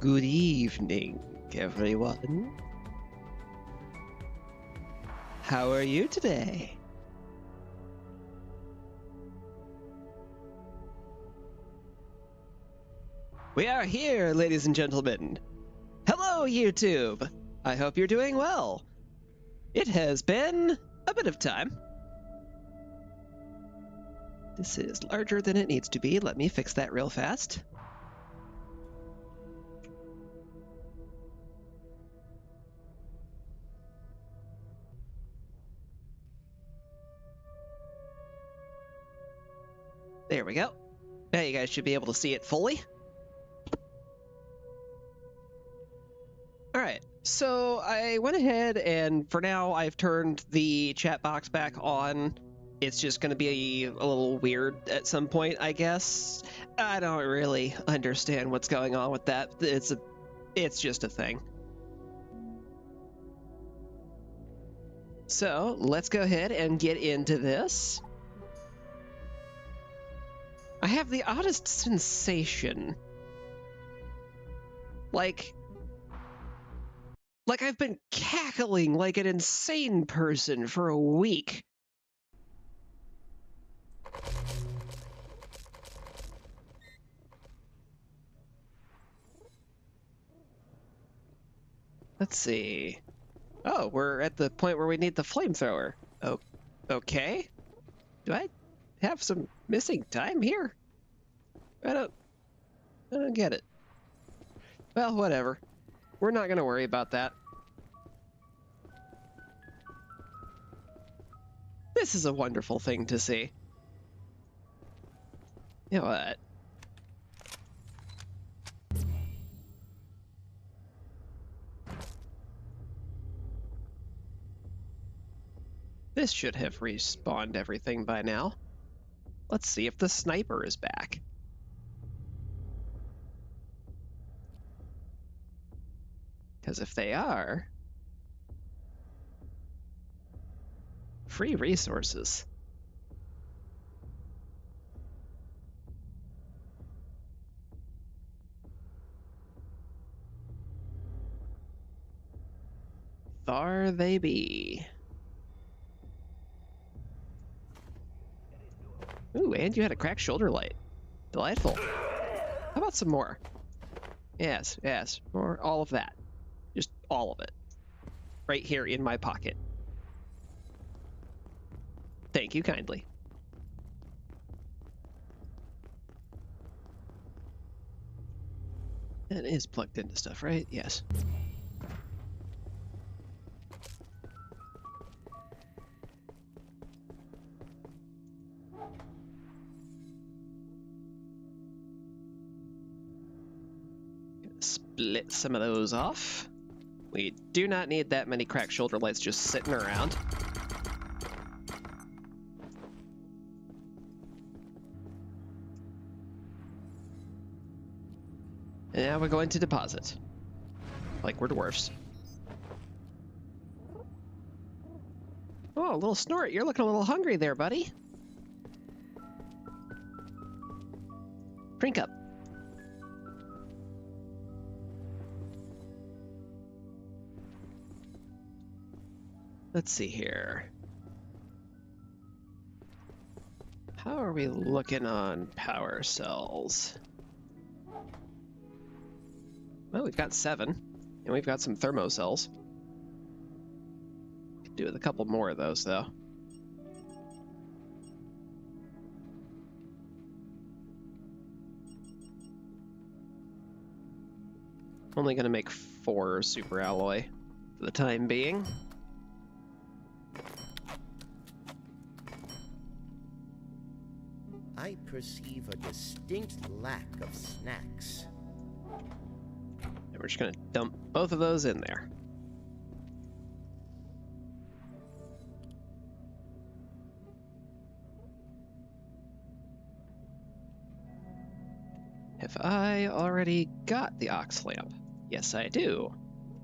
Good evening, everyone. How are you today? We are here, ladies and gentlemen. Hello, YouTube. I hope you're doing well. It has been a bit of time. This is larger than it needs to be. Let me fix that real fast. There we go. Now you guys should be able to see it fully. All right, so I went ahead and for now I've turned the chat box back on. It's just going to be a little weird at some point, I guess. I don't really understand what's going on with that. It's just a thing. So let's go ahead and get into this. I have the oddest sensation. Like I've been cackling like an insane person for a week. Let's see. Oh, we're at the point where we need the flamethrower. Oh, okay. Do I have some missing time here? I don't get it. Well, whatever. We're not going to worry about that. This is a wonderful thing to see. You know what? This should have respawned everything by now. Let's see if the sniper is back. Because if they are, free resources. There they be. Ooh, and you had a cracked shoulder light. Delightful. How about some more? Yes, yes, more, all of that. Just all of it. Right here in my pocket. Thank you kindly. That is plugged into stuff, right? Yes. Split some of those off. We do not need that many cracked shoulder lights just sitting around. And now we're going to deposit. Like we're dwarfs. Oh, a little snort. You're looking a little hungry there, buddy. Drink up. Let's see here. How are we looking on power cells? Well, we've got 7, and we've got some thermo cells. Could do with a couple more of those, though. Only gonna make 4 super alloy for the time being. I perceive a distinct lack of snacks. And we're just gonna dump both of those in there. Have I already got the ox lamp? Yes, I do.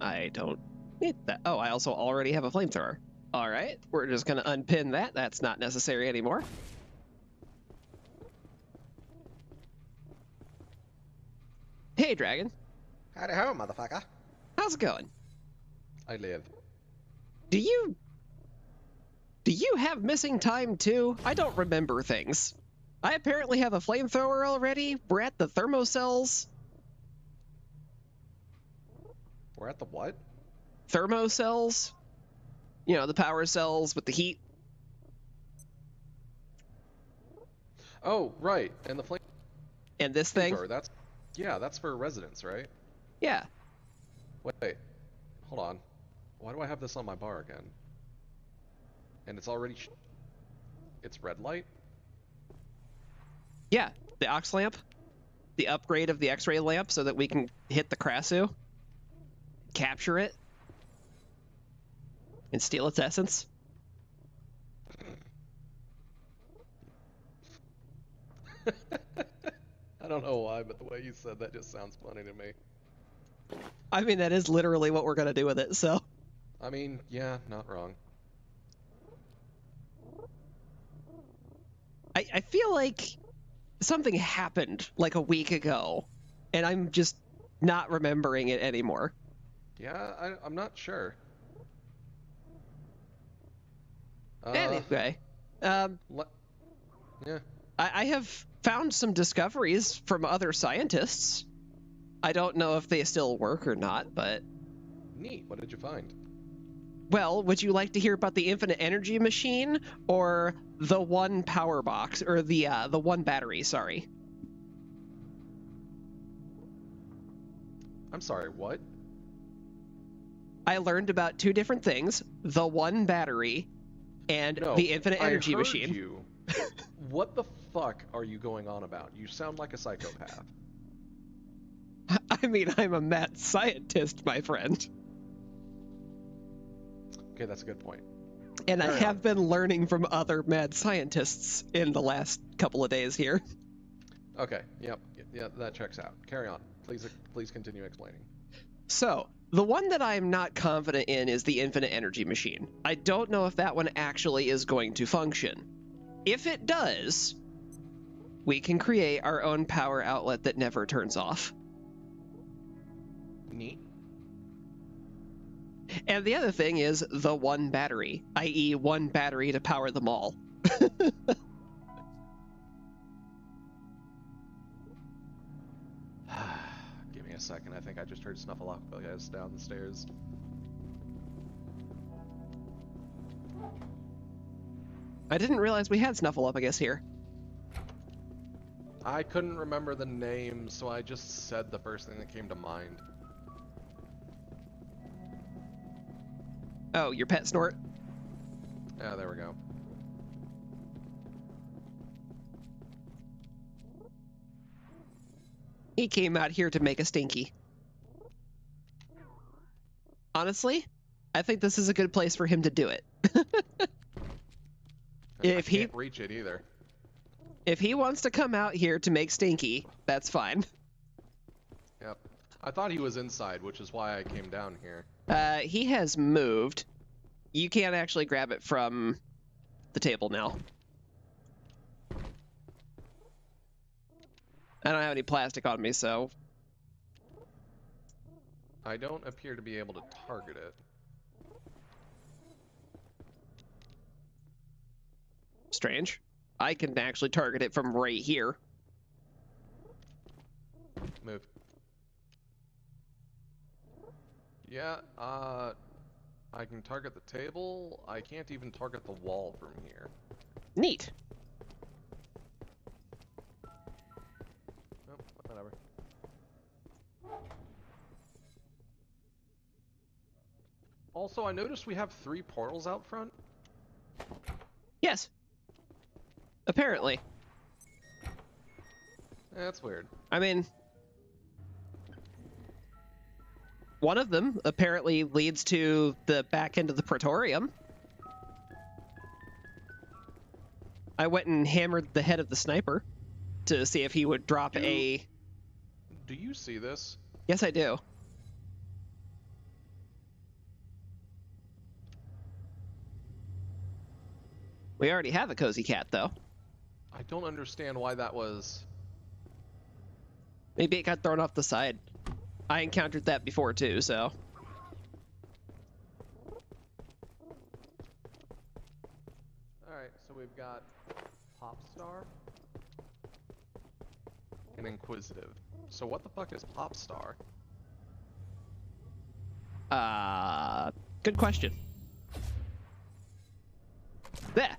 I don't need that. Oh, I also already have a flamethrower. All right, we're just gonna unpin that. That's not necessary anymore. Hey, dragon. Howdy ho, motherfucker. How's it going? I live. Do you have missing time too? I don't remember things. I apparently have a flamethrower already. We're at the thermocells. We're at the what? Thermocells? You know, the power cells with the heat. Oh, right. And the flame. And this thing? That's, yeah, that's for residents, right? Yeah. Wait, hold on. Why do I have this on my bar again? And it's already. It's red light? Yeah, the Ox lamp. The upgrade of the X-ray lamp so that we can hit the Krasue, capture it, and steal its essence. I don't know why, but the way you said that just sounds funny to me. I mean, that is literally what we're going to do with it, so. I mean, yeah, not wrong. I feel like something happened like a week ago, and I'm just not remembering it anymore. Yeah, I'm not sure. Anyway, yeah. I have found some discoveries from other scientists. I don't know if they still work or not, but... Neat. What did you find? Well, would you like to hear about the infinite energy machine or the one power box, or the one battery, sorry? I'm sorry, what? I learned about two different things, the one battery and the infinite energy machine. You. What the fuck are you going on about? You sound like a psychopath. I mean, I'm a mad scientist, my friend. Okay, that's a good point. And I have been learning from other mad scientists in the last couple of days here. Okay, yep, yeah, that checks out. Carry on. Please continue explaining. So, the one that I'm not confident in is the infinite energy machine. I don't know if that one actually is going to function. If it does, we can create our own power outlet that never turns off. Neat. And the other thing is the one battery, i.e. one battery to power them all. Give me a second. I think I just heard Snuffleupagus down the stairs. I didn't realize we had Snuffleupagus here. I couldn't remember the name, so I just said the first thing that came to mind. Oh, your pet snort? Yeah, there we go. He came out here to make a stinky. Honestly, I think this is a good place for him to do it. I can't reach it either. If he wants to come out here to make stinky, that's fine. Yep. I thought he was inside, which is why I came down here. He has moved. You can't actually grab it from the table now. I don't have any plastic on me, so... I don't appear to be able to target it. Strange. I can actually target it from right here. Move. Yeah, I can target the table. I can't even target the wall from here. Neat. Nope, whatever. Also, I noticed we have 3 portals out front. Yes. Apparently. That's weird. I mean... one of them apparently leads to the back end of the Praetorium. I went and hammered the head of the sniper to see if he would drop a... Do you see this? Yes, I do. We already have a cozy cat, though. I don't understand why that was... Maybe it got thrown off the side. I encountered that before too, so. Alright, so we've got Popstar and Inquisitive. So what the fuck is Popstar? Good question. There.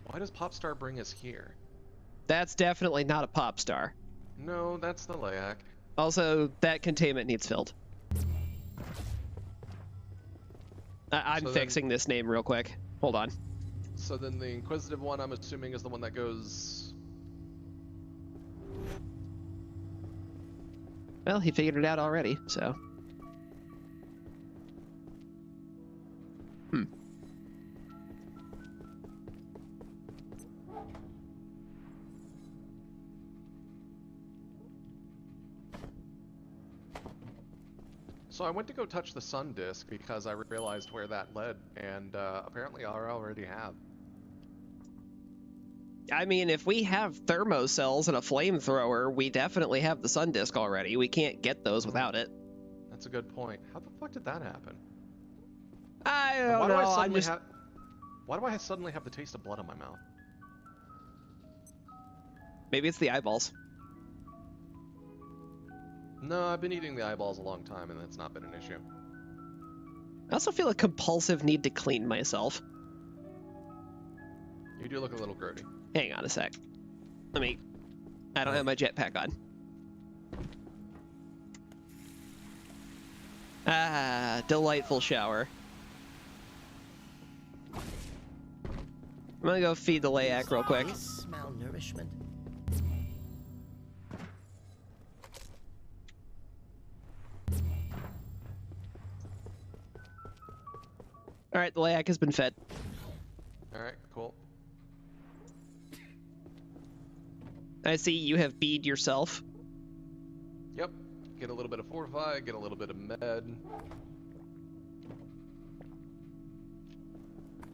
Why does Popstar bring us here? That's definitely not a pop star. No, that's the Layak. Also, that containment needs filled. I'm So fixing this name real quick. Hold on. So then the Inquisitive one, I'm assuming, is the one that goes... Well, he figured it out already, so. So I went to go touch the sun disk because I realized where that led, and apparently I already have. I mean, if we have thermocells and a flamethrower, we definitely have the sun disk already. We can't get those without it. That's a good point. How the fuck did that happen? I don't know. Why do I suddenly have the taste of blood in my mouth? Maybe it's the eyeballs. No, I've been eating the eyeballs a long time, and that's not been an issue. I also feel a compulsive need to clean myself. You do look a little grody. Hang on a sec. I don't have my jetpack on. Ah, delightful shower. I'm gonna go feed the Layak real quick. This malnourishment. Alright, the Layak has been fed. Alright, cool. I see you have bead yourself. Yep. Get a little bit of Fortify, get a little bit of Med.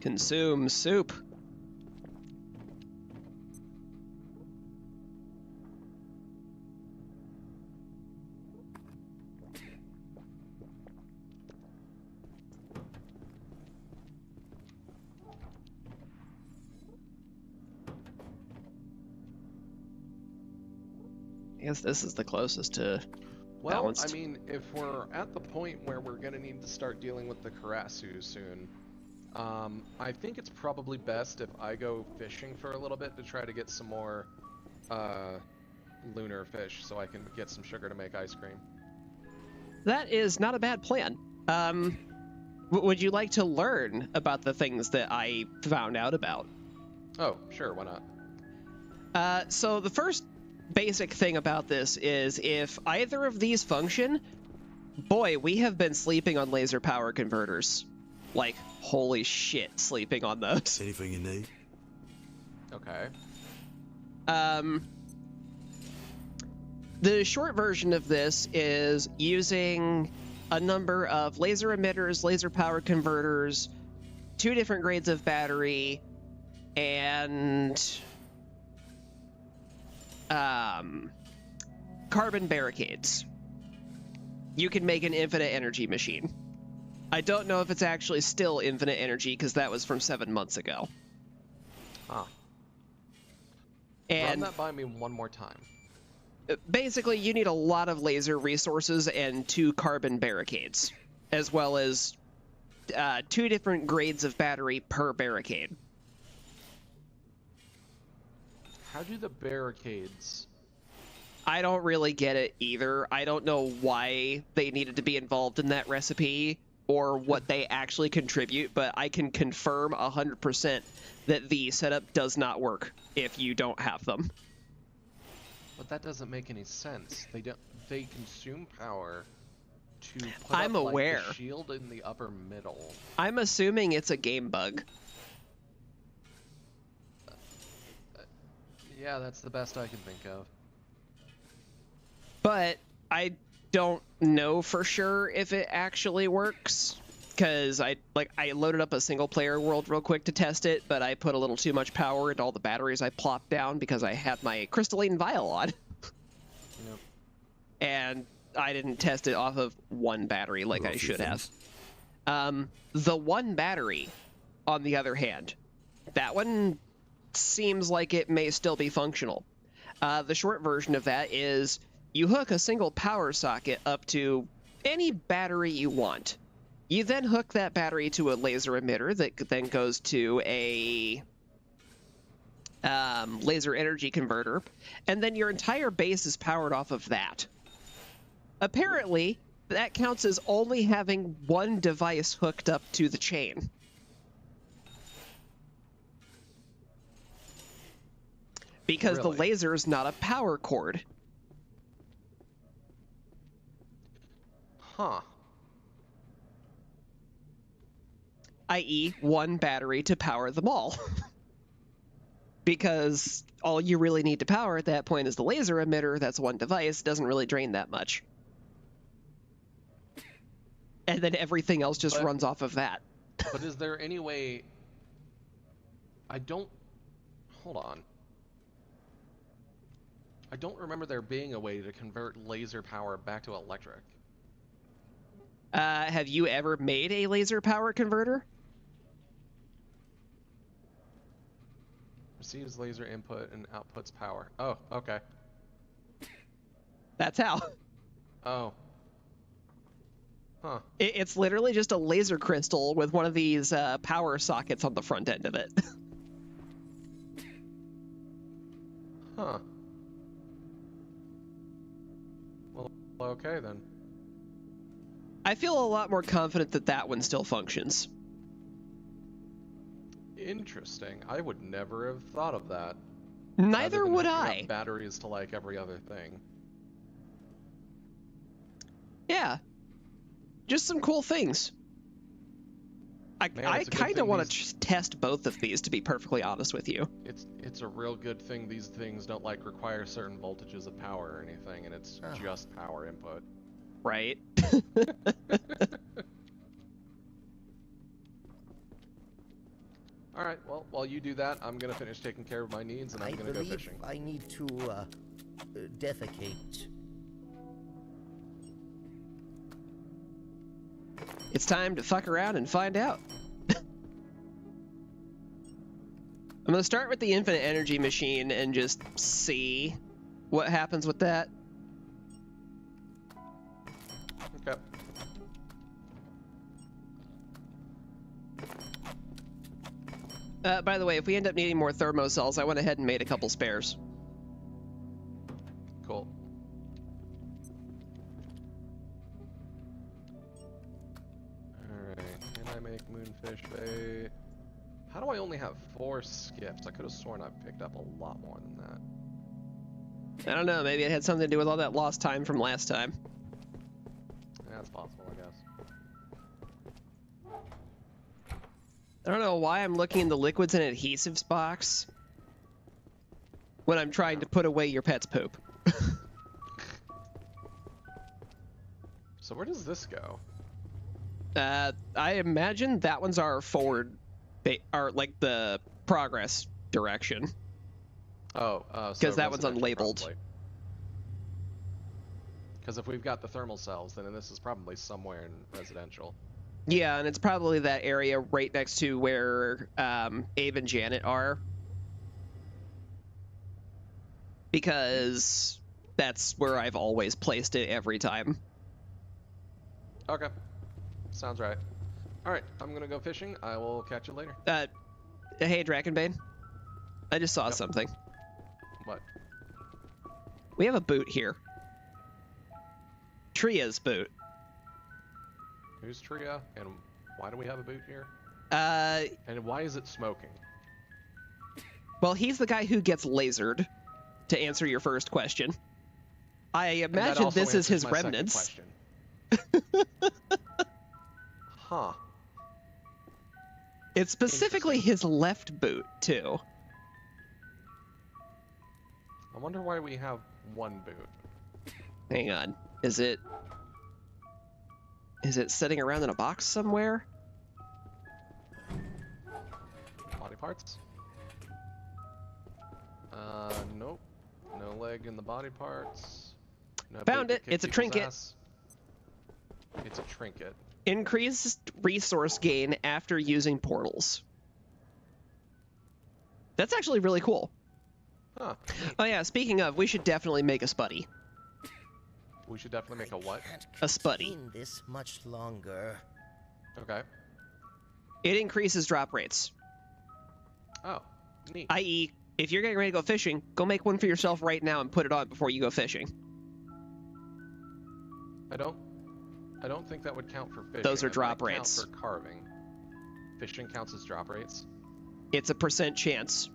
Consume soup. I guess this is the closest to balanced. I mean, if we're at the point where we're gonna need to start dealing with the Krasue soon, I think it's probably best if I go fishing for a little bit to try to get some more lunar fish so I can get some sugar to make ice cream. That is not a bad plan. Would you like to learn about the things that I found out about? Oh, sure, why not? So the first basic thing about this is if either of these function, boy, we have been sleeping on laser power converters. Like, holy shit, sleeping on those. Anything you need? Okay. The short version of this is using a number of laser emitters, laser power converters, 2 different grades of battery, and carbon barricades. You can make an infinite energy machine. I don't know if it's actually still infinite energy because that was from 7 months ago. Ah. And Run that by me one more time. basically, you need a lot of laser resources and 2 carbon barricades, as well as 2 different grades of battery per barricade. How do the barricades... I don't really get it either. I don't know why they needed to be involved in that recipe or what they actually contribute, but I can confirm 100% that the setup does not work if you don't have them. But that doesn't make any sense. They consume power to put I'm up, like, aware. the shield in the upper middle. I'm assuming it's a game bug. Yeah, that's the best I can think of. But I don't know for sure if it actually works, because I loaded up a single player world real quick to test it, but I put a little too much power into all the batteries I plopped down because I had my crystalline vial on. and I didn't test it off of one battery like I should have. The one battery, on the other hand, that one seems like it may still be functional. The short version of that is you hook a single power socket up to any battery you want. You then hook that battery to a laser emitter that then goes to a laser energy converter, and then your entire base is powered off of that. Apparently, that counts as only having one device hooked up to the chain. Because the laser is not a power cord. Huh. I.e., one battery to power them all. Because all you really need to power at that point is the laser emitter. That's one device. It doesn't really drain that much. And then everything else just runs off of that. But is there any way... Hold on. I don't remember there being a way to convert laser power back to electric. Have you ever made a laser power converter? Receives laser input and outputs power. Oh, okay. That's how. Oh. Huh. It's literally just a laser crystal with one of these power sockets on the front end of it. Huh. Well, okay then. I feel a lot more confident that that one still functions. Interesting. I would never have thought of that. Neither would hooking I. up batteries to like every other thing. Yeah. Just some cool things. I kind of want to test both of these, to be perfectly honest with you. It's a real good thing these things don't like require certain voltages of power or anything, and it's just power input. Right. Alright, well, while you do that, I'm gonna finish taking care of my needs, and I'm gonna go fishing. I need to, defecate. It's time to fuck around and find out. I'm gonna start with the infinite energy machine and just see what happens with that. Okay. By the way, if we end up needing more thermocells, I went ahead and made a couple spares. Cool. Alright, can I make moonfish bait? How do I only have 4 skips? I could have sworn I picked up a lot more than that. I don't know, maybe it had something to do with all that lost time from last time. Yeah, that's possible, I guess. I don't know why I'm looking in the liquids and adhesives box when I'm trying to put away your pet's poop. So where does this go? I imagine that one's our forward, or like the progress direction. Oh, because that one's unlabeled. Because if we've got the thermal cells, then this is probably somewhere in residential. Yeah, and it's probably that area right next to where Abe and Janet are. Because that's where I've always placed it every time. Okay. Sounds right. Alright, I'm gonna go fishing. I will catch you later. Hey, Drakenbane. I just saw something. What? We have a boot here. Tria's boot. Who's Tria, and why do we have a boot here? And why is it smoking? Well, he's the guy who gets lasered, to answer your first question. I imagine this is his remnants. Huh. It's specifically his left boot, too. I wonder why we have one boot. Hang on. Is it sitting around in a box somewhere? Body parts? Nope. No leg in the body parts. No Found bait it. to kick It's a people's trinket. ass. It's a trinket. Increased resource gain after using portals. That's actually really cool. Huh. Neat. Oh yeah, speaking of, we should definitely make a spuddy. We should definitely make a what? A spuddy. Can't contain this much longer. Okay. It increases drop rates. Oh, neat. I.e., if you're getting ready to go fishing, go make one for yourself right now and put it on before you go fishing. I don't think that would count for fishing. Those are It drop might rates. Count for carving. Fishing counts as drop rates. It's a % chance.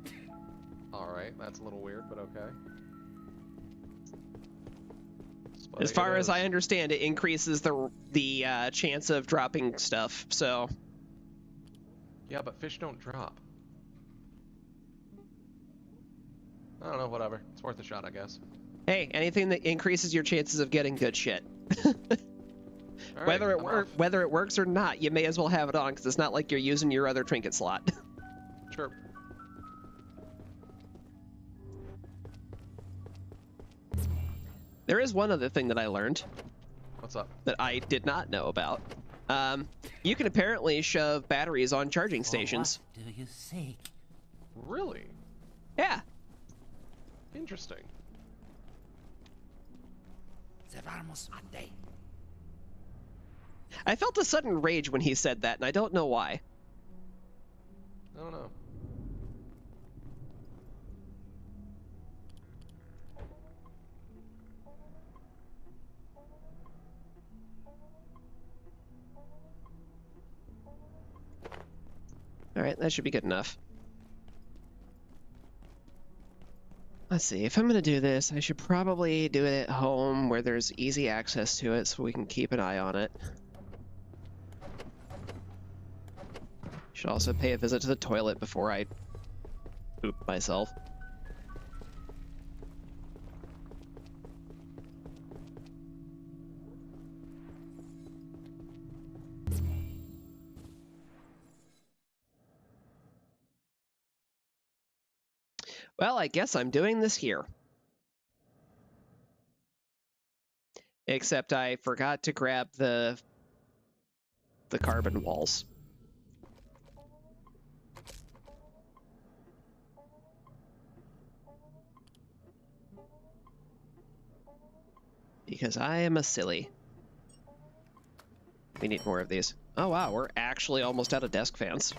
All right, that's a little weird, but okay. As far as I understand, it increases the chance of dropping stuff. So Yeah, but fish don't drop. I don't know, whatever. It's worth a shot, I guess. hey, anything that increases your chances of getting good shit. All right, whether I'm off. whether it works or not, you may as well have it on because it's not like you're using your other trinket slot. Sure. There is one other thing that I learned What's up? that I did not know about. You can apparently shove batteries on charging For stations. what do you seek? Really? Yeah. Interesting. Cerramos ante. I felt a sudden rage when he said that, and I don't know why. I don't know. All right, that should be good enough. Let's see, if I'm going to do this, I should probably do it at home where there's easy access to it so we can keep an eye on it. Should also pay a visit to the toilet before I poop myself. Well, I guess I'm doing this here. Except I forgot to grab the carbon walls. Because I am a silly. We need more of these. Oh wow, we're actually almost out of desk fans.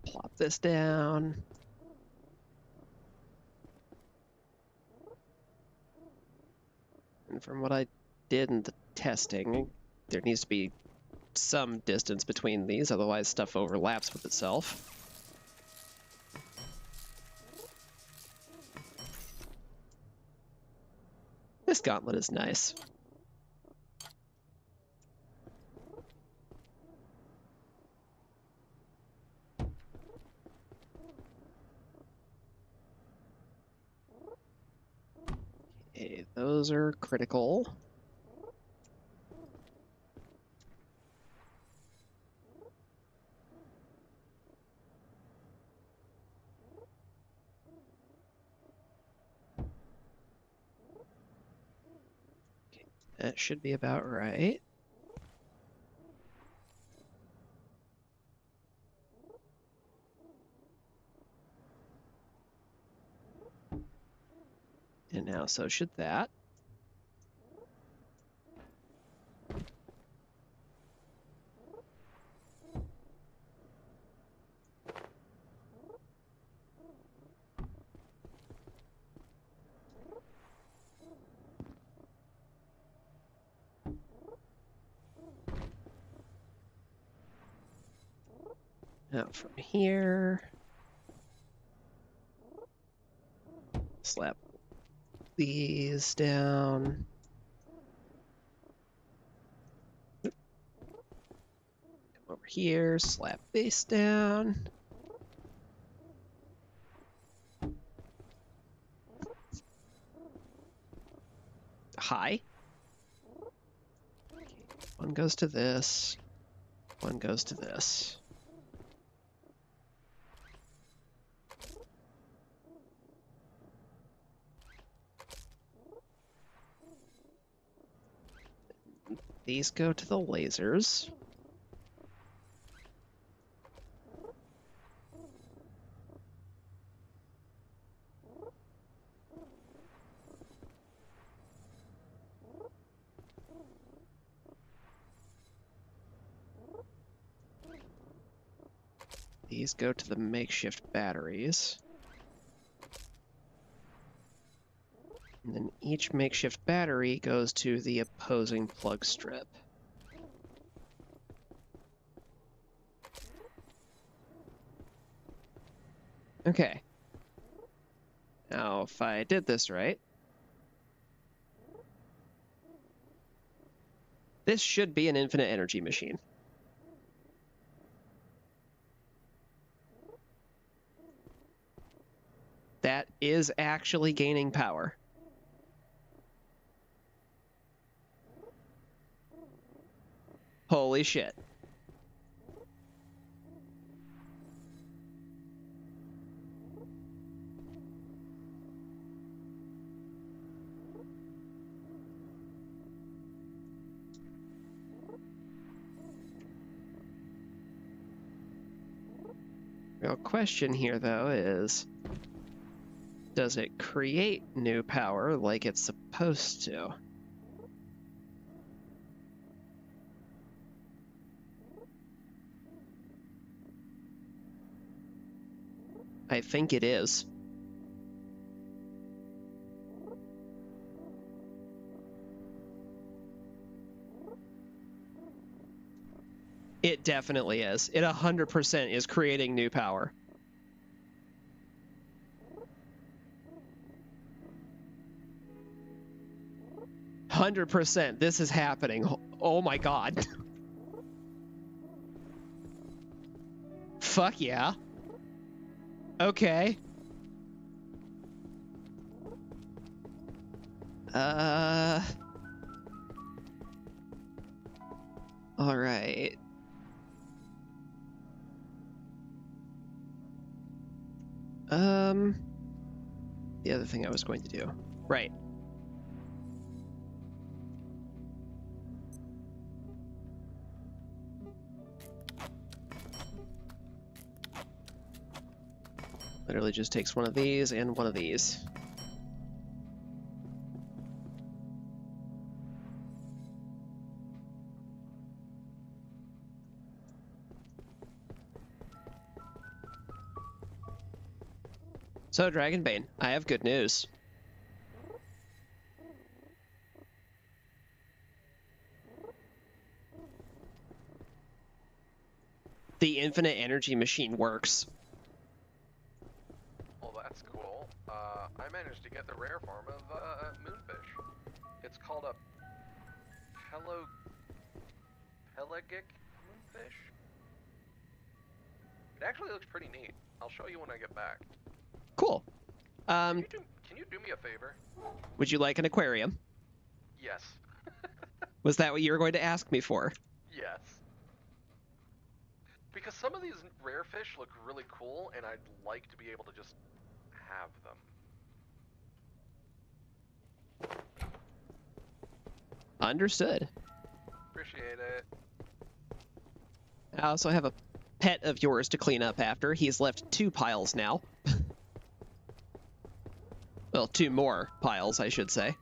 Plop this down. And from what I did in the testing, there needs to be some distance between these, otherwise stuff overlaps with itself. This gauntlet is nice. Okay, those are critical. Okay, that should be about right. And now so should that. Now from here, slap these down. Come over here, slap this down. Hi. Okay, one goes to this. One goes to this. These go to the lasers. These go to the makeshift batteries. And then each makeshift battery goes to the opposing plug strip. Okay. Now, if I did this right, this should be an infinite energy machine. That is actually gaining power. Holy shit. Real question here, though, is does it create new power like it's supposed to? I think it is. It definitely is. It 100% is creating new power. %. This is happening. Oh my god. Fuck yeah. Okay. All right. The other thing I was going to do. Right. Literally just takes one of these and one of these. So, Dragonbane, I have good news. The infinite energy machine works. Well, that's cool. I managed to get the rare form of moonfish. It's called a pelagic moonfish. It actually looks pretty neat. I'll show you when I get back. Cool. Can you do me a favor? Would you like an aquarium? Yes. Was that what you were going to ask me for? Yes. Because some of these rare fish look really cool, and I'd like to be able to just have them. Understood. Appreciate it. I also have a pet of yours to clean up after. He's left 2 piles now. Well, 2 more piles, I should say.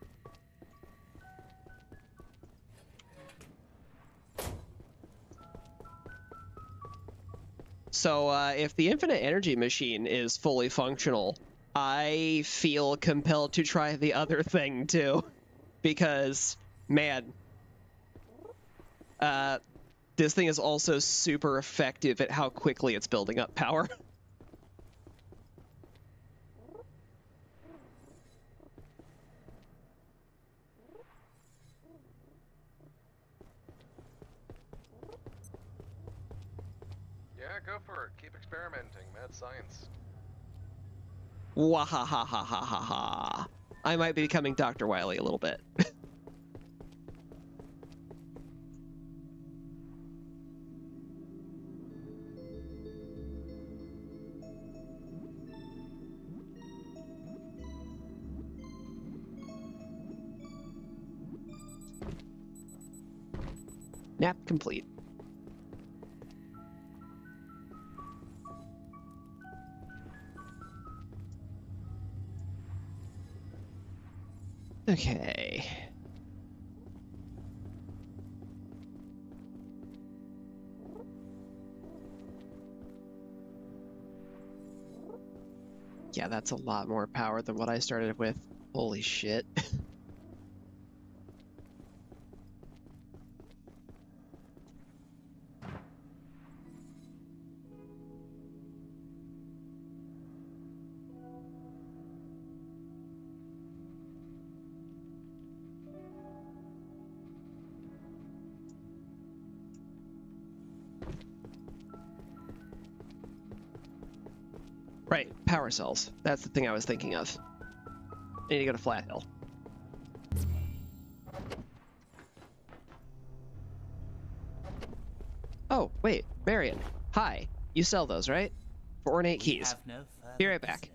So, if the infinite energy machine is fully functional, I feel compelled to try the other thing, too. Because, man, this thing is also super effective at how quickly it's building up power. go for it. Keep experimenting. Mad science. Wahahahahaha. I might be becoming Dr. Wily a little bit. Nap complete. Okay. Yeah, that's a lot more power than what I started with. Holy shit. Right, power cells. That's the thing I was thinking of. I need to go to Flat Hill. Oh, wait, Marion. Hi. You sell those, right? For ornate keys. Be right back.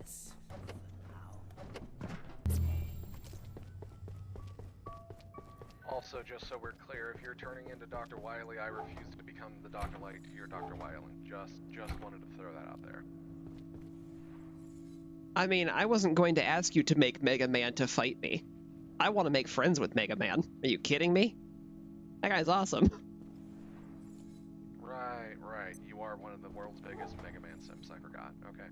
Also, just so we're clear, if you're turning into Dr. Wily, I refuse to become the Dr. Light to your Dr. Wily. Just wanted to throw that out there. I mean, I wasn't going to ask you to make Mega Man to fight me. I want to make friends with Mega Man. Are you kidding me? That guy's awesome. Right. You are one of the world's biggest Mega Man simps, I forgot. Okay.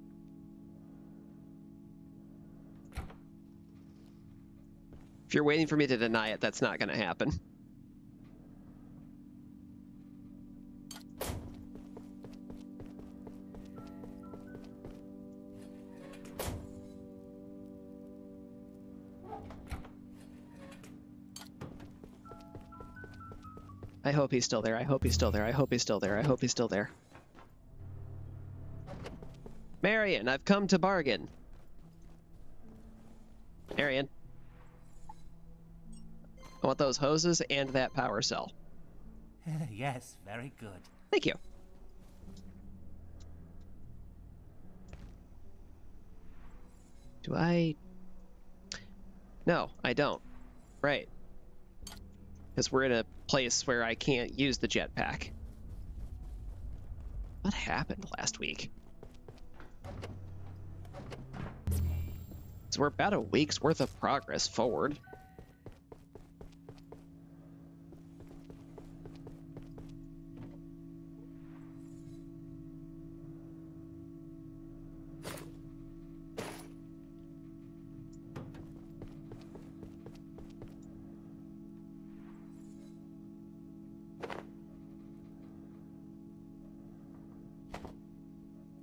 If you're waiting for me to deny it, that's not going to happen. I hope he's still there. I hope he's still there. I hope he's still there. I hope he's still there. Marion, I've come to bargain. Marion. I want those hoses and that power cell. Yes, very good. Thank you. Do I? No, I don't. Right. Because we're in a place where I can't use the jetpack. What happened last week? So we're about a week's worth of progress forward.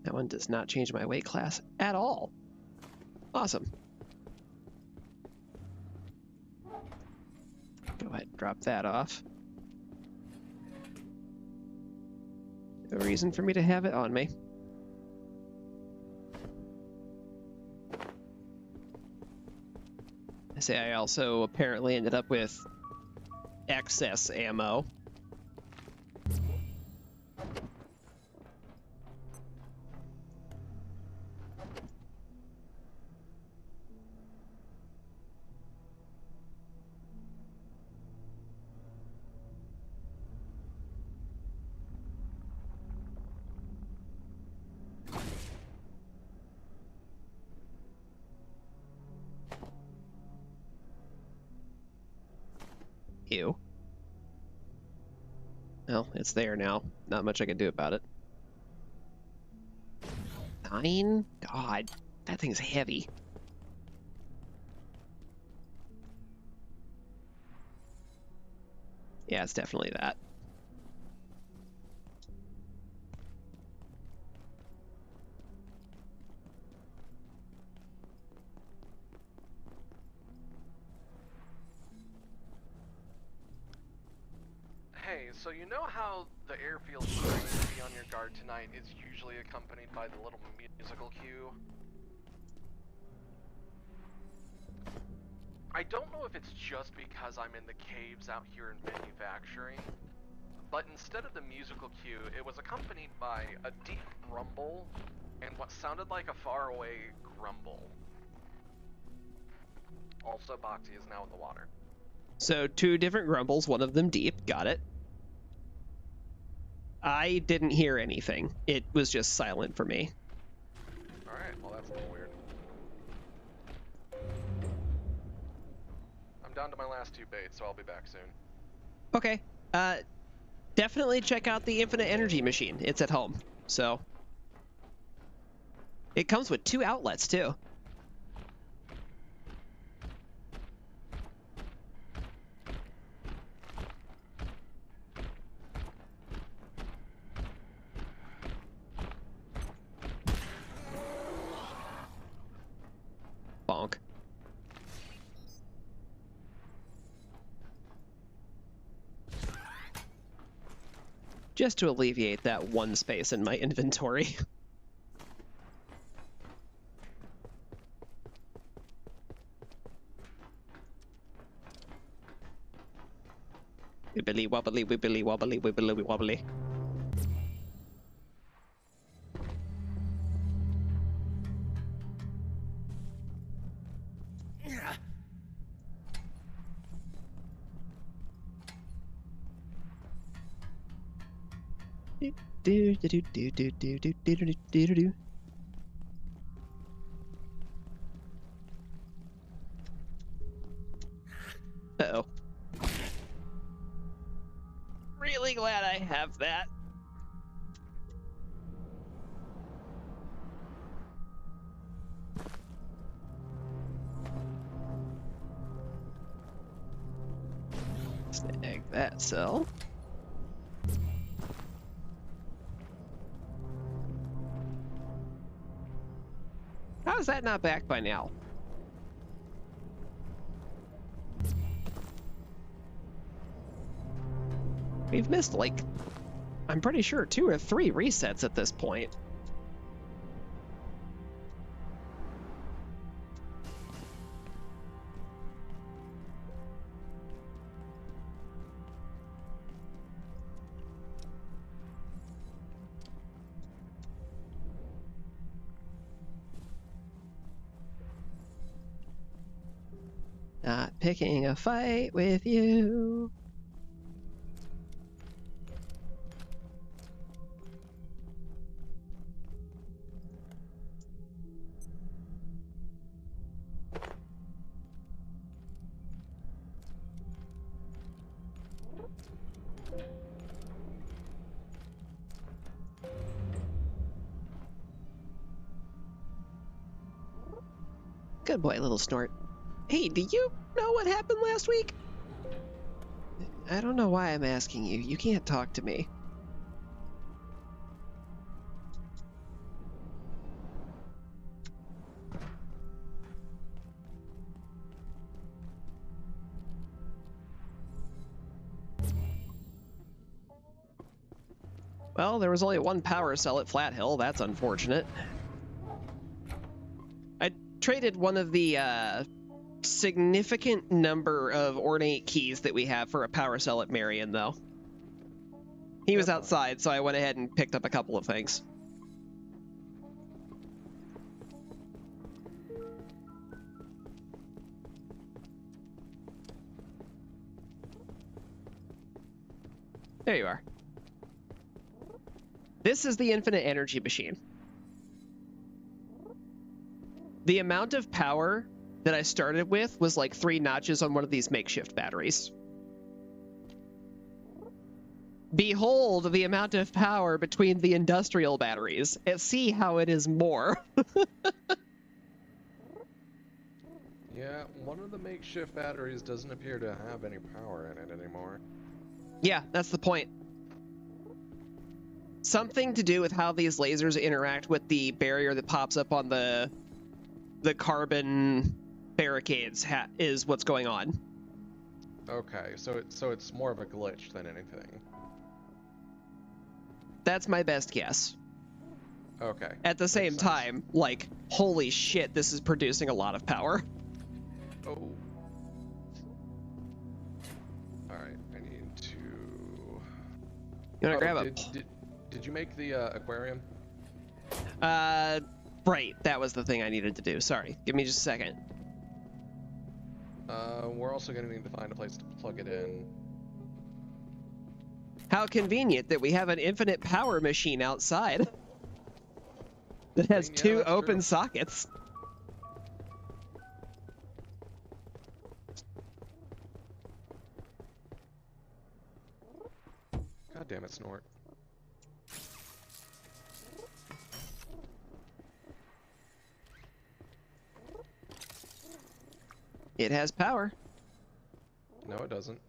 That one does not change my weight class at all. Awesome. Go ahead and drop that off. No reason for me to have it on me. I say I also apparently ended up with excess ammo. Ew. Well, it's there now. Not much I can do about it. 9? God, that thing's heavy. Yeah, it's definitely that. Hey, So you know how the airfield screen to be on your guard tonight is usually accompanied by the little musical cue? I don't know if it's just because I'm in the caves out here in manufacturing, but instead of the musical cue, it was accompanied by a deep rumble and what sounded like a faraway grumble. Also, Boxy is now in the water. So 2 different grumbles, one of them deep. Got it. I didn't hear anything. It was just silent for me. Alright, well that's a little weird. I'm down to my last 2 baits, so I'll be back soon. Okay. Definitely check out the infinite energy machine. It's at home. So it comes with 2 outlets too. Bonk. Just to alleviate that 1 space in my inventory. Wibbly wobbly, wibbly wobbly, wibbly wobbly. Do do do do do do do do do do do. Uh-oh. Really glad I have that. Snag that cell. How is that not back by now? We've missed, like, I'm pretty sure 2 or 3 resets at this point. Not picking a fight with you. Good boy, little snort. Hey, do you know what happened last week? I don't know why I'm asking you. You can't talk to me. Well, there was only 1 power cell at Flat Hill. That's unfortunate. I traded one of the significant number of ornate keys that we have for a power cell at Marion, though. He was outside, so I went ahead and picked up a couple of things. There you are. This is the infinite energy machine. The amount of power that I started with was like 3 notches on one of these makeshift batteries. Behold the amount of power between the industrial batteries, and see how it is more. Yeah, one of the makeshift batteries doesn't appear to have any power in it anymore. Yeah, that's the point. Something to do with how these lasers interact with the barrier that pops up on the carbon barricades is what's going on. Okay, so it's more of a glitch than anything. That's my best guess. Okay. At the same sense. time, like, holy shit, this is producing a lot of power. Oh. Alright, I need to... You wanna grab Did you make the aquarium? Right, that was the thing I needed to do. Sorry, give me just a second. We're also gonna need to find a place to plug it in. How convenient that we have an infinite power machine outside that has Yeah, two that's open true. sockets. God damn it, Snort. It has power. No, it doesn't.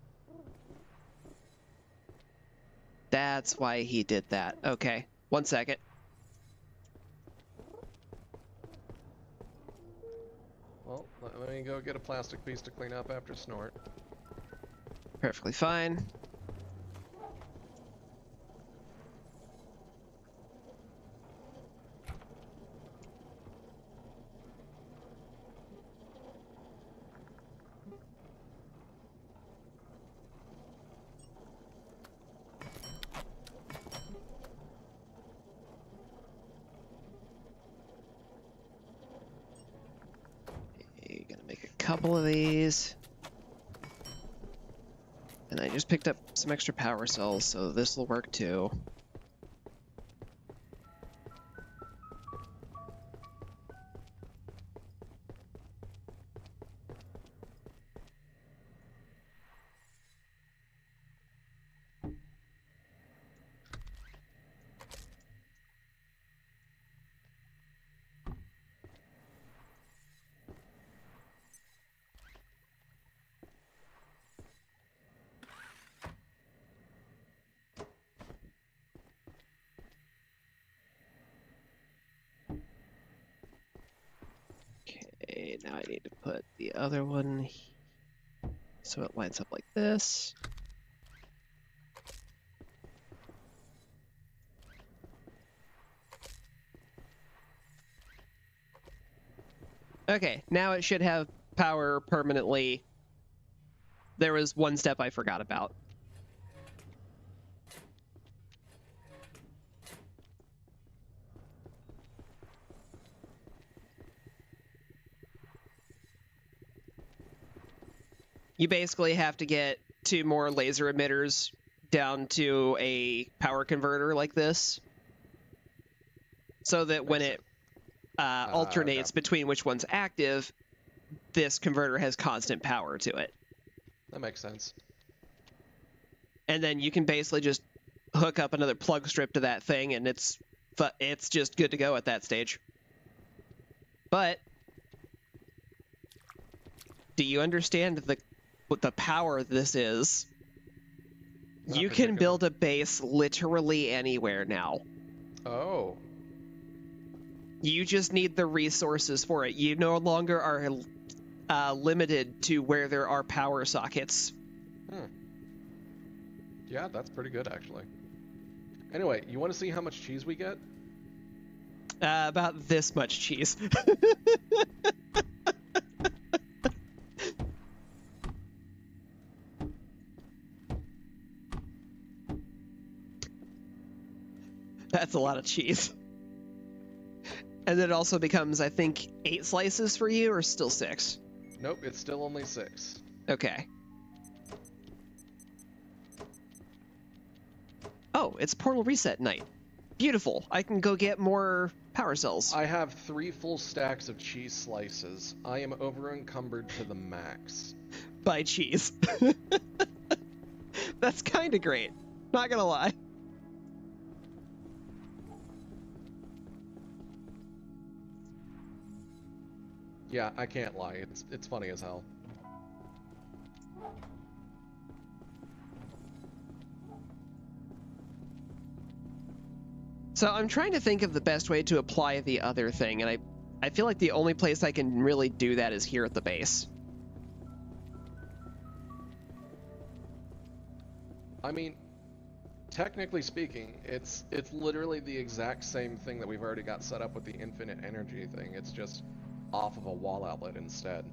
That's why he did that. Okay, 1 second. Well, let me go get a plastic piece to clean up after Snort. Perfectly fine. Gonna make a couple of these. And I just picked up some extra power cells, so this will work too. Okay, now I need to put the other one so it lines up like this. Okay, now it should have power permanently. There was one step I forgot about. You basically have to get 2 more laser emitters down to a power converter like this, so that when it alternates between which one's active, this converter has constant power to it. That makes sense. And then you can basically just hook up another plug strip to that thing, and it's just good to go at that stage. But do you understand what the power this is? Not You can particularly. build a base literally anywhere now. Oh. You just need the resources for it. You no longer are limited to where there are power sockets. Yeah, that's pretty good, actually. Anyway, you want to see how much cheese we get? About this much cheese. That's a lot of cheese. And then it also becomes, I think, 8 slices for you, or still 6? Nope, it's still only 6. Okay. Oh, it's portal reset night. Beautiful. I can go get more power cells. I have 3 full stacks of cheese slices. I am over encumbered to the max. By cheese. That's kind of great. Not gonna lie. Yeah, I can't lie. It's funny as hell. So I'm trying to think of the best way to apply the other thing, and I feel like the only place I can really do that is here at the base. I mean, technically speaking, it's literally the exact same thing that we've already got set up with the infinite energy thing. It's just off of a wall outlet instead.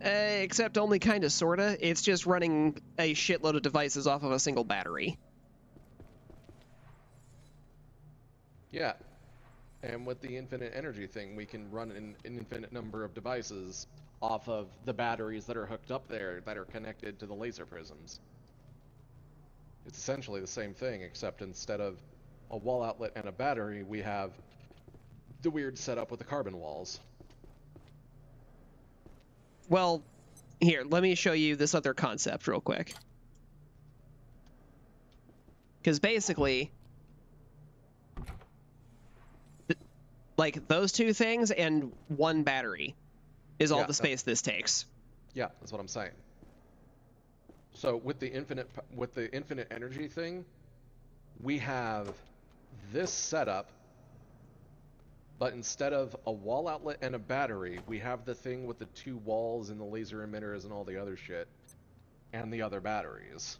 Except only kind of, sorta. It's just running a shitload of devices off of a single battery. Yeah. And with the infinite energy thing, we can run an infinite number of devices off of the batteries that are hooked up there that are connected to the laser prisms. It's essentially the same thing, except instead of a wall outlet and a battery, we have the weird setup with the carbon walls. Well, here, let me show you this other concept real quick. Because basically, like, those two things and one battery is all the space this takes. Yeah, that's what I'm saying. So with the infinite energy thing, we have this setup, but instead of a wall outlet and a battery, we have the thing with the two walls and the laser emitters and all the other shit, and the other batteries.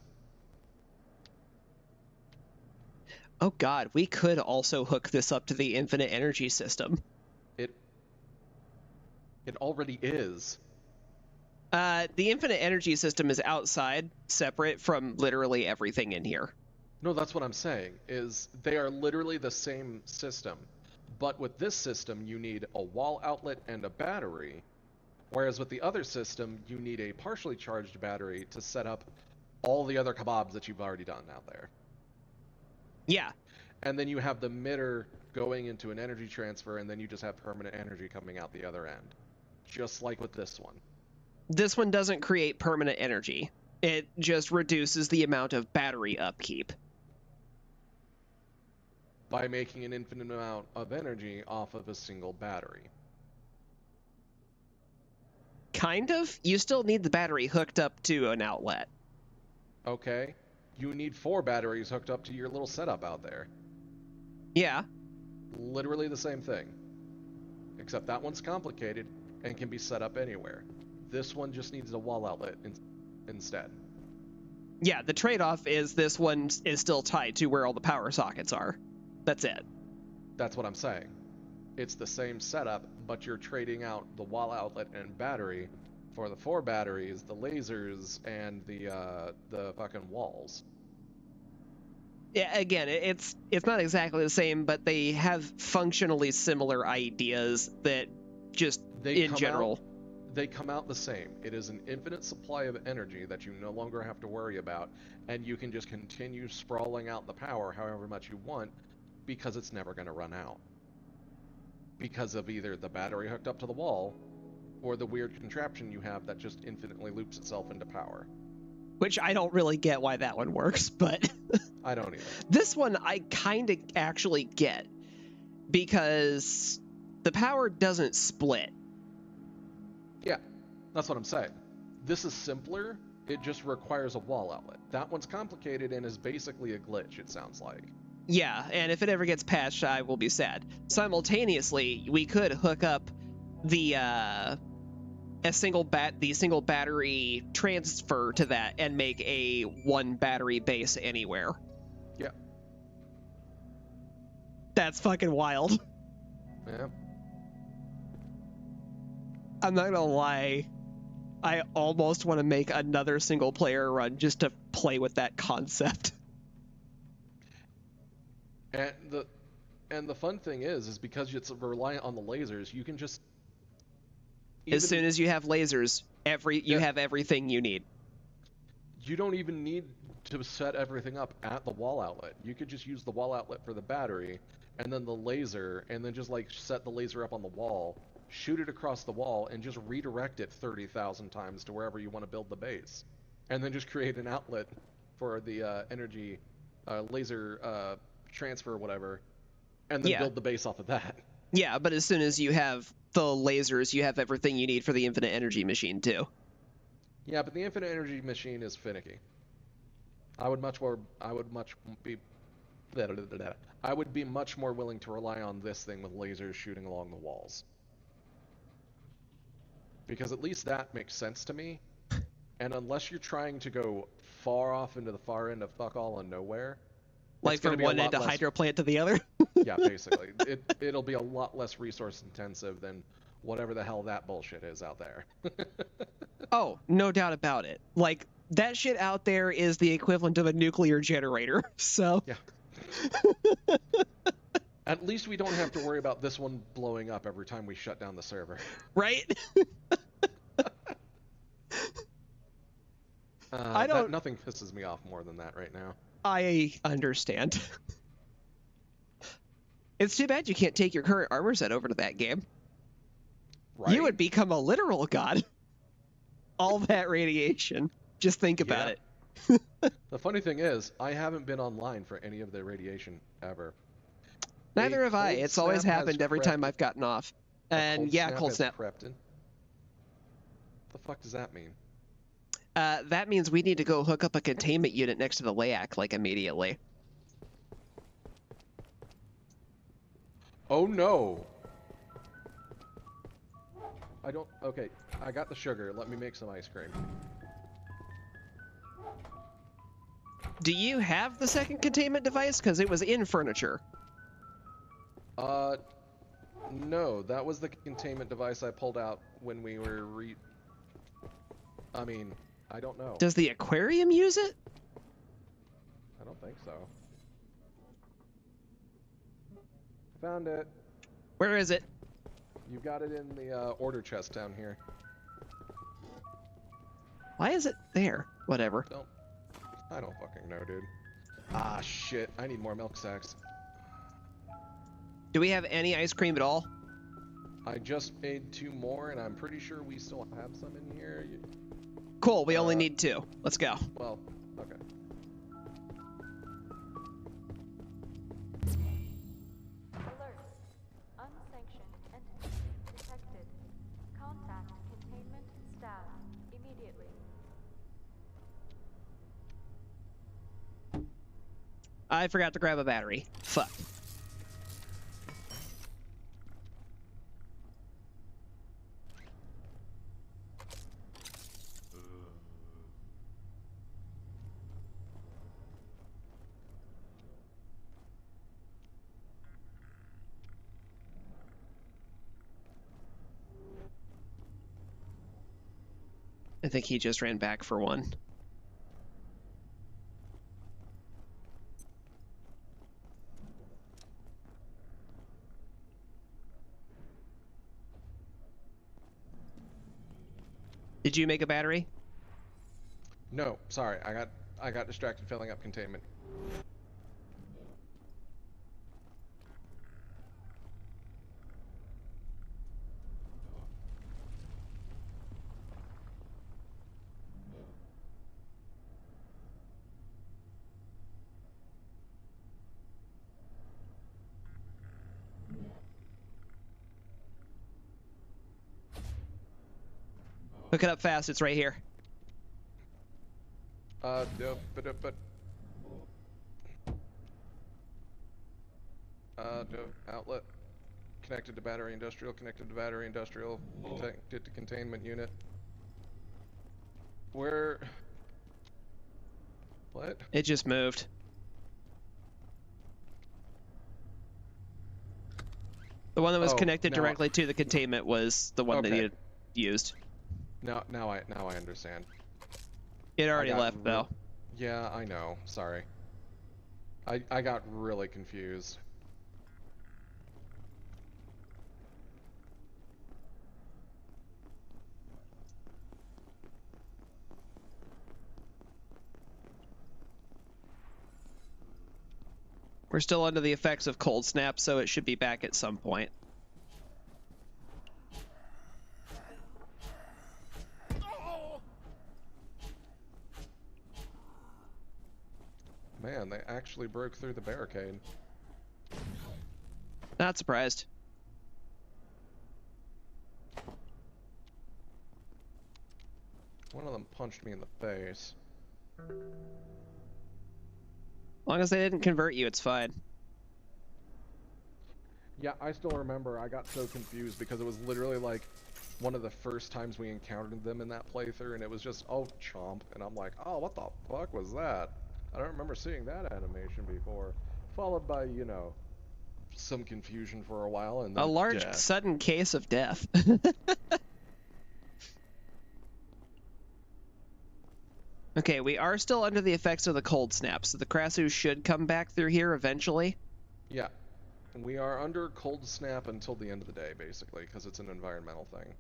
Oh god, we could also hook this up to the infinite energy system. It already is. The infinite energy system is outside, separate from literally everything in here. No, that's what I'm saying, is they are literally the same system. But with this system, you need a wall outlet and a battery, whereas with the other system, you need a partially charged battery to set up all the other kebabs that you've already done out there. Yeah. And then you have the emitter going into an energy transfer, and then you just have permanent energy coming out the other end. Just like with this one. This one doesn't create permanent energy. It just reduces the amount of battery upkeep. By making an infinite amount of energy off of a single battery. Kind of. You still need the battery hooked up to an outlet. Okay. You need 4 batteries hooked up to your little setup out there. Yeah. Literally the same thing. Except that one's complicated and can be set up anywhere. This one just needs a wall outlet instead. Yeah, the trade-off is this one is still tied to where all the power sockets are. That's it. That's what I'm saying. It's the same setup, but you're trading out the wall outlet and battery for the 4 batteries, the lasers, and the fucking walls. Yeah, again, it's not exactly the same, but they have functionally similar ideas that just in general. They come out the same. It is an infinite supply of energy that you no longer have to worry about, and you can just continue sprawling out the power however much you want, because it's never going to run out. Because of either the battery hooked up to the wall, or the weird contraption you have that just infinitely loops itself into power. Which I don't really get why that one works, but... I don't either. This one I kind of actually get, because the power doesn't split. Yeah, that's what I'm saying. This is simpler, it just requires a wall outlet. That one's complicated and is basically a glitch, it sounds like. Yeah, and if it ever gets patched, I will be sad. Simultaneously, we could hook up the single battery transfer to that and make a 1 battery base anywhere. Yeah. That's fucking wild. Yeah. I'm not gonna lie, I almost want to make another single player run just to play with that concept. And the fun thing is because it's reliant on the lasers, you can just as soon as you have lasers, you have everything you need. You don't even need to set everything up at the wall outlet. You could just use the wall outlet for the battery, and then the laser, and then just like set the laser up on the wall, shoot it across the wall, and just redirect it 30,000 times to wherever you want to build the base, and then just create an outlet for the energy laser transfer, whatever, and then build the base off of that. Yeah, but as soon as you have the lasers, you have everything you need for the infinite energy machine too. Yeah, but the infinite energy machine is finicky. I would be much more willing to rely on this thing with lasers shooting along the walls. Because at least that makes sense to me. And unless you're trying to go far off into the far end of fuck all and nowhere, Like it's gonna from be a one end lot of less- hydro plant to the other? Yeah, basically. It'll be a lot less resource intensive than whatever the hell that bullshit is out there. Oh, no doubt about it. Like, that shit out there is the equivalent of a nuclear generator, so... Yeah. At least we don't have to worry about this one blowing up every time we shut down the server. Right? I don't... Nothing pisses me off more than that right now. I understand. It's too bad you can't take your current armor set over to that game. Right? You would become a literal god. All that radiation. Just think about it. The funny thing is, I haven't been online for any of the radiation ever. Neither have I. cold It's always snap has happened every time crept- I've gotten off. a And yeah, cold has snap. crept in. The fuck does that mean? That means we need to go hook up a containment unit next to the layak, like, immediately. Oh no! Okay, I got the sugar. Let me make some ice cream. Do you have the second containment device? Because it was in furniture. No, that was the containment device I pulled out when we were I mean, I don't know. Does the aquarium use it? I don't think so. Found it. Where is it? You've got it in the order chest down here. Why is it there? Whatever. I don't fucking know, dude. Ah, shit. I need more milk sacks. Do we have any ice cream at all? I just made 2 more, and I'm pretty sure we still have some in here. Cool, we only need 2. Let's go. Well, okay. Alert. Unsanctioned entity detected. Contact containment staff immediately. I forgot to grab a battery. Fuck. I think he just ran back for one. Did you make a battery? No, sorry. I got distracted filling up containment. Hook it up fast, it's right here. No, outlet. Connected to battery industrial, connected to battery industrial, connected to containment unit. Where? What? It just moved. The one that was connected directly to the containment was the one that you used. Now I understand. It already left though. Yeah, I know. Sorry. I got really confused. We're still under the effects of cold snap, so it should be back at some point. Man, they actually broke through the barricade. Not surprised. One of them punched me in the face. As long as they didn't convert you, it's fine. Yeah, I still remember I got so confused because it was literally like one of the first times we encountered them in that playthrough, and it was just, oh, chomp, and I'm like, oh, what the fuck was that? I don't remember seeing that animation before. Followed by, you know, some confusion for a while, and then A large death. sudden case of death. Okay, we are still under the effects of the cold snap, so the Krasue should come back through here eventually. Yeah. And we are under cold snap until the end of the day, basically, because it's an environmental thing.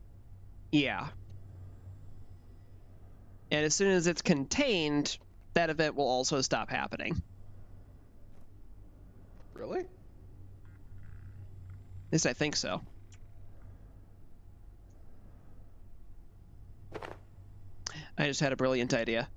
Yeah. And as soon as it's contained, that event will also stop happening. Really? At least I think so. I just had a brilliant idea.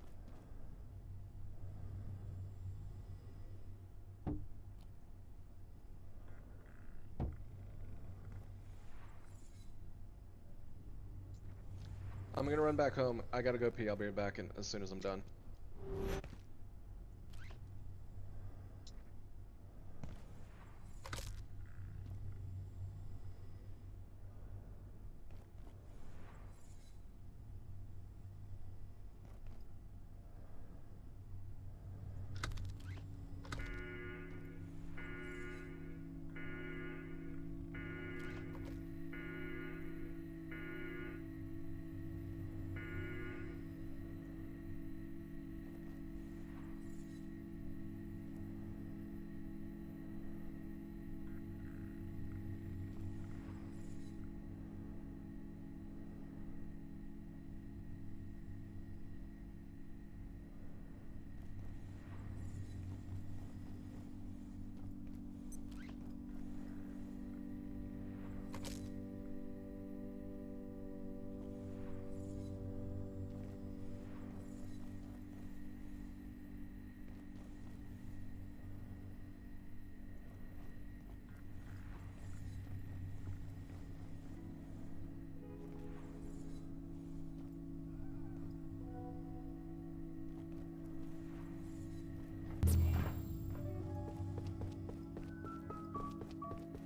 I'm gonna run back home. I gotta go pee. I'll be back in as soon as I'm done.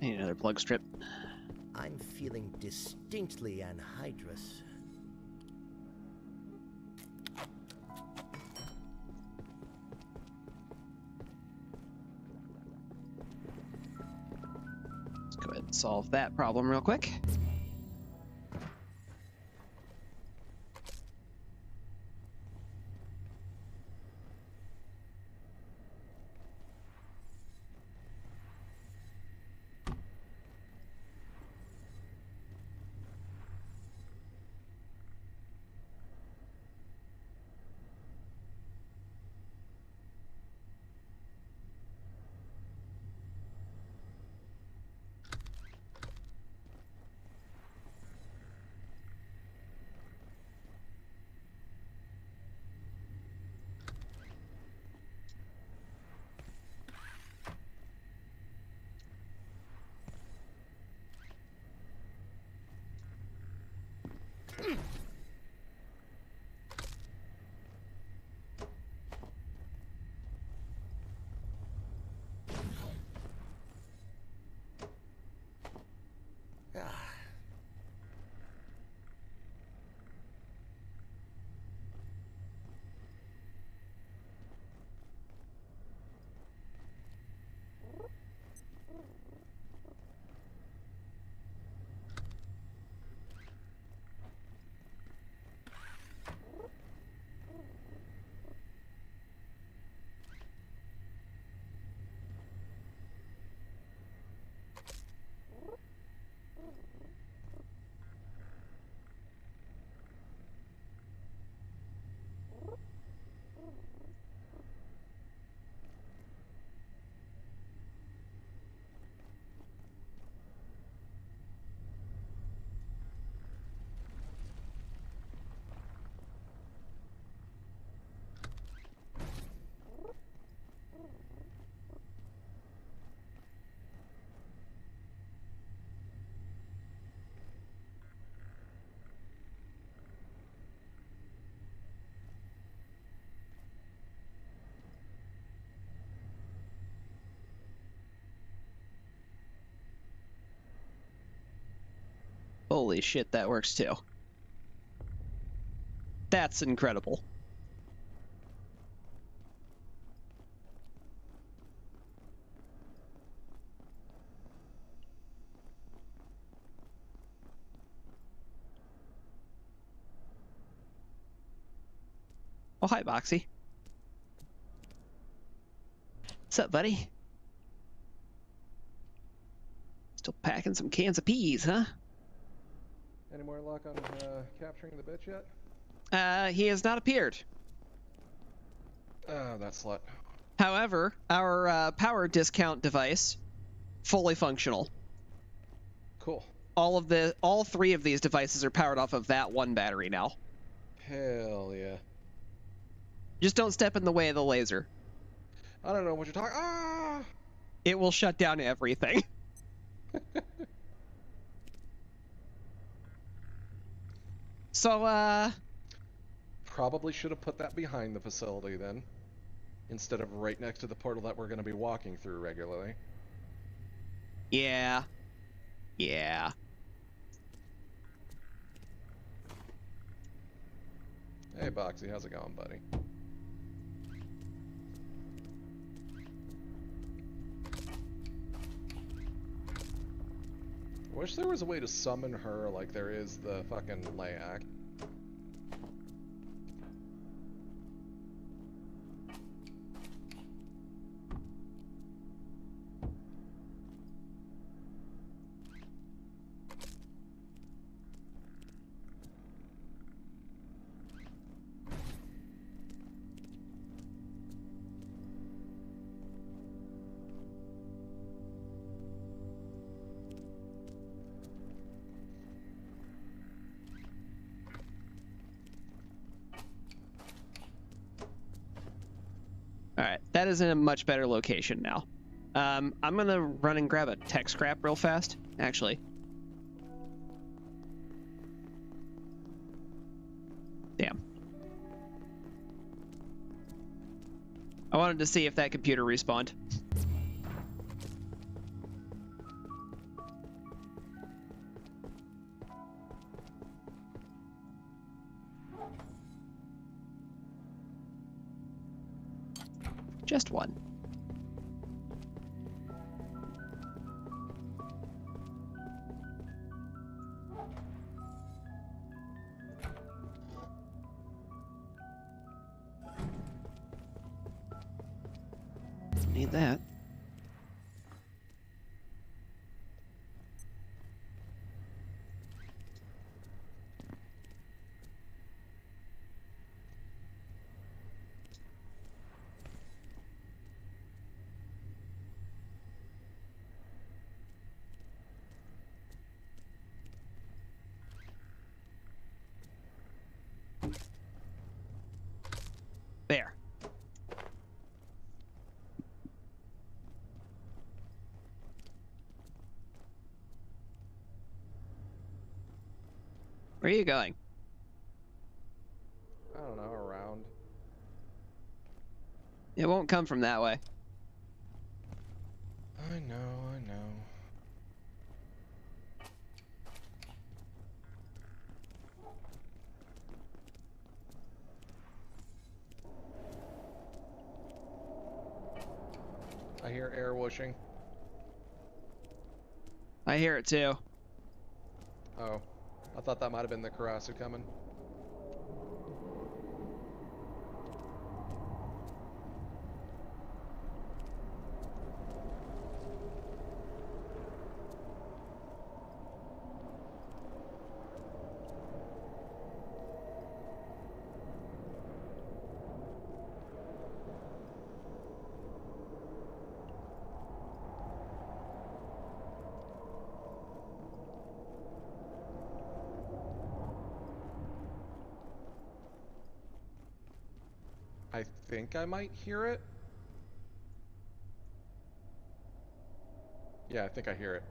I need another plug strip. I'm feeling distinctly anhydrous. Let's go ahead and solve that problem real quick. Holy shit, that works too. That's incredible. Oh, hi, Boxy. What's up, buddy? Still packing some cans of peas, huh? Any more luck on capturing the bitch yet? He has not appeared. That slut. However, our power discount device, fully functional. Cool. All three of these devices are powered off of that one battery now. Hell yeah. Just don't step in the way of the laser. I don't know what you're talking. Ah! It will shut down everything. So, Probably should have put that behind the facility then, instead of right next to the portal that we're going to be walking through regularly. yeah. Yeah. Hey, Boxy, how's it going, buddy? Wish there was a way to summon her like there is the fucking Layak. Alright, that is in a much better location now. I'm gonna run and grab a tech scrap real fast, actually. Damn. I wanted to see if that computer respawned. Just one. Need that. There. Where are you going? I don't know, around. It won't come from that way. I know, I know. I hear air whooshing. I hear it too. Oh, I thought that might have been the Krasue coming. I think I might hear it. Yeah, I think I hear it.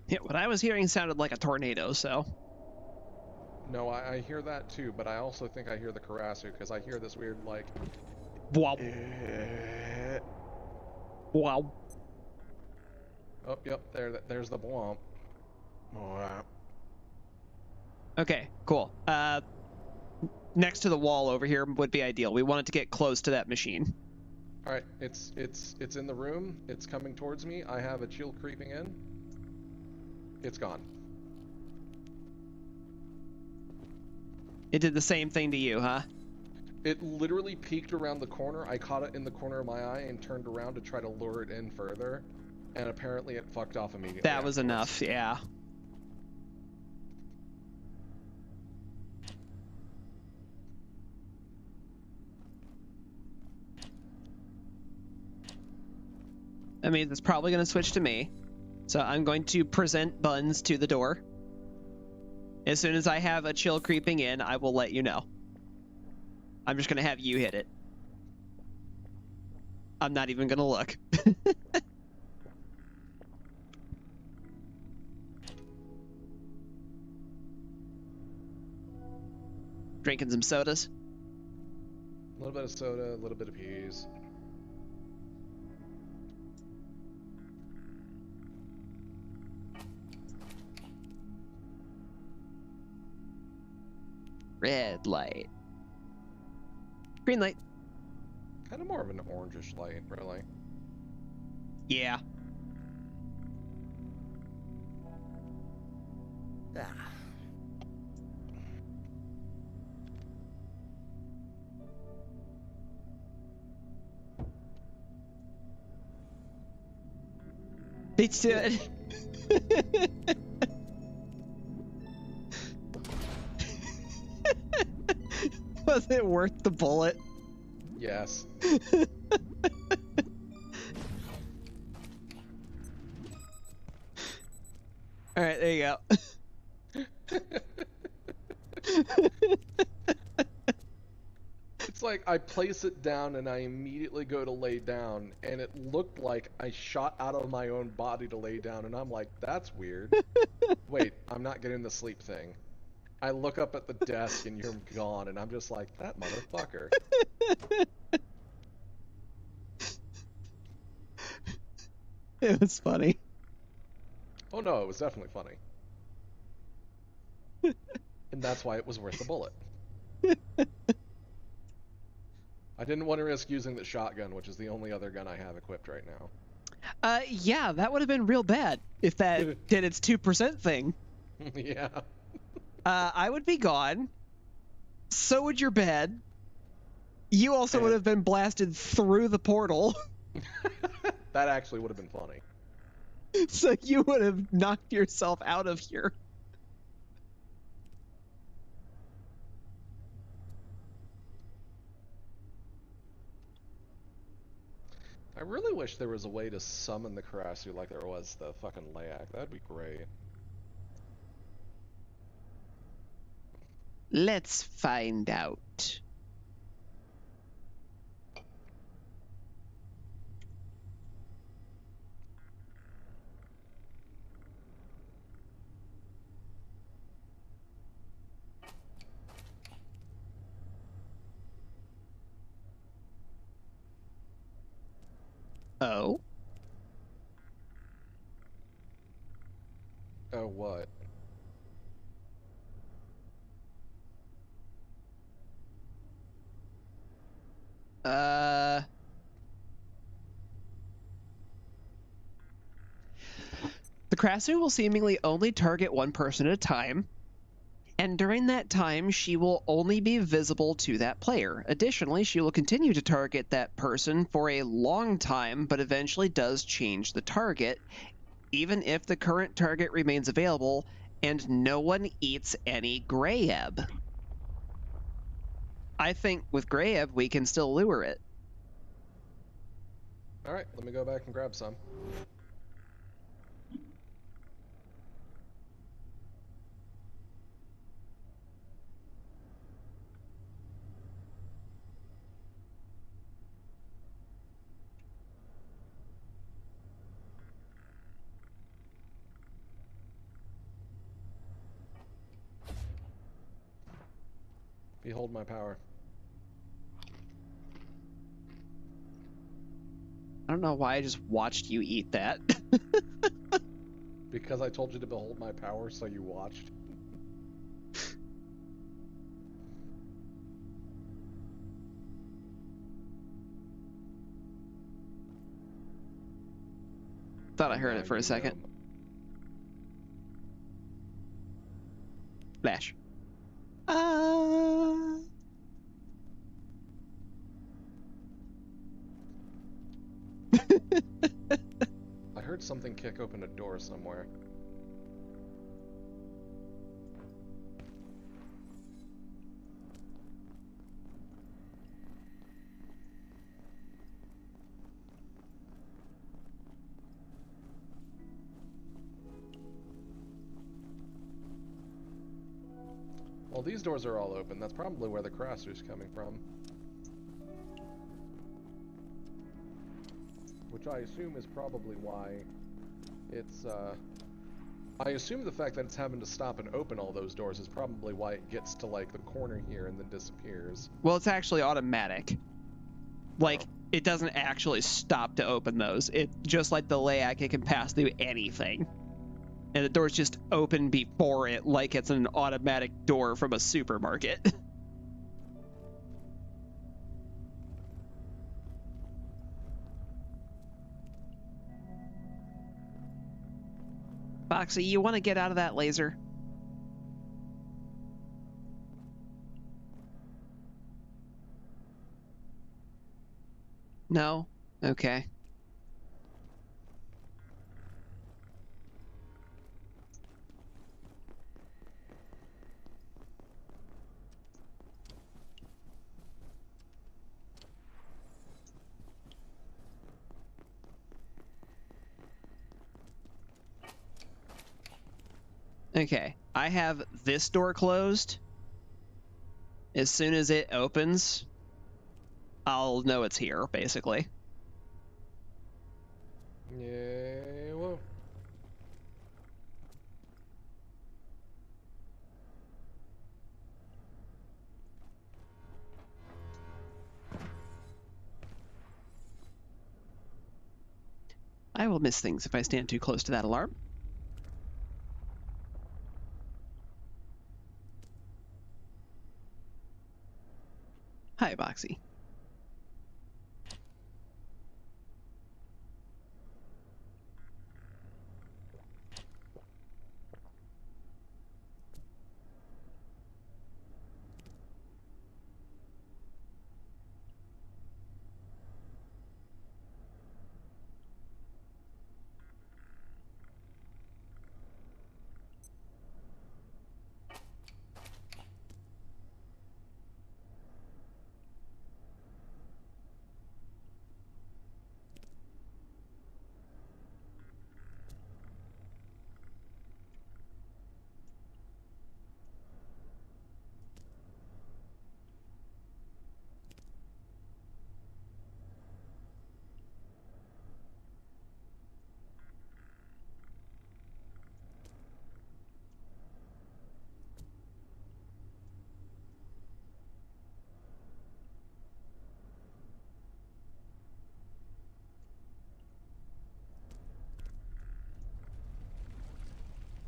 Yeah, what I was hearing sounded like a tornado, so. No, I hear that too, but I also think I hear the Krasue because I hear this weird like. Wow. Wow. Oh, yep, there's the blomp. Okay, cool. Next to the wall over here would be ideal. We wanted to get close to that machine. All right, it's in the room. It's coming towards me. I have a chill creeping in. It's gone. It did the same thing to you, huh? It literally peeked around the corner. I caught it in the corner of my eye and turned around to try to lure it in further. And apparently it fucked off immediately. That was enough, yeah. That means it's probably going to switch to me. So I'm going to present Buns to the door. As soon as I have a chill creeping in, I will let you know. I'm just going to have you hit it. I'm not even going to look. Drinking some sodas. A little bit of soda, a little bit of peas. Red light. Green light. Kind of more of an orangish light, really. Yeah. Ah. Let's do it. Was it worth the bullet? Yes. All right, there you go. It's like I place it down and I immediately go to lay down, and it looked like I shot out of my own body to lay down, and I'm like, that's weird. Wait, I'm not getting the sleep thing. I look up at the desk and you're gone, and I'm just like, that motherfucker. It was funny. Oh no, it was definitely funny. And that's why it was worth the bullet. I didn't want to risk using the shotgun, which is the only other gun I have equipped right now. Yeah, that would have been real bad if that did its 2% thing. Yeah. I would be gone. So would your bed. You also would have been blasted through the portal. That actually would have been funny. So you would have knocked yourself out of here. I really wish there was a way to summon the Krasue like there was the fucking Layak. That'd be great. Let's find out. Oh? Oh, what? The Krasue will seemingly only target one person at a time, and during that time, she will only be visible to that player. Additionally, she will continue to target that person for a long time, but eventually does change the target, even if the current target remains available and no one eats any Grayeb. I think with Grayeb, we can still lure it. Alright, let me go back and grab some. Behold my power. I don't know why I just watched you eat that. Because I told you to behold my power, so you watched. Thought I heard Now it for a you second. know. Flash. I heard something kick open a door somewhere. Well, these doors are all open. That's probably where the Krasue's coming from. Which I assume is probably why it's, I assume the fact that it's having to stop and open all those doors is probably why it gets to, like, the corner here and then disappears. Well, it's actually automatic. Like, Oh. it doesn't actually stop to open those. It just like the layout, it can pass through anything. And the doors just open before it like it's an automatic door from a supermarket. Foxy, you want to get out of that laser? No? Okay. Okay, I have this door closed. As soon as it opens, I'll know it's here, basically. Yeah, well. I will miss things if I stand too close to that alarm. Hi, Boxy.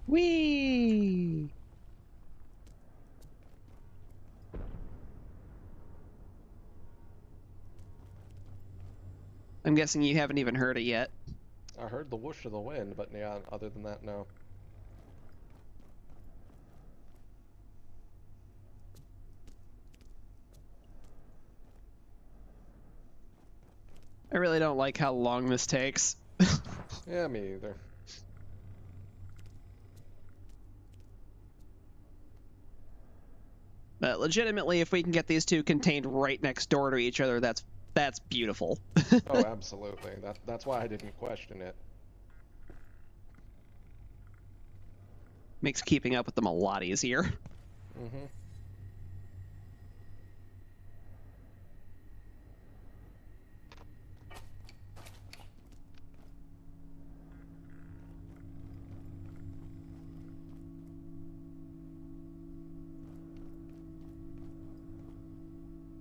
Whee! I'm guessing you haven't even heard it yet. I heard the whoosh of the wind, but yeah, other than that, no. I really don't like how long this takes. Yeah, me either. But legitimately, if we can get these two contained right next door to each other, that's beautiful. Oh, absolutely. That's why I didn't question it. Makes keeping up with them a lot easier. Mm-hmm.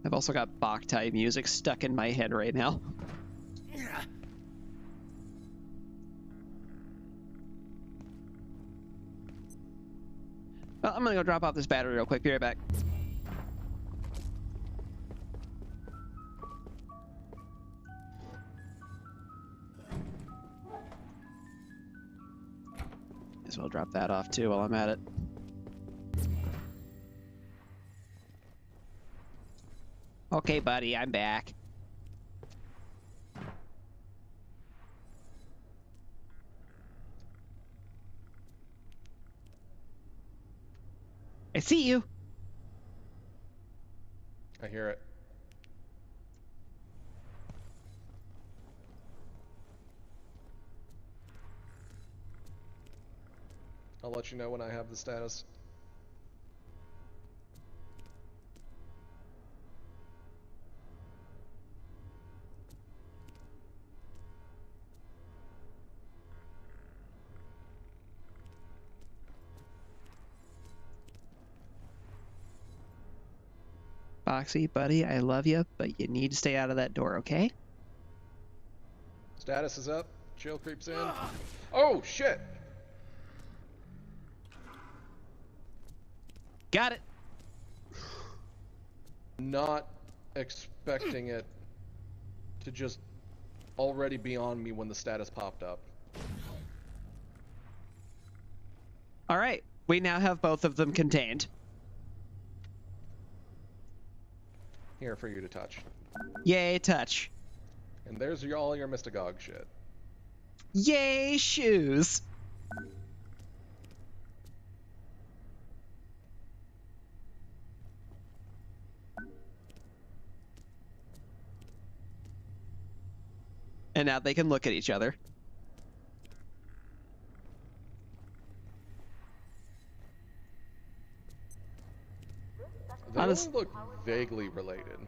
I've also got Boktai music stuck in my head right now. I'm gonna go drop off this battery real quick. Be right back. Might as well drop that off too while I'm at it. Okay, buddy, I'm back. I see you. I hear it. I'll let you know when I have the status. Foxy, buddy, I love you, but you need to stay out of that door, okay? Status is up. Chill creeps in. Oh, shit! Got it. Not expecting it to just already be on me when the status popped up. All right, we now have both of them contained. Here for you to touch. Yay, touch. And there's all your Mystagogue shit. Yay, shoes. And now they can look at each other. They only look vaguely related.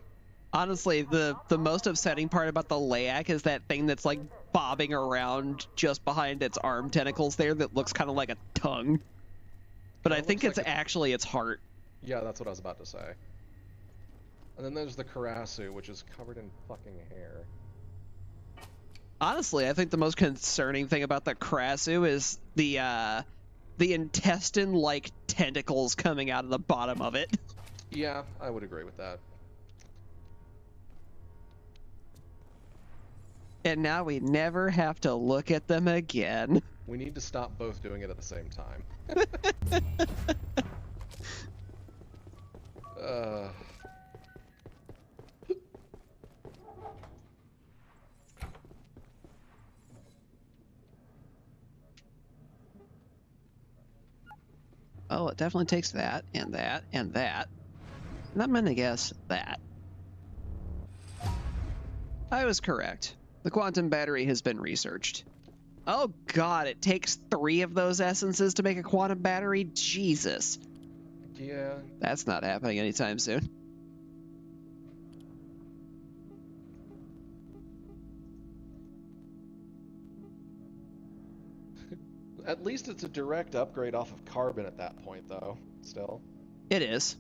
Honestly, the most upsetting part about the Layak is that thing that's like bobbing around just behind its arm tentacles there that looks kind of like a tongue. But I think it's actually its heart. Yeah, that's what I was about to say. And then there's the Krasue, which is covered in fucking hair. Honestly, I think the most concerning thing about the Krasue is the intestine-like tentacles coming out of the bottom of it. Yeah, I would agree with that. And now we never have to look at them again. We need to stop both doing it at the same time. Oh, it definitely takes that, and that, and that. And I'm gonna guess that. I was correct. The quantum battery has been researched. Oh god, it takes 3 of those essences to make a quantum battery? Jesus. Yeah. That's not happening anytime soon. At least it's a direct upgrade off of carbon at that point, though. Still. It is.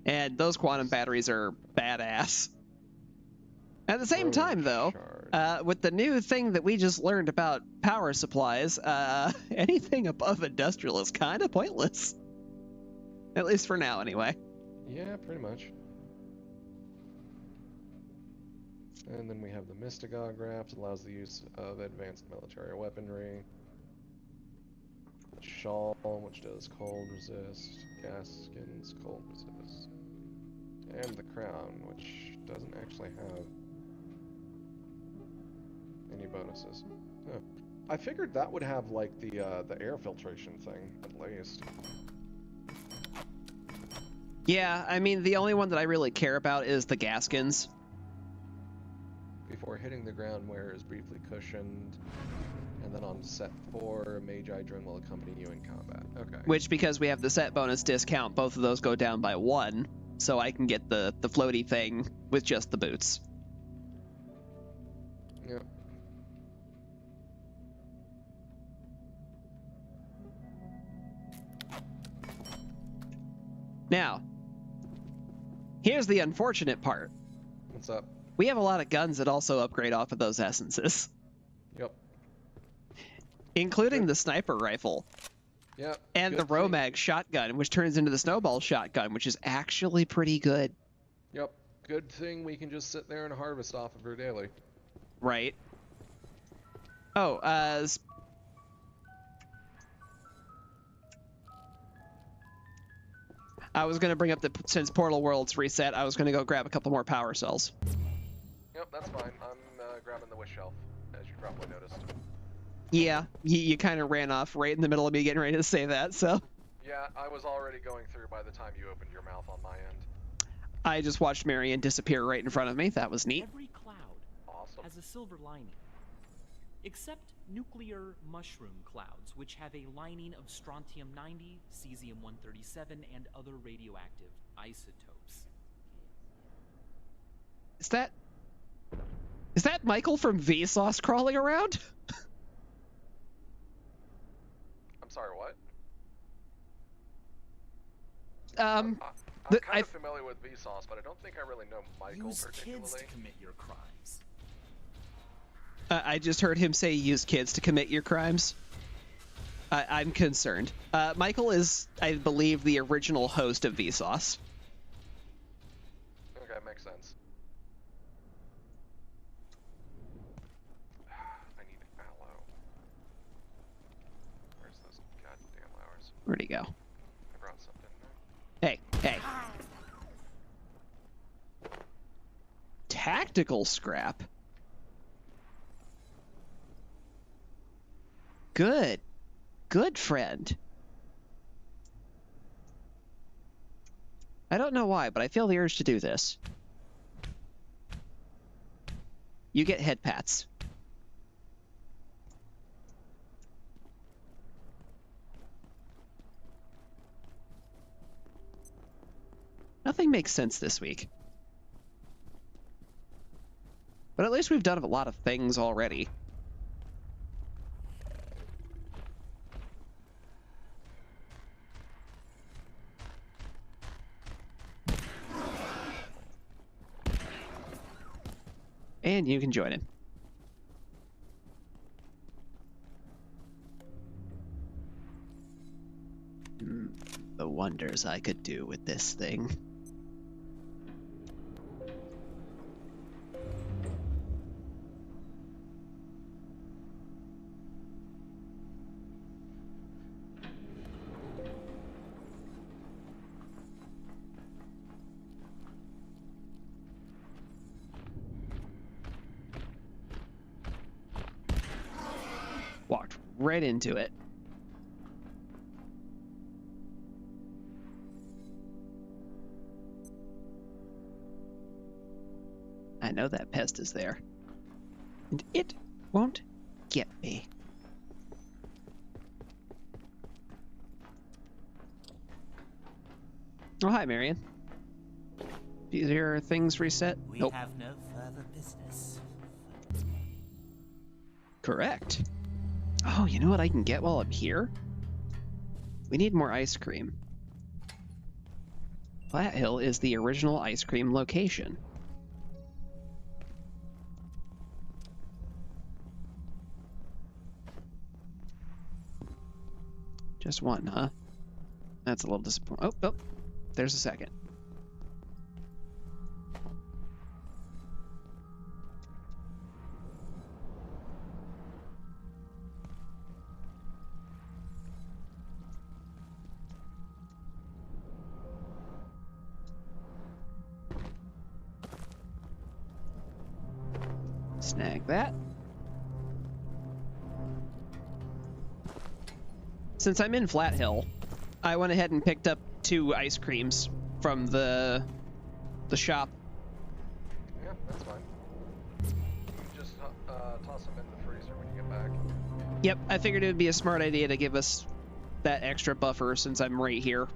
And those quantum batteries are badass. At the same time, though, with the new thing that we just learned about power supplies, anything above industrial is kind of pointless. At least for now, anyway. Yeah, pretty much. And then we have the Mystagogue wraps, allows the use of advanced military weaponry. Shawl, which does cold resist. Gaskins, cold resist. And the crown, which doesn't actually have any bonuses. Huh. I figured that would have like the air filtration thing at least. Yeah, I mean the only one that I really care about is the Gaskins. Before hitting the ground, wearer is briefly cushioned, and then on set 4, Magi drone will accompany you in combat. Okay. Which, because we have the set bonus discount, both of those go down by 1, so I can get the floaty thing with just the boots. Yep. Now, here's the unfortunate part. What's up? We have a lot of guns that also upgrade off of those essences. Yep. Including the sniper rifle. Yep. And the good thing- Romag shotgun, which turns into the snowball shotgun, which is actually pretty good. Yep. Good thing we can just sit there and harvest off of her daily. Right. Oh, I was going to bring up that since Portal Worlds reset, I was going to go grab a couple more power cells. Yep, that's fine. I'm grabbing the wish shelf, as you probably noticed. Yeah, you kind of ran off right in the middle of me getting ready to say that, so Yeah, I was already going through by the time you opened your mouth on my end. I just watched Marion disappear right in front of me. That was neat. Every cloud Awesome. has a silver lining, except nuclear mushroom clouds, which have a lining of strontium-90, cesium-137, and other radioactive isotopes. Is that Michael from Vsauce crawling around? I'm sorry, what? Um, I'm kind of familiar with Vsauce, but I don't think I really know Michael Use particularly. kids to commit your crimes. I just heard him say use kids to commit your crimes. I'm concerned. Michael is, I believe, the original host of Vsauce. Okay, makes sense. I need aloe. Where's those goddamn flowers? Where'd he go? I brought some, didn't I? Hey. Tactical scrap. Good friend. I don't know why, but I feel the urge to do this. You get head pats. Nothing makes sense this week. But at least we've done a lot of things already. And you can join in. The wonders I could do with this thing. Walked right into it. I know that pest is there. And it won't get me. Oh, hi, Marion. These are things reset? We Nope. have no further business. Correct. Oh, you know what I can get while I'm here? We need more ice cream. Flat Hill is the original ice cream location. Just one, huh? That's a little disappointing. Oh, there's a second. Snag that. Since I'm in Flat Hill, I went ahead and picked up 2 ice creams from the shop. Yeah, that's fine. Just toss them in the freezer when you get back. Yep, I figured it would be a smart idea to give us that extra buffer since I'm right here.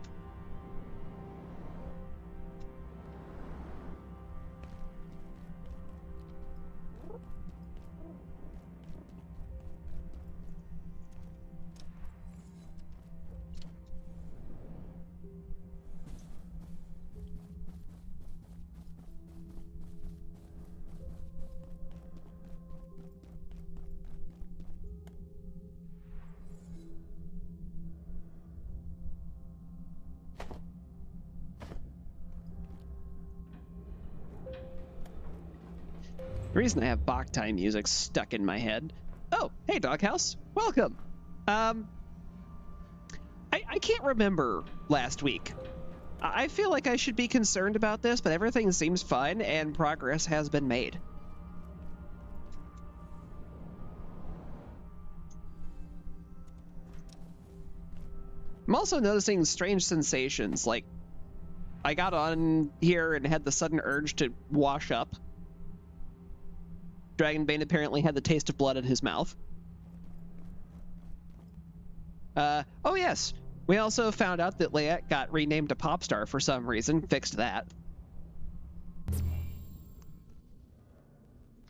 The reason I have Boktai music stuck in my head. Oh, hey, Doghouse. Welcome. I can't remember last week. I feel like I should be concerned about this, but everything seems fine and progress has been made. I'm also noticing strange sensations, like I got on here and had the sudden urge to wash up. Dragonbane apparently had the taste of blood in his mouth. Oh yes, we also found out that Layette got renamed to Popstar for some reason. Fixed that.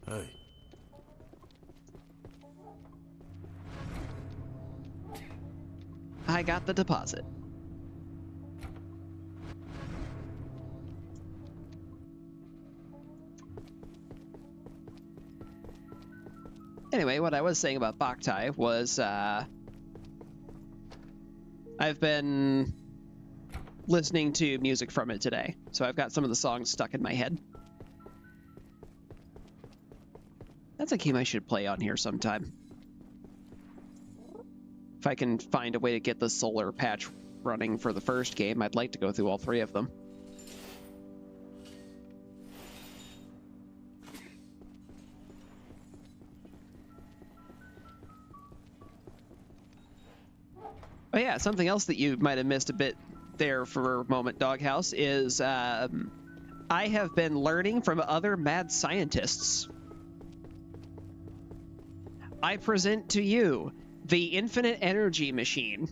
Hey. I got the deposit. Anyway, what I was saying about Boktai was, I've been listening to music from it today, so I've got some of the songs stuck in my head. That's a game I should play on here sometime. If I can find a way to get the solar patch running for the first game, I'd like to go through all 3 of them. Oh yeah, something else that you might have missed a bit there for a moment, Doghouse, is I have been learning from other mad scientists. I present to you the infinite energy machine.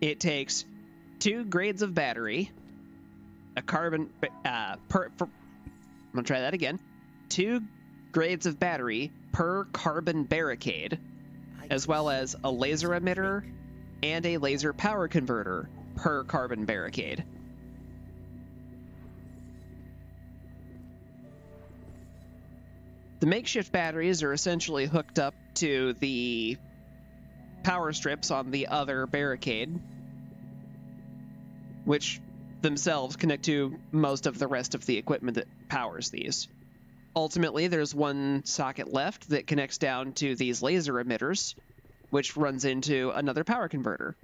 It takes 2 grades of battery, a carbon, I'm gonna try that again, 2 grades of battery per carbon barricade, as well as a laser emitter and a laser power converter per carbon barricade. The makeshift batteries are essentially hooked up to the power strips on the other barricade, which themselves connect to most of the rest of the equipment that powers these. Ultimately, there's one socket left that connects down to these laser emitters, which runs into another power converter.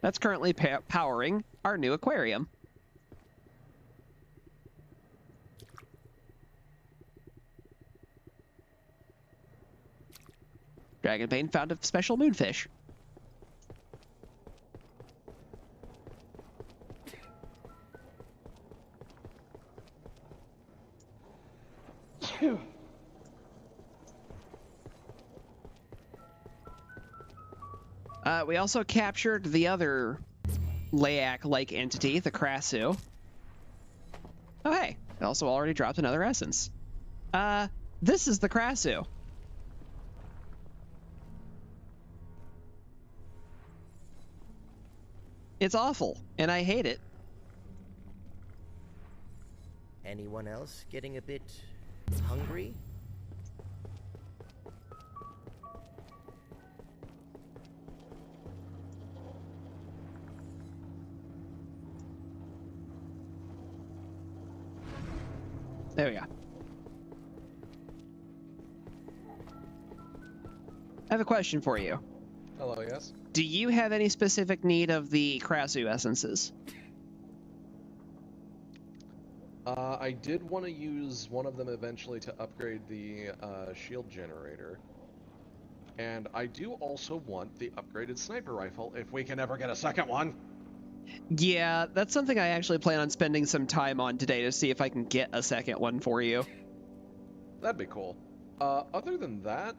That's currently powering our new aquarium. Dragonbane found a special moonfish. We also captured the other Layak-like entity, the Krasue. Oh hey, it also already dropped another essence. This is the Krasue. It's awful, and I hate it. Anyone else getting a bit hungry? There we go. I have a question for you. Hello, yes? Do you have any specific need of the Krasue essences? I did want to use one of them eventually to upgrade the shield generator. And I do also want the upgraded sniper rifle, if we can ever get a second one. Yeah, that's something I actually plan on spending some time on today to see if I can get a second one for you. That'd be cool. Other than that,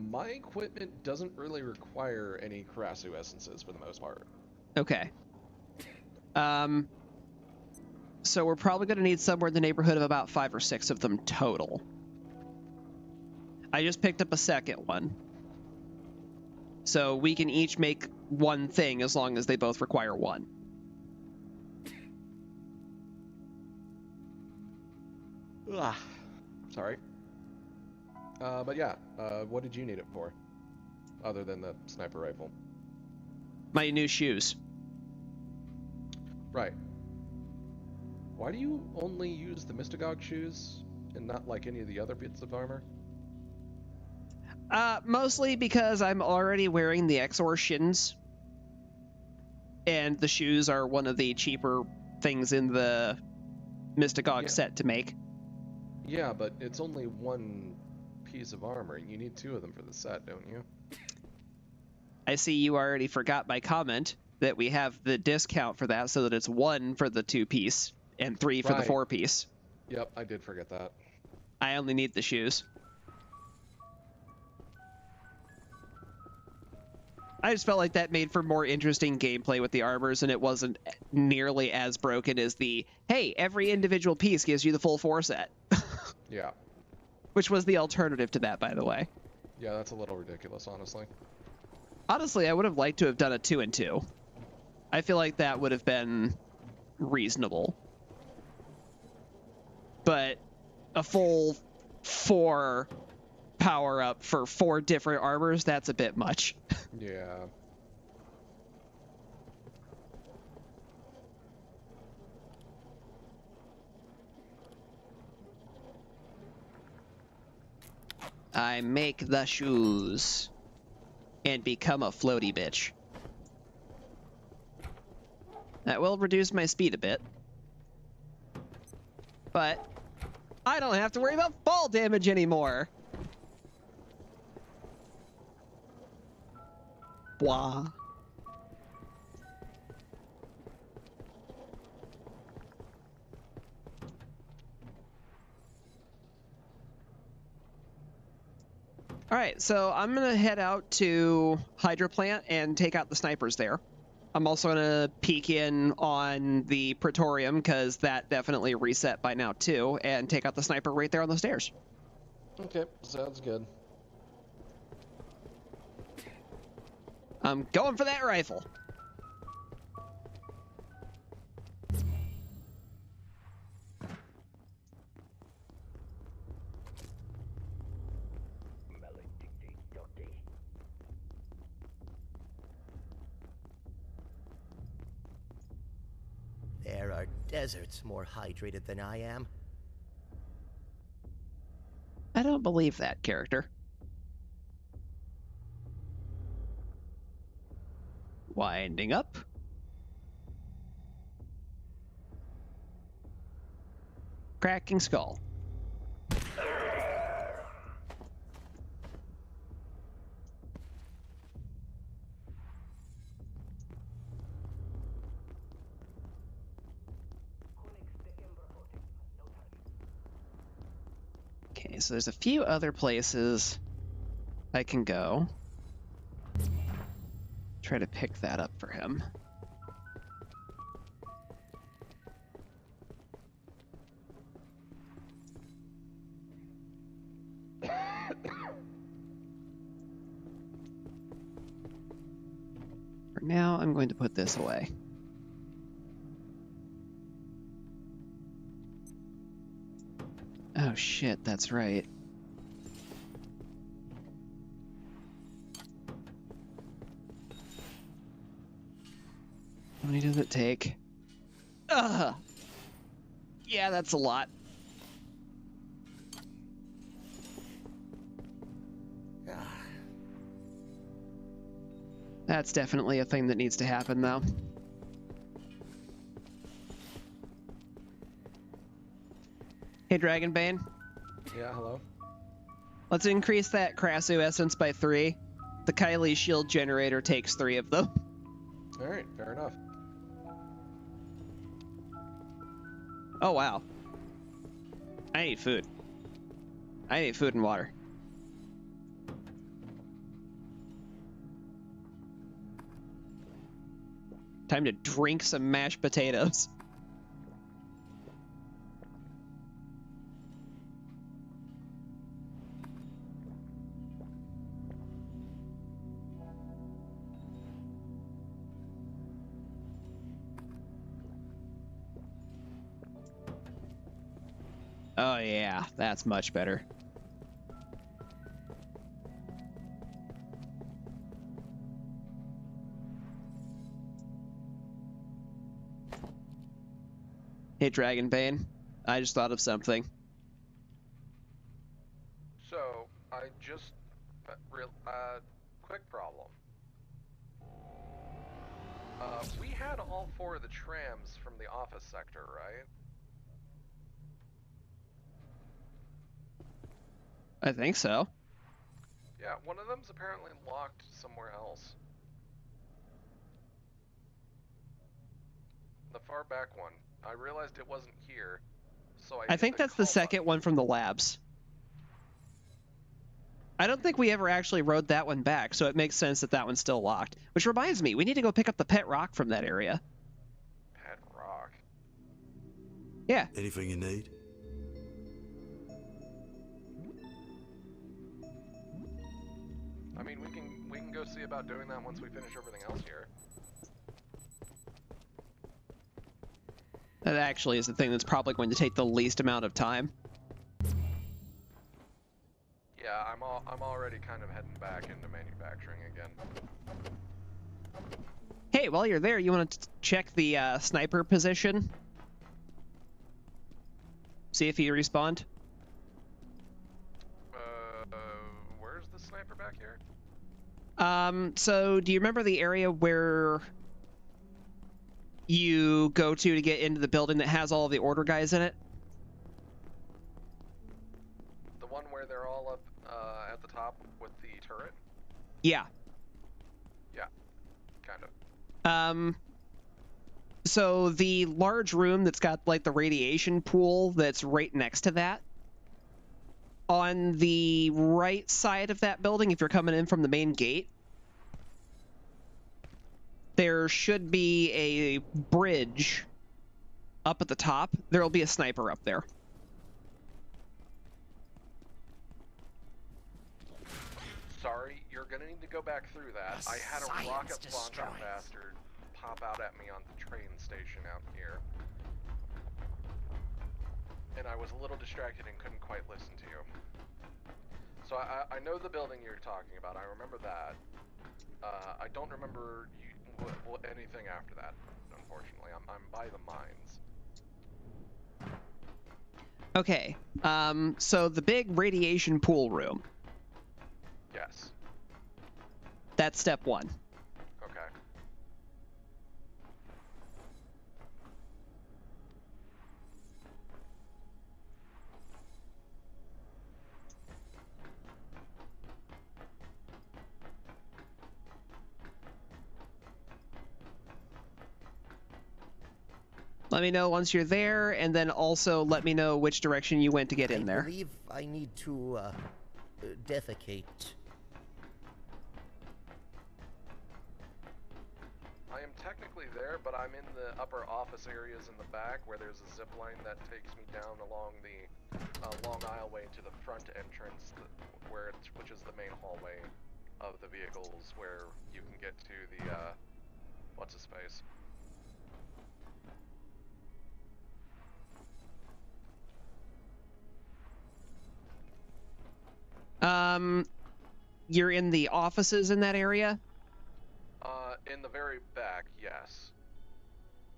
my equipment doesn't really require any Krasue essences for the most part. Okay. So we're probably going to need somewhere in the neighborhood of about 5 or 6 of them total. I just picked up a second one. So we can each make one thing as long as they both require one. Ugh. Sorry. But yeah, what did you need it for? Other than the sniper rifle? My new shoes. Right. Why do you only use the Mystagogue shoes and not like any of the other bits of armor? Mostly because I'm already wearing the Exor shins, and the shoes are one of the cheaper things in the Mystagogue set to make. Yeah, but it's only one piece of armor, and you need 2 of them for the set, don't you? I see you already forgot my comment that we have the discount for that, so that it's 1 for the 2-piece and 3 for the 4-piece. Yep, I did forget that. I only need the shoes. I just felt like that made for more interesting gameplay with the armors, and it wasn't nearly as broken as the, hey, every individual piece gives you the full 4 set. Yeah. Which was the alternative to that, by the way. Yeah, that's a little ridiculous, honestly. Honestly, I would have liked to have done a 2 and 2. I feel like that would have been reasonable. But a full 4 power up for 4 different armors, that's a bit much. Yeah. I make the shoes and become a floaty bitch. That will reduce my speed a bit. But I don't have to worry about fall damage anymore. Blah. Alright, so I'm gonna head out to Hydro Plant and take out the snipers there. I'm also gonna peek in on the Praetorium, because that definitely reset by now too, and take out the sniper right there on the stairs. Okay, sounds good. I'm going for that rifle. There are deserts more hydrated than I am. I don't believe that, character. Winding up. Cracking skull. Okay, so there's a few other places I can go. Try to pick that up for him. For now, I'm going to put this away. Oh shit, that's right. How many does it take? Yeah, that's a lot. That's definitely a thing that needs to happen, though. Hey, Dragonbane. Yeah, hello? Let's increase that Krasue essence by 3. The Kylie shield generator takes 3 of them. Alright, fair enough. Oh, wow. I need food. I need food and water. Time to drink some mashed potatoes. Oh yeah, that's much better. Hey, Dragonbane. I just thought of something. So, I just... quick problem. We had all 4 of the trams from the office sector, right? I think so. Yeah, one of them's apparently locked somewhere else. The far back one. I realized it wasn't here, so I think that's the second one from the labs. I don't think we ever actually rode that one back, so it makes sense that that one's still locked. Which reminds me, we need to go pick up the pet rock from that area. Pet rock? Yeah. Anything you need? I mean, we can go see about doing that once we finish everything else here. That actually is the thing that's probably going to take the least amount of time. Yeah, I'm already kind of heading back into manufacturing again. Hey, while you're there, you want to check the sniper position? See if he respawned? Where's the sniper back here? So do you remember the area where you go to get into the building that has all of the order guys in it? The one where they're all up at the top with the turret? Yeah. Yeah, kind of. So the large room that's got like the radiation pool that's right next to that, on the right side of that building, if you're coming in from the main gate, there should be a bridge up at the top. There'll be a sniper up there. Sorry, you're gonna need to go back through that. I had a rocket launcher bastard pop out at me on the train station out here. And I was a little distracted and couldn't quite listen to you. So I know the building you're talking about. I remember that. I don't remember anything after that, unfortunately. I'm by the mines. Okay, so the big radiation pool room, Yes. that's step 1. Okay. Let me know once you're there, and then also let me know which direction you went to get in I there. believe I need to, defecate. I am technically there, but I'm in the upper office areas in the back where there's a zip line that takes me down along the long aisleway to the front entrance, which is the main hallway of the vehicles, where you can get to the what's his face. You're in the offices in that area? In the very back, yes.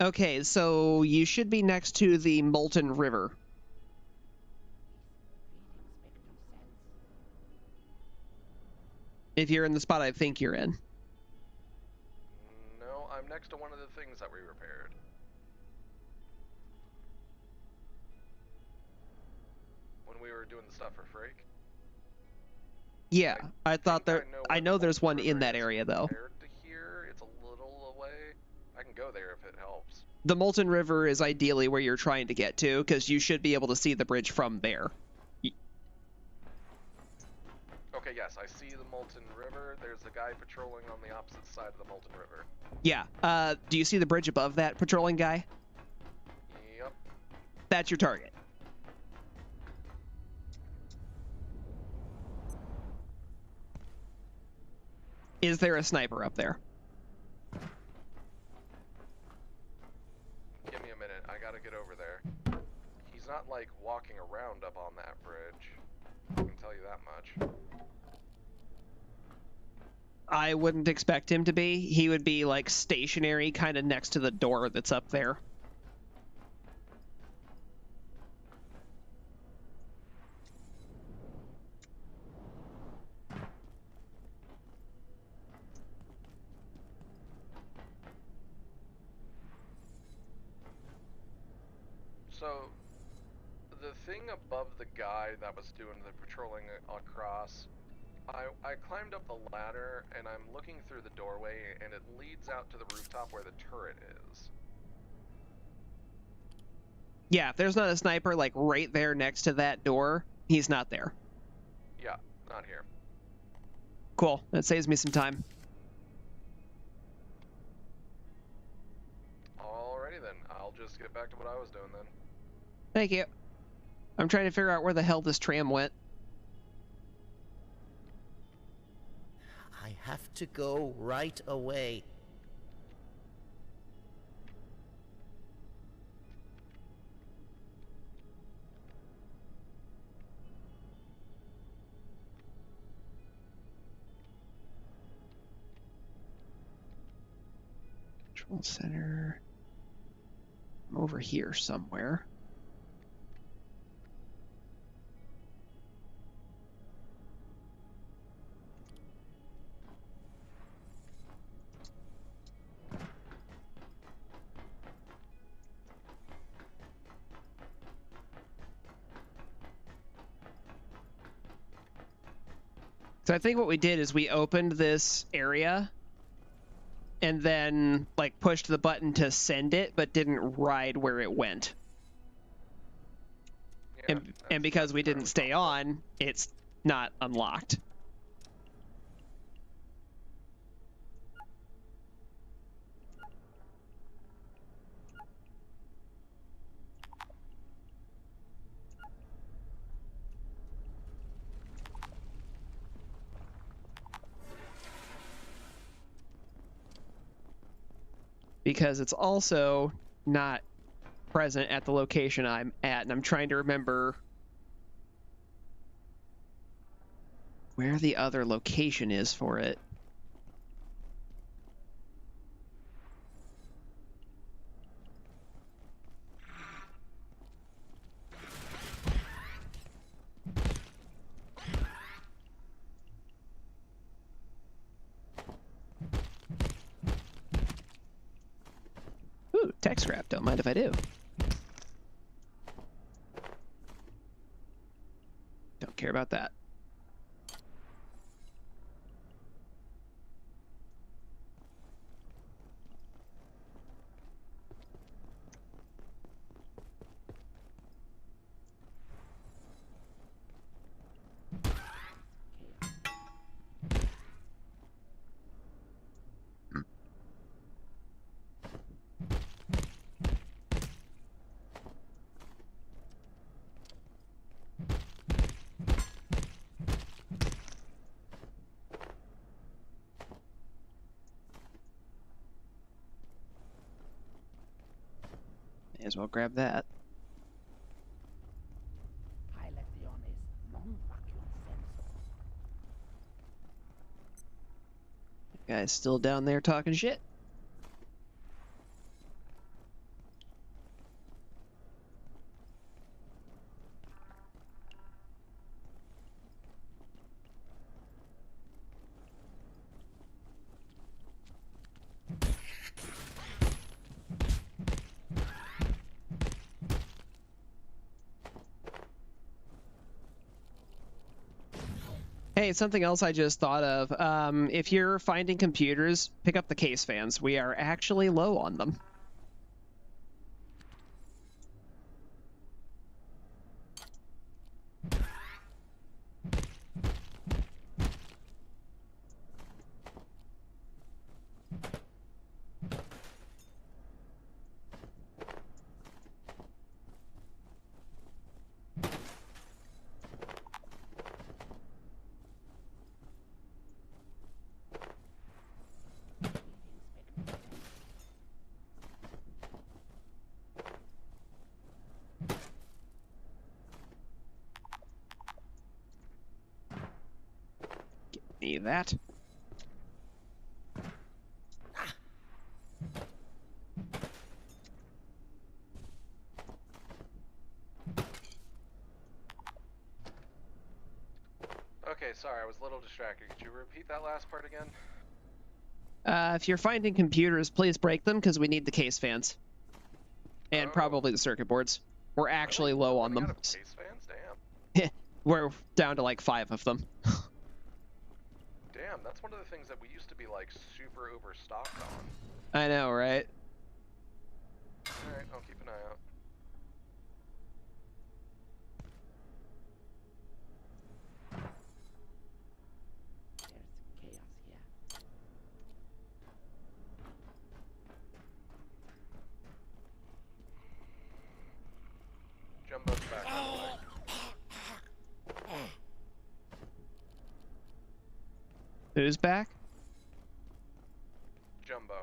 Okay, so you should be next to the Molten River. If you're in the spot I think you're in. No, I'm next to one of the things that we repaired. When we were doing the stuff for Freak. Yeah, I thought there. I what know there's Molten one in River that is area though. compared to here. It's a little away. I can go there if it helps. The Molten River is ideally where you're trying to get to, because you should be able to see the bridge from there. Okay, yes, I see the Molten River. There's a guy patrolling on the opposite side of the Molten River. Yeah. Do you see the bridge above that patrolling guy? Yep. That's your target. Is there a sniper up there? Give me a minute. I gotta get over there. He's not, like, walking around up on that bridge. I can tell you that much. I wouldn't expect him to be. He would be, like, stationary kind of next to the door that's up there. So, the thing above the guy that was doing the patrolling across, I climbed up the ladder and I'm looking through the doorway and it leads out to the rooftop where the turret is. Yeah, if there's not a sniper like right there next to that door, he's not there. Yeah, not here. Cool. That saves me some time. Alrighty then, I'll just get back to what I was doing then. Thank you. I'm trying to figure out where the hell this tram went. I have to go right away. Control center. I'm over here somewhere. So I think what we did is we opened this area and then like pushed the button to send it, but didn't ride where it went. Yeah, And because we didn't stay on, it's not unlocked. Because it's also not present at the location I'm at, and I'm trying to remember where the other location is for it. Ooh, tech scrap. Don't mind if I do. Don't care about that. May as well grab that. Guy's still down there talking shit. Hey, something else I just thought of. If you're finding computers, pick up the case fans. We are actually low on them. Give me that. Okay, sorry, I was a little distracted. Could you repeat that last part again? If you're finding computers, please break them because we need the case fans. And Oh. probably the circuit boards. We're actually low on Running them. out of case fans? Damn. We're down to like 5 of them. Damn, that's one of the things that we used to be like super overstocked on. I know, right? Alright, I'll keep an eye out. There's chaos here. Jumbo's back on the way. Who's back? Jumbo.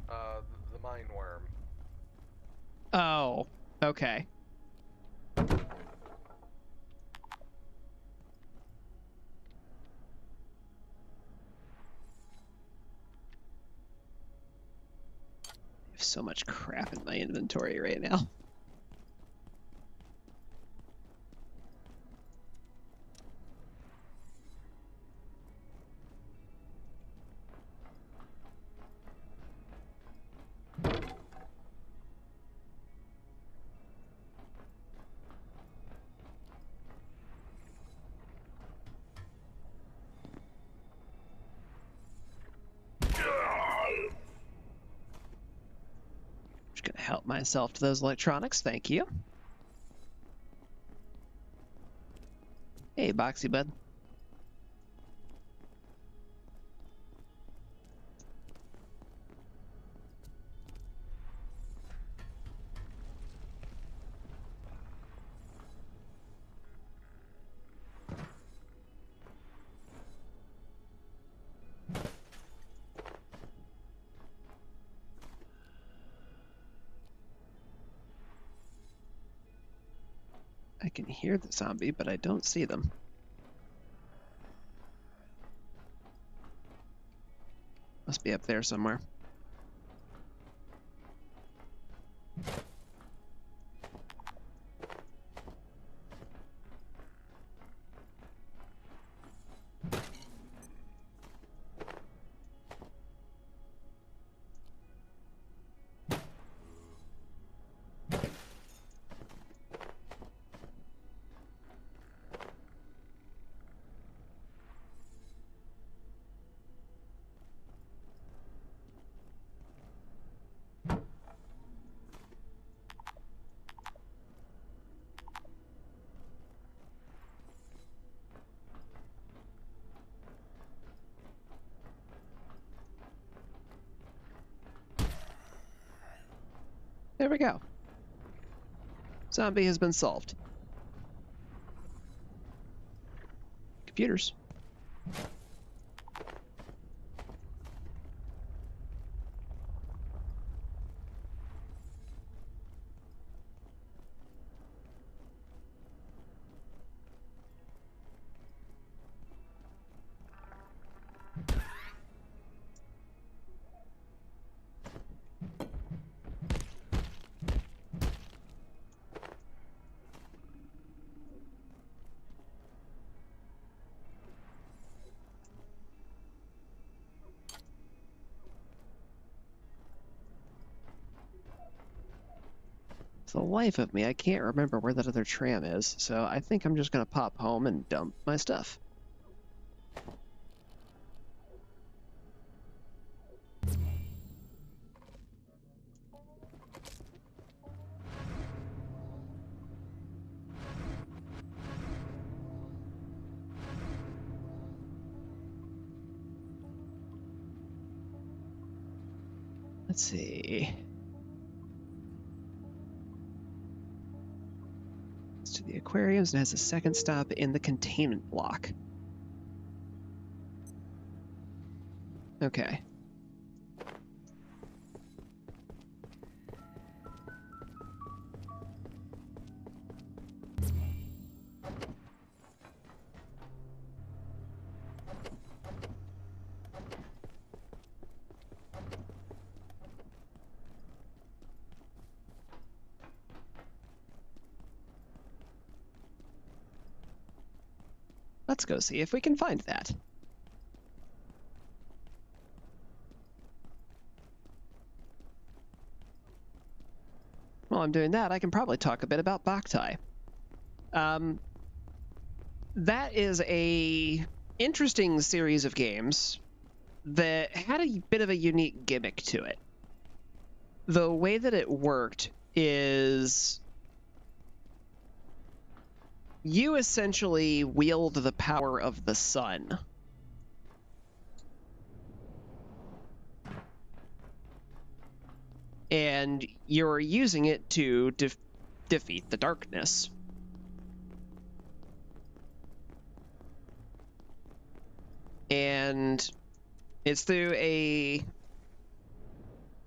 The mine worm. Oh, okay. I have so much crap in my inventory right now. Just gonna help myself to those electronics, thank you. Hey, Boxy Bud. I can hear the zombie, but I don't see them. Must be up there somewhere. There we go. Zombie has been solved. Computers. For the life of me, I can't remember where that other tram is, so I think I'm just gonna pop home and dump my stuff. Let's see. It's to the aquariums and has a second stop in the containment block. Okay. Let's go see if we can find that. while I'm doing that, I can probably talk a bit about Boktai. That is a interesting series of games that had a bit of a unique gimmick to it. The way that it worked is you essentially wield the power of the sun. And you're using it to defeat the darkness. And it's through a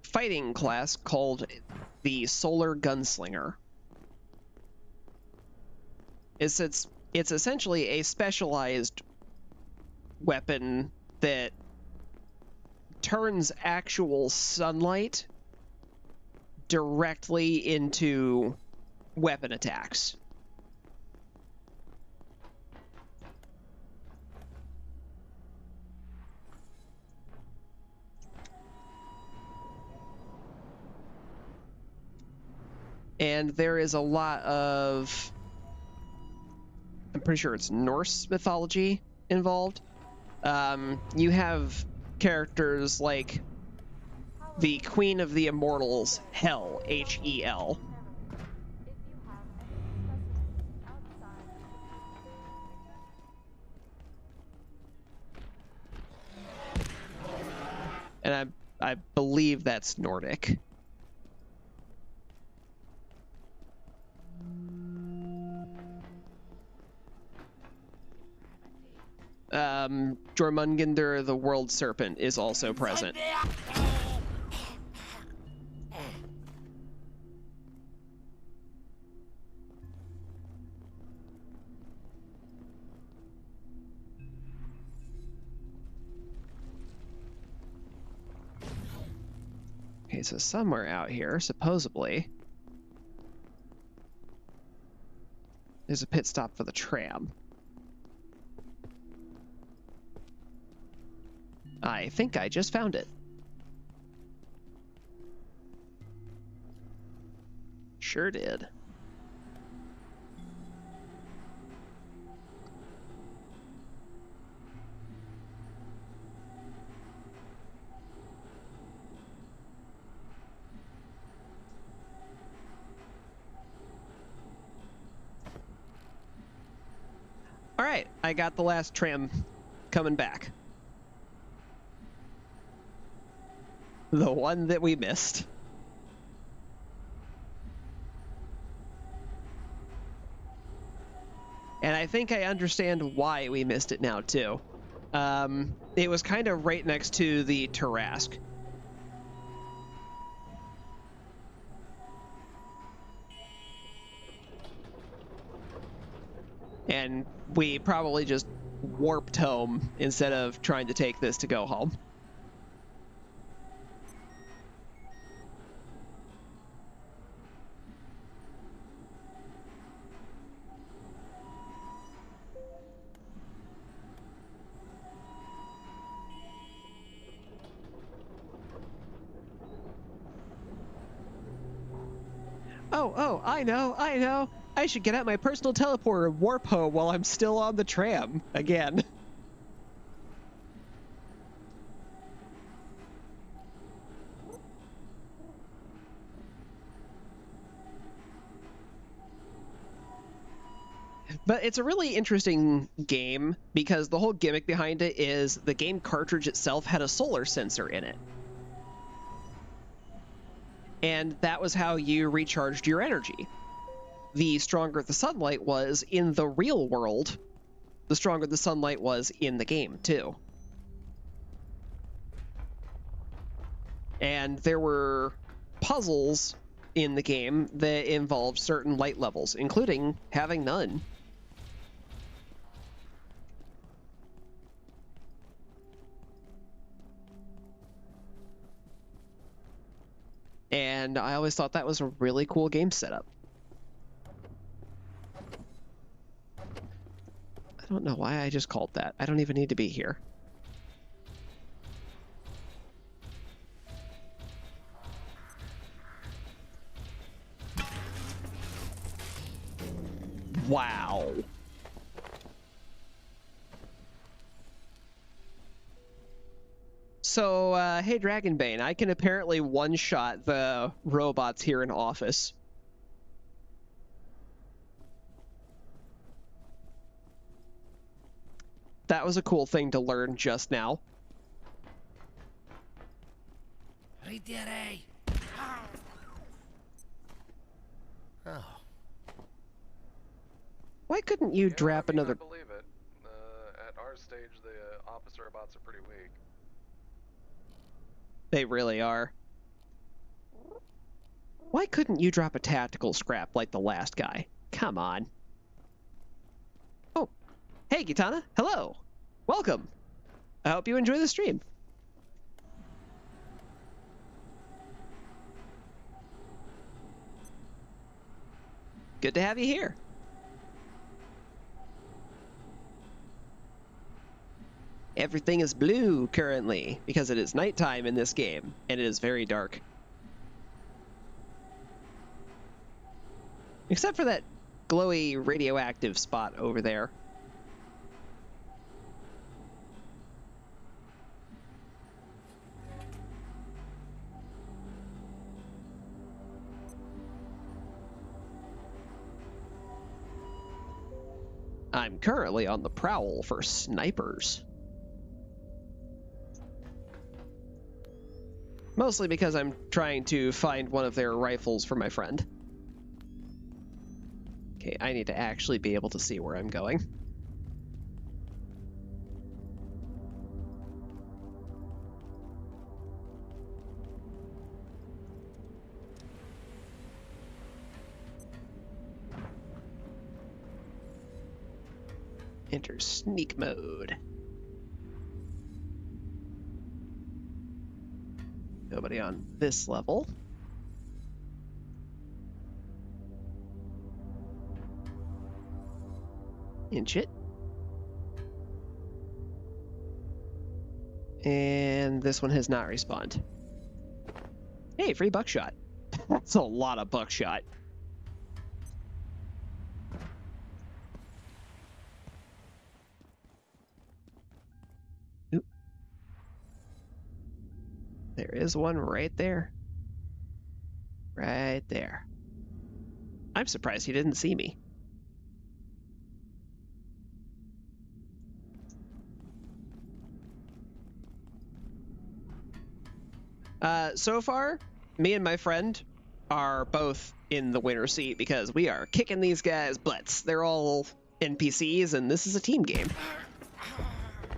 fighting class called the Solar Gunslinger. It's essentially a specialized weapon that turns actual sunlight directly into weapon attacks. And there is a lot of, I'm pretty sure it's Norse mythology involved. You have characters like the Queen of the Immortals, Hel, H-E-L. If you have any specimens outside And I believe that's Nordic. Jormungandr, the World Serpent, is also present. Okay, so somewhere out here, supposedly, there's a pit stop for the tram. I think I just found it. Sure did. All right, I got the last tram coming back. The one that we missed. And I think I understand why we missed it now, too. It was kind of right next to the Tarask. And we probably just warped home instead of trying to take this to go home. Oh, I know. I should get out my personal teleporter and warp home while I'm still on the tram again. But it's a really interesting game because the whole gimmick behind it is the game cartridge itself had a solar sensor in it. And that was how you recharged your energy. The stronger the sunlight was in the real world, the stronger the sunlight was in the game, too. And there were puzzles in the game that involved certain light levels, including having none. And I always thought that was a really cool game setup. I don't know why I just called that. I don't even need to be here. Wow. So, hey Dragonbane, I can apparently one-shot the robots here in office. That was a cool thing to learn just now. Oh, Why couldn't you drop I another... believe it. At our stage, the officer robots are pretty weak. They really are. Why couldn't you drop a tactical scrap like the last guy? Come on. Oh, hey Gitana, hello. Welcome. I hope you enjoy the stream. Good to have you here. Everything is blue currently because it is nighttime in this game and it is very dark. Except for that glowy radioactive spot over there. I'm currently on the prowl for snipers. Mostly because I'm trying to find one of their rifles for my friend. Okay, I need to actually be able to see where I'm going. Enter sneak mode. Nobody on this level. Inch it. And this one has not respawned. Hey, free buckshot. That's a lot of buckshot. Oop. There is one right there. Right there. I'm surprised he didn't see me. So far, me and my friend are both in the winner's seat because we are kicking these guys' butts. They're all NPCs, and this is a team game.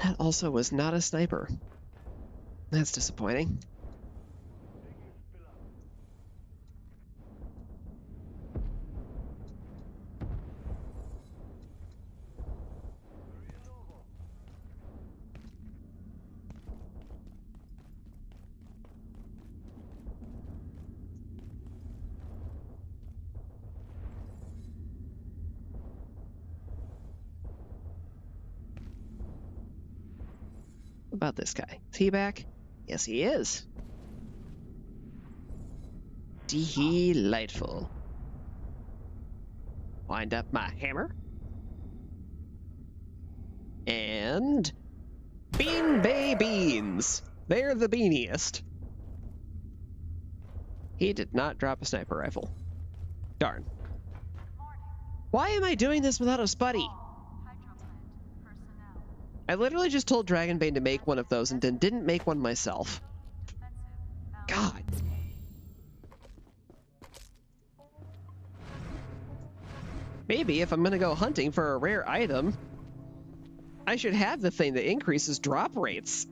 That also was not a sniper. That's disappointing. About this guy. Is he back? Yes, he is. Delightful. Wind up my hammer. And... Bean Bay Beans! They're the beaniest. He did not drop a sniper rifle. Darn. Why am I doing this without a spuddy? I literally just told Dragonbane to make one of those and then didn't make one myself. God. Maybe if I'm gonna go hunting for a rare item, I should have the thing that increases drop rates.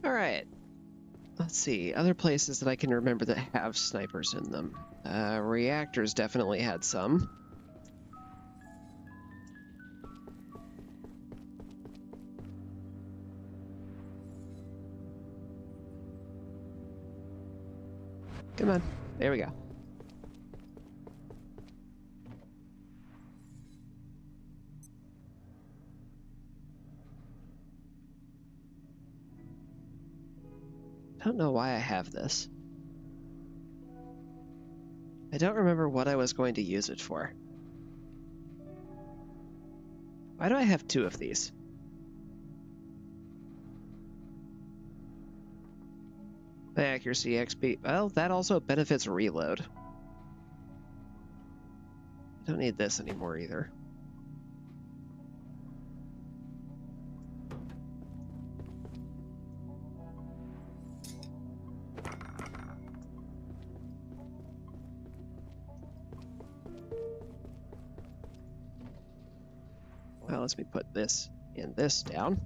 All right. Let's see. Other places that I can remember that have snipers in them. Reactors definitely had some. Come on. There we go. don't know why I have this. I don't remember what I was going to use it for. Why do I have 2 of these? Accuracy XP. Well, that also benefits reload. I don't need this anymore either. Well, let me put this in this down.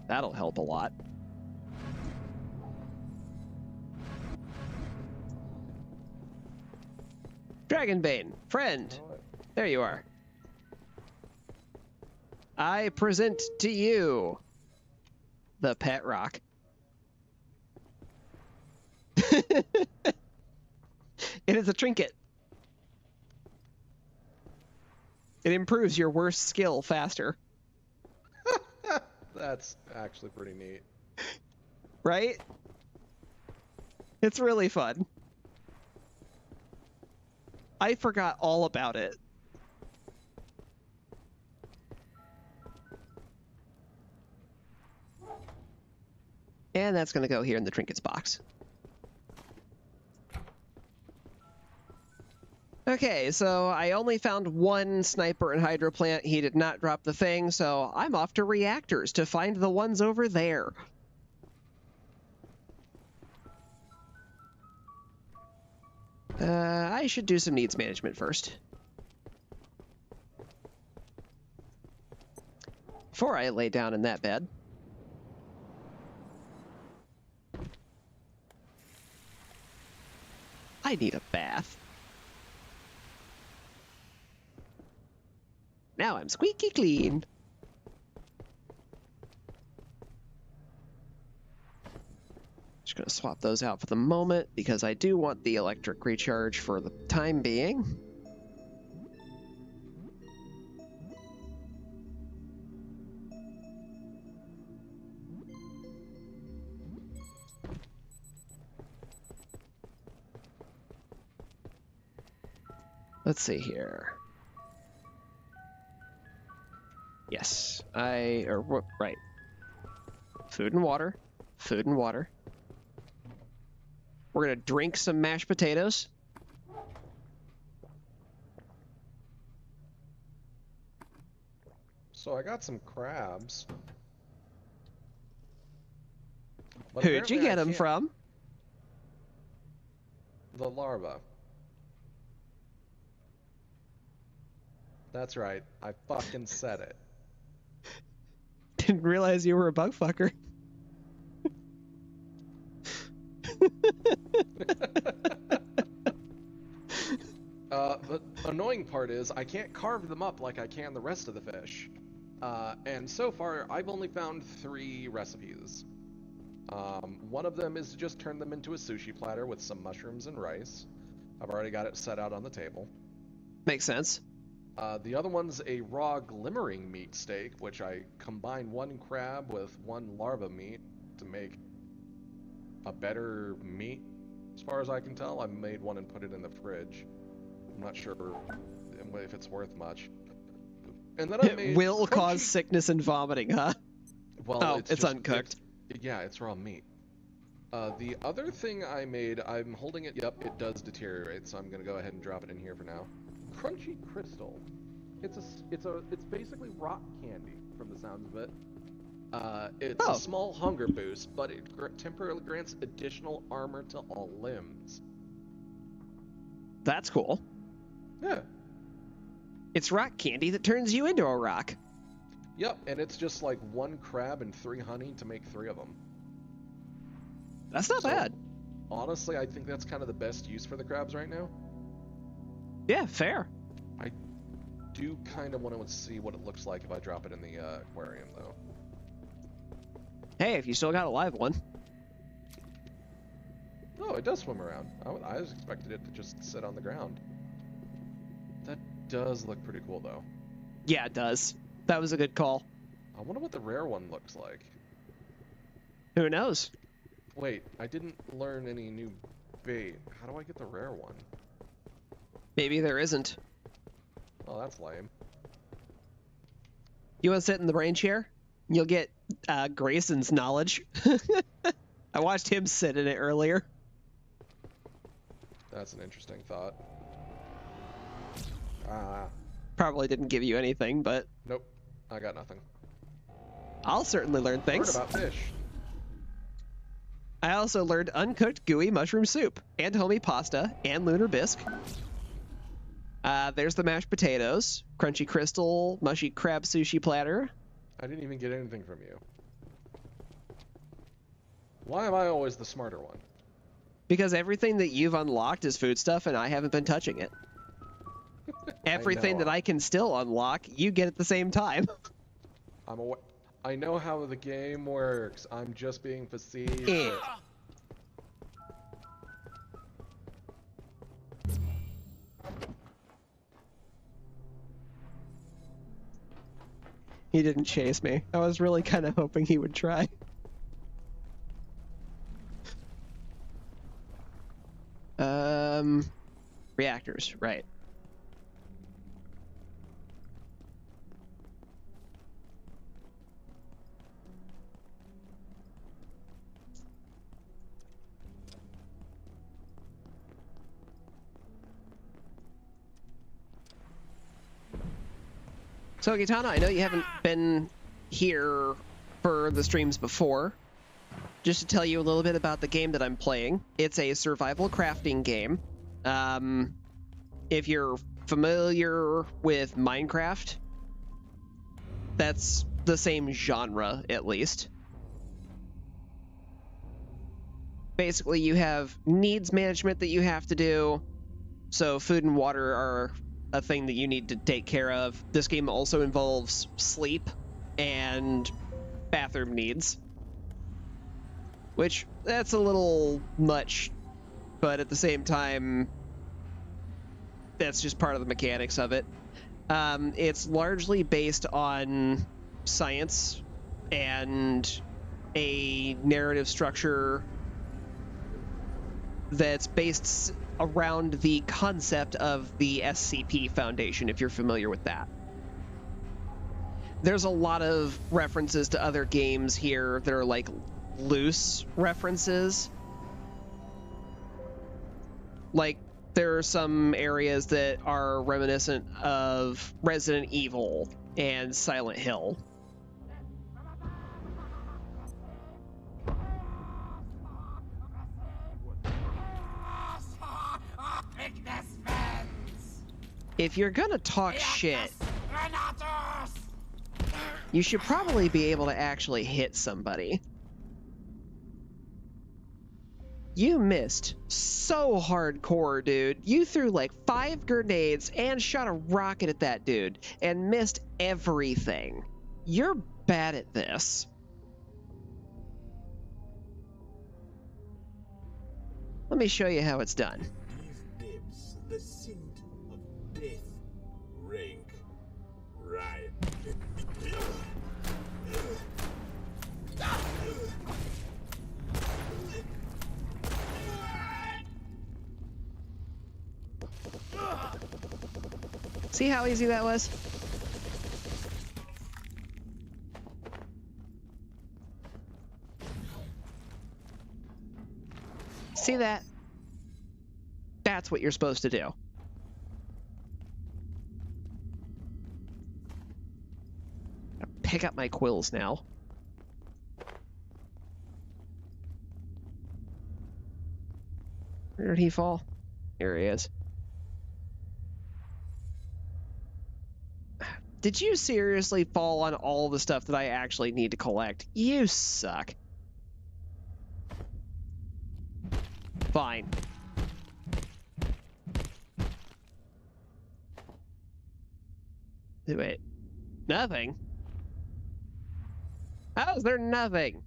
That'll help a lot. Dragonbane, friend, there you are. I present to you the pet rock. It is a trinket. It improves your worst skill faster. That's actually pretty neat. Right? It's really fun. I forgot all about it. And that's going to go here in the trinkets box. Okay, so I only found 1 sniper and hydro plant. He did not drop the thing, so I'm off to reactors to find the ones over there. I should do some needs management first. Before I lay down in that bed. I need a bath. Now I'm squeaky clean. Just gonna swap those out for the moment because I do want the electric recharge for the time being. Let's see here. Yes, right. Food and water. Food and water. We're gonna drink some mashed potatoes. So I got some crabs. But Who'd you apparently get I them can't- from? The larva. That's right. I fucking said it. Didn't realize you were a bug fucker. The annoying part is I can't carve them up like I can the rest of the fish. And so far, I've only found 3 recipes. One of them is to just turn them into a sushi platter with some mushrooms and rice. I've already got it set out on the table. Makes sense. The other one's a raw glimmering meat steak, which I combine 1 crab with 1 larva meat to make a better meat, as far as I can tell. I made one and put it in the fridge. I'm not sure if it's worth much. And then I It made will cause crunchy- sickness and vomiting, huh? Well, Oh, it's just- uncooked. Yeah, it's raw meat. The other thing I made, I'm holding it. Yep, it does deteriorate, so I'm gonna go ahead and drop it in here for now. Crunchy crystal. It's basically rock candy from the sounds of it. It's Oh. a small hunger boost, but it temporarily grants additional armor to all limbs. That's cool. Yeah. It's rock candy that turns you into a rock. Yep, and it's just like 1 crab and 3 honey to make 3 of them. That's not So- bad. Honestly, I think that's kind of the best use for the crabs right now. Yeah, fair. I do kind of want to see what it looks like if I drop it in the aquarium, though. Hey, if you still got a live one. Oh, it does swim around. I was expected it to just sit on the ground. That does look pretty cool, though. Yeah, it does. That was a good call. I wonder what the rare one looks like. Who knows? Wait, I didn't learn any new bait. How do I get the rare one? Maybe there isn't. Oh, that's lame. You want to sit in the brain chair? You'll get Grayson's knowledge. I watched him sit in it earlier. That's an interesting thought. Probably didn't give you anything, but Nope. I got nothing. I'll certainly learn Heard things. about fish. I also learned uncooked gooey mushroom soup, and homey pasta, and lunar bisque. There's the mashed potatoes, crunchy crystal, mushy crab sushi platter. I didn't even get anything from you. Why am I always the smarter one? Because everything that you've unlocked is food stuff, and I haven't been touching it. Everything that I can still unlock, you get at the same time. I know how the game works. I'm just being facetious. He didn't chase me. I was really kind of hoping he would try. Reactors, right. So, Gitana, I know you haven't been here for the streams before. Just to tell you a little bit about the game that I'm playing. It's a survival crafting game. If you're familiar with Minecraft, that's the same genre, at least. Basically, you have needs management that you have to do. So food and water are a thing that you need to take care of. This game also involves sleep and bathroom needs, which that's a little much, but at the same time, that's just part of the mechanics of it. It's largely based on science and a narrative structure that's based around the concept of the SCP Foundation, if you're familiar with that. There's a lot of references to other games here that are like loose references. Like, there are some areas that are reminiscent of Resident Evil and Silent Hill. If you're gonna talk shit, you should probably be able to actually hit somebody. You missed so hardcore, dude. You threw like 5 grenades and shot a rocket at that dude and missed everything. You're bad at this. Let me show you how it's done. These dips, the scent of death, rank, right. See how easy that was? See that? That's what you're supposed to do. Pick up my quills now. Where did he fall? Here he is. Did you seriously fall on all the stuff that I actually need to collect? You suck. Fine. Wait. Nothing? How is there nothing?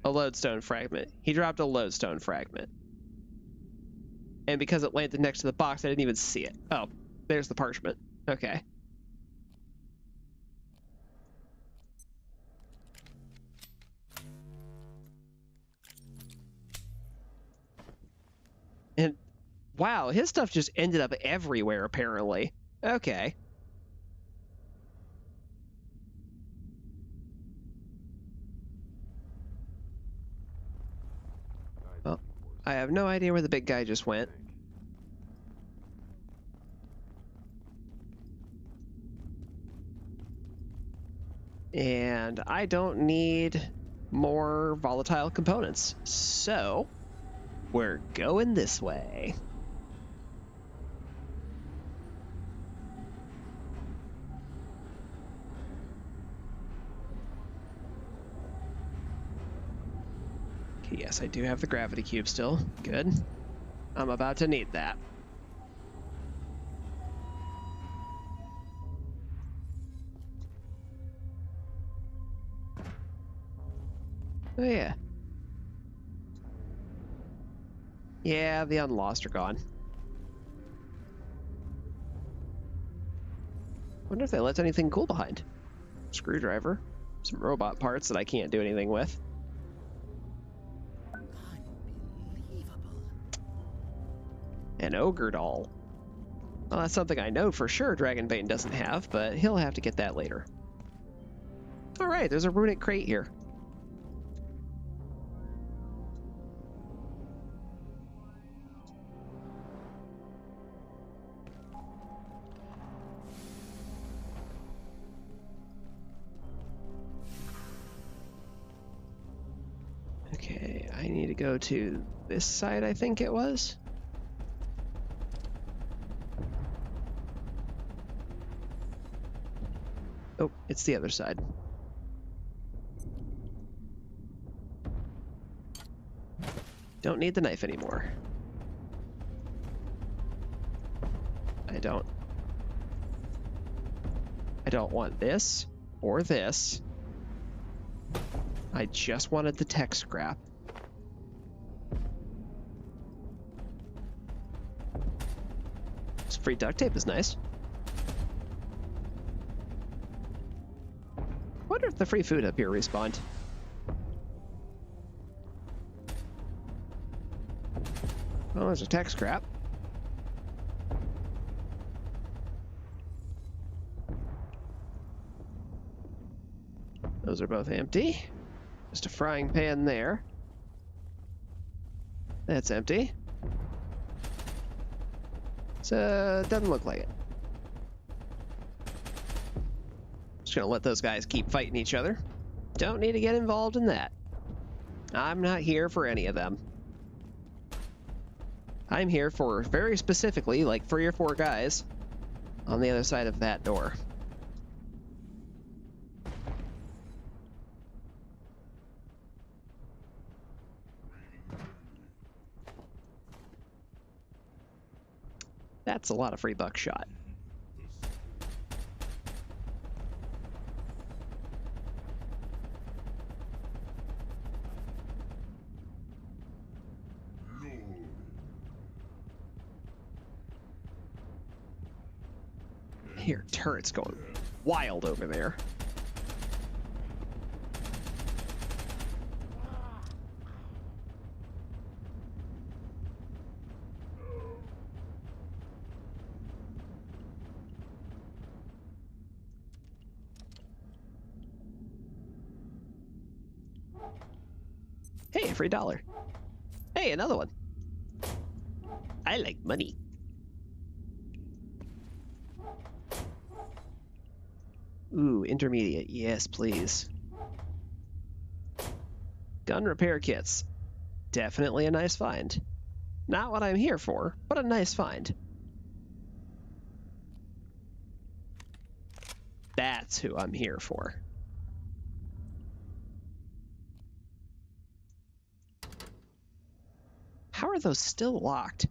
A lodestone fragment. He dropped a lodestone fragment. And because it landed next to the box, I didn't even see it. Oh, there's the parchment. Okay. Wow, his stuff just ended up everywhere, apparently. Okay. Well, I have no idea where the big guy just went. And I don't need more volatile components. So, we're going this way. Okay, yes, I do have the gravity cube still. Good. I'm about to need that. Oh, yeah. Yeah, the unlost are gone. Wonder if they left anything cool behind. Screwdriver. Some robot parts that I can't do anything with. Unbelievable. An ogre doll. Well, that's something I know for sure Dragonbane doesn't have, but he'll have to get that later. Alright, there's a runic crate here. Okay, I need to go to this side, I think it was. Oh, it's the other side. Don't need the knife anymore. I don't want this or this. I just wanted the tech scrap. This free duct tape is nice. Wonder if the free food up here respawned. Well, there's a tech scrap. Those are both empty. Just a frying pan there. That's empty. So, doesn't look like it. Just gonna let those guys keep fighting each other. Don't need to get involved in that. I'm not here for any of them. I'm here for, very specifically, like 3 or 4 guys on the other side of that door. That's a lot of free buckshot. Here, turret's going wild over there. Hey, a free dollar. Hey, another one. I like money. Ooh, intermediate. Yes, please. Gun repair kits. Definitely a nice find. Not what I'm here for, but a nice find. That's who I'm here for. How are those still locked?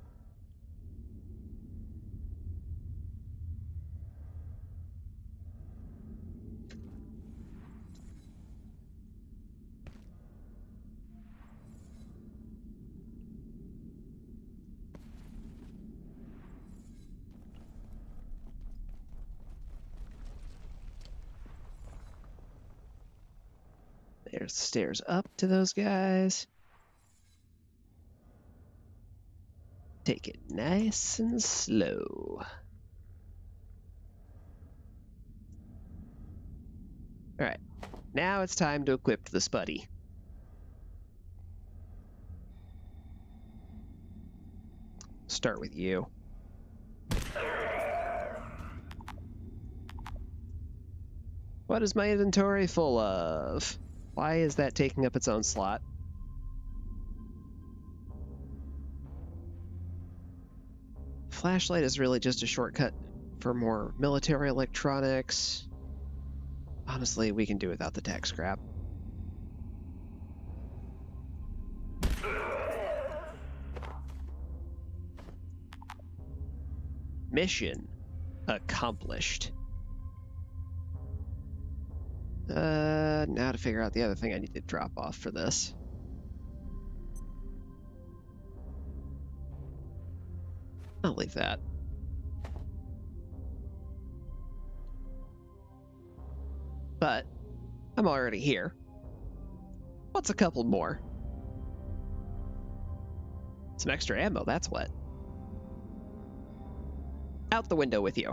There's stairs up to those guys. Take it nice and slow. Alright, now it's time to equip the Spuddy. Start with you. What is my inventory full of? Why is that taking up its own slot? Flashlight is really just a shortcut for more military electronics. Honestly, we can do without the tech scrap. Mission accomplished. Now to figure out the other thing I need to drop off for this. I'll leave that. But I'm already here. What's a couple more? Some extra ammo, that's what. Out the window with you.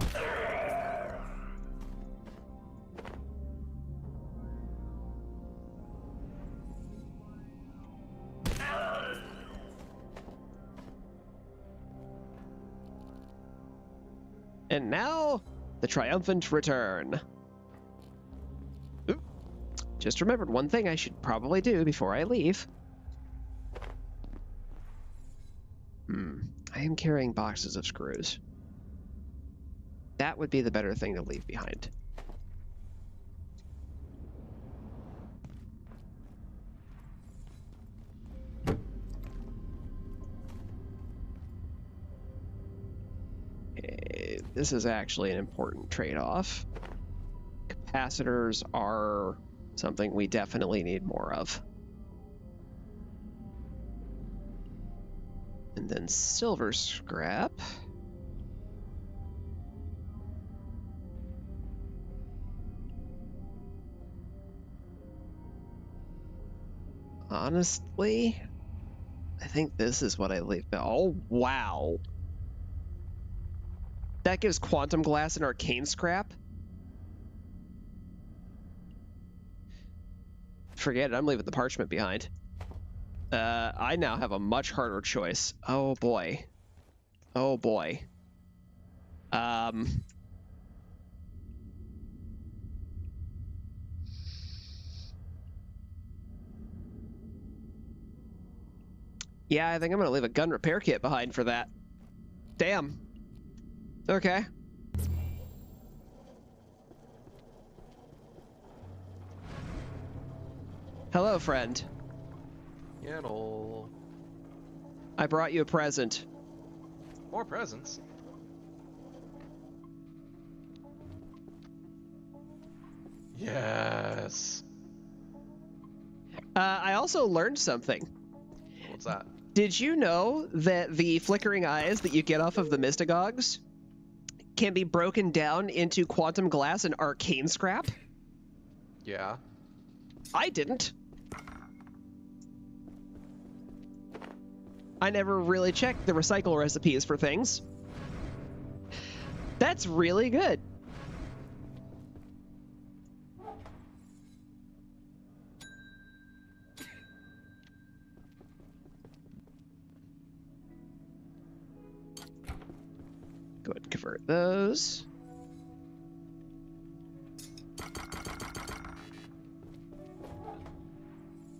And now, the triumphant return. Oop. Just remembered one thing I should probably do before I leave. I am carrying boxes of screws. That would be the better thing to leave behind. Okay, this is actually an important trade-off. Capacitors are something we definitely need more of. And then silver scrap. Honestly, I think this is what I leave. Oh, wow. That gives quantum glass and arcane scrap? Forget it, I'm leaving the parchment behind. I now have a much harder choice. Oh boy. Oh boy. Yeah, I think I'm gonna leave a gun repair kit behind for that. Damn. Okay. Hello, friend. Hello. I brought you a present. More presents. Yes. I also learned something. What's that? Did you know that the flickering eyes that you get off of the Mystagogs can be broken down into quantum glass and arcane scrap? Yeah. I didn't. I never really checked the recycle recipes for things. That's really good. Go ahead and convert those.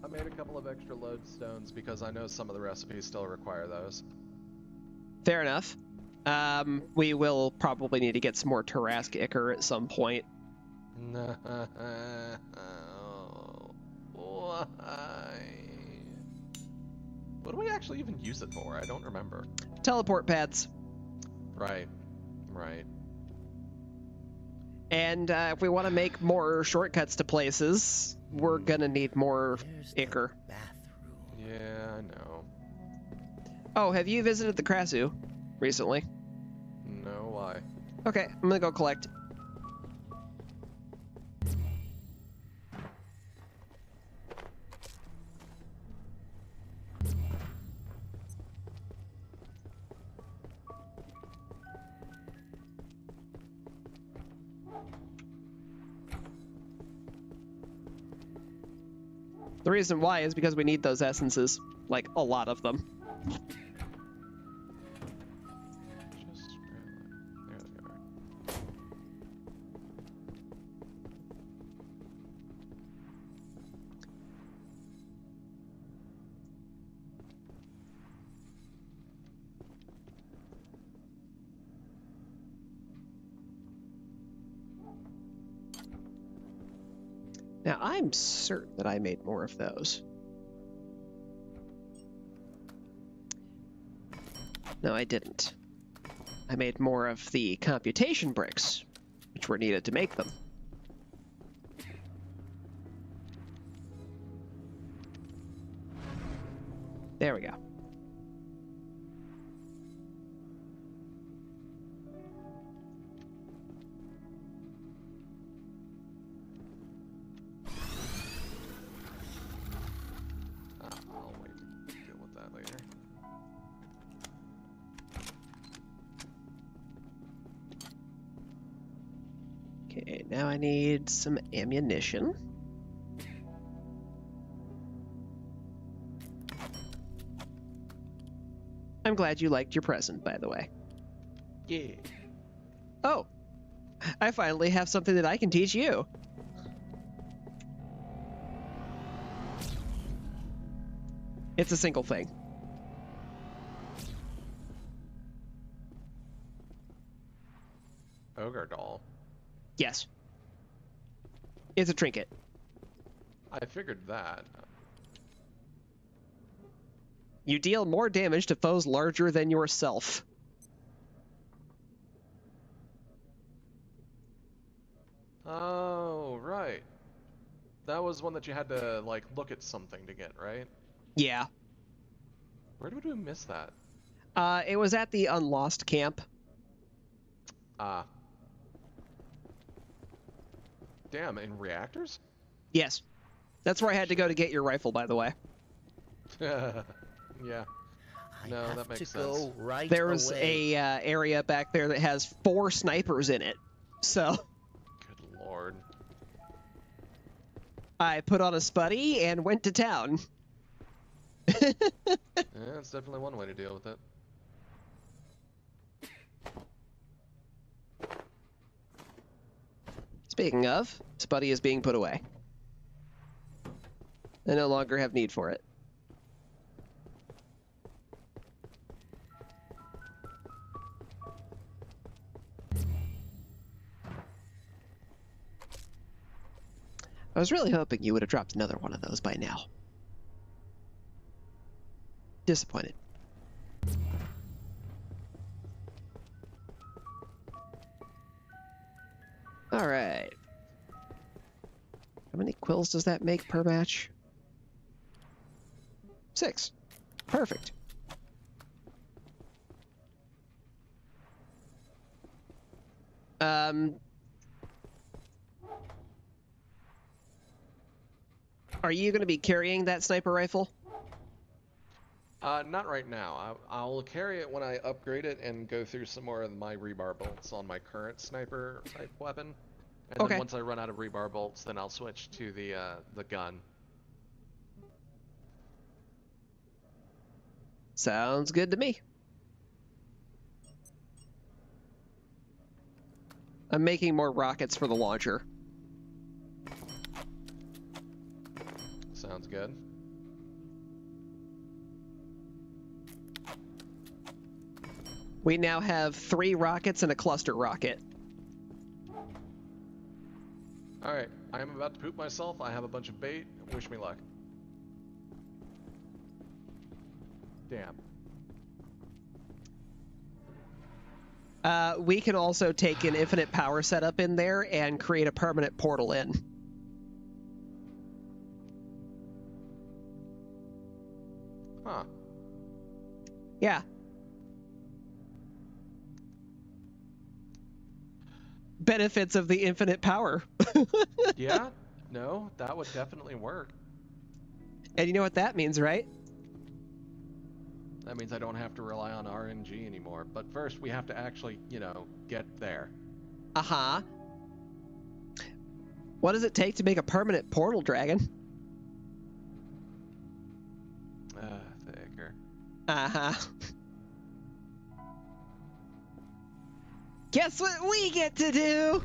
I made a couple of extra lodestones because I know some of the recipes still require those. Fair enough. We will probably need to get some more Tarask Ichor at some point. No. Why? What do we actually even use it for? I don't remember. Teleport pads. Right. Right. And if we want to make more shortcuts to places, we're gonna need more There's the Ichor. bathroom. Yeah, I know. Oh, have you visited the Krasue recently? No, why? Okay, I'm gonna go collect. The reason why is because we need those essences. Like, a lot of them. Just there they are. Now, I'm certain that I made more of those. No, I didn't. I made more of the computation bricks, which were needed to make them. There we go. I'll wait to deal with that later. Okay, now I need some ammunition. I'm glad you liked your present, by the way. Yeah. Oh, I finally have something that I can teach you. It's a single thing. Ogre doll. Yes. It's a trinket. I figured that. You deal more damage to foes larger than yourself. Oh, right. That was one that you had to, like, look at something to get, right? Yeah. Where did we miss that? It was at the Unlost camp. Ah. Damn, in reactors? Yes. That's where I had to go to get your rifle, by the way. Yeah. I No, have that makes to sense. go right There's away. a area back there that has 4 snipers in it. So Good lord. I put on a spuddy and went to town. Yeah, it's definitely one way to deal with it. Speaking of, spuddy is being put away. I no longer have need for it. I was really hoping you would have dropped another one of those by now. Disappointed. Alright. How many quills does that make per match? 6. Perfect. Are you going to be carrying that sniper rifle? Not right now. I'll carry it when I upgrade it and go through some more of my rebar bolts on my current sniper type weapon. And Okay. then once I run out of rebar bolts, then I'll switch to the gun. Sounds good to me. I'm making more rockets for the launcher. Sounds good. We now have 3 rockets and a cluster rocket. Alright, I am about to poop myself. I have a bunch of bait. Wish me luck. Damn. We can also take an infinite power setup in there and create a permanent portal in. Huh. Yeah. Benefits of the infinite power. Yeah? No, that would definitely work. And you know what that means, right? That means I don't have to rely on RNG anymore. But first, we have to actually, you know, get there. Uh-huh. What does it take to make a permanent portal dragon? Uh-huh. Guess what we get to do?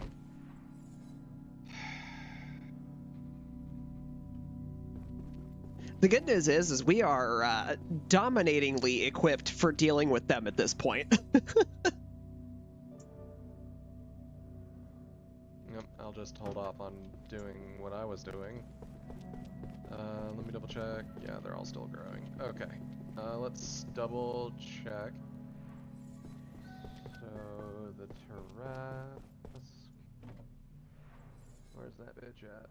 The good news is we are dominatingly equipped for dealing with them at this point. Yep, I'll just hold off on doing what I was doing. Let me double check. Yeah, they're all still growing. Okay. Let's double check. So the Tarrasque. Where's that bitch at?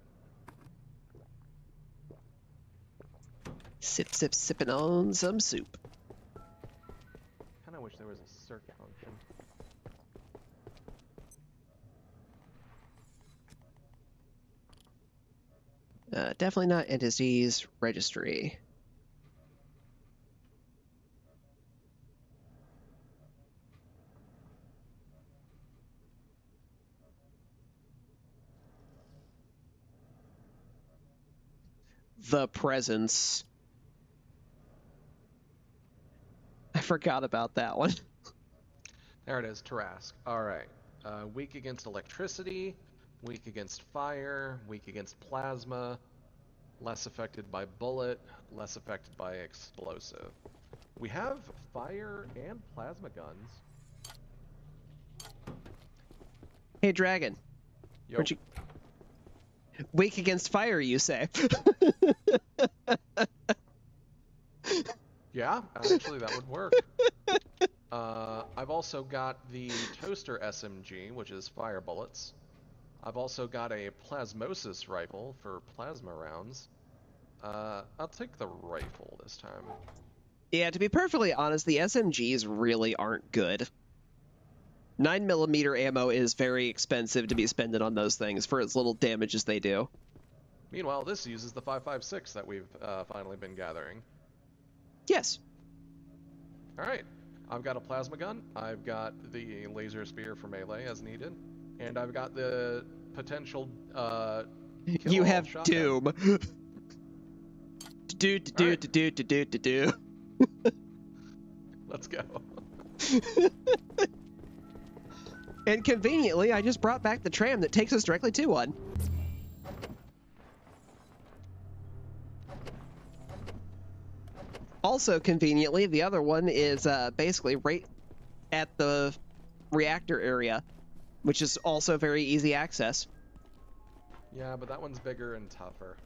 Sip, sip, sipping on some soup. Kinda wish there was a search function. Definitely not entities registry. The presence. I forgot about that one. There it is, Tarrasque. Alright. Weak against electricity, weak against fire, weak against plasma, less affected by bullet, less affected by explosive. We have fire and plasma guns. Hey, Dragon. Yo. Aren't you weak against fire, you say? Yeah, actually that would work. I've also got the toaster SMG, which is fire bullets. I've also got a plasmosis rifle for plasma rounds. I'll take the rifle this time. Yeah, to be perfectly honest, the SMGs really aren't good. 9mm ammo is very expensive to be spending on those things for as little damage as they do. Meanwhile, this uses the 5.56 that we've finally been gathering. Yes. Alright, I've got a plasma gun, I've got the laser spear for melee as needed, and I've got the potential You have shotgun. Doom. Do. Let's go. And conveniently, I just brought back the tram that takes us directly to one. Also conveniently, the other one is basically right at the reactor area, which is also very easy access. Yeah, but that one's bigger and tougher.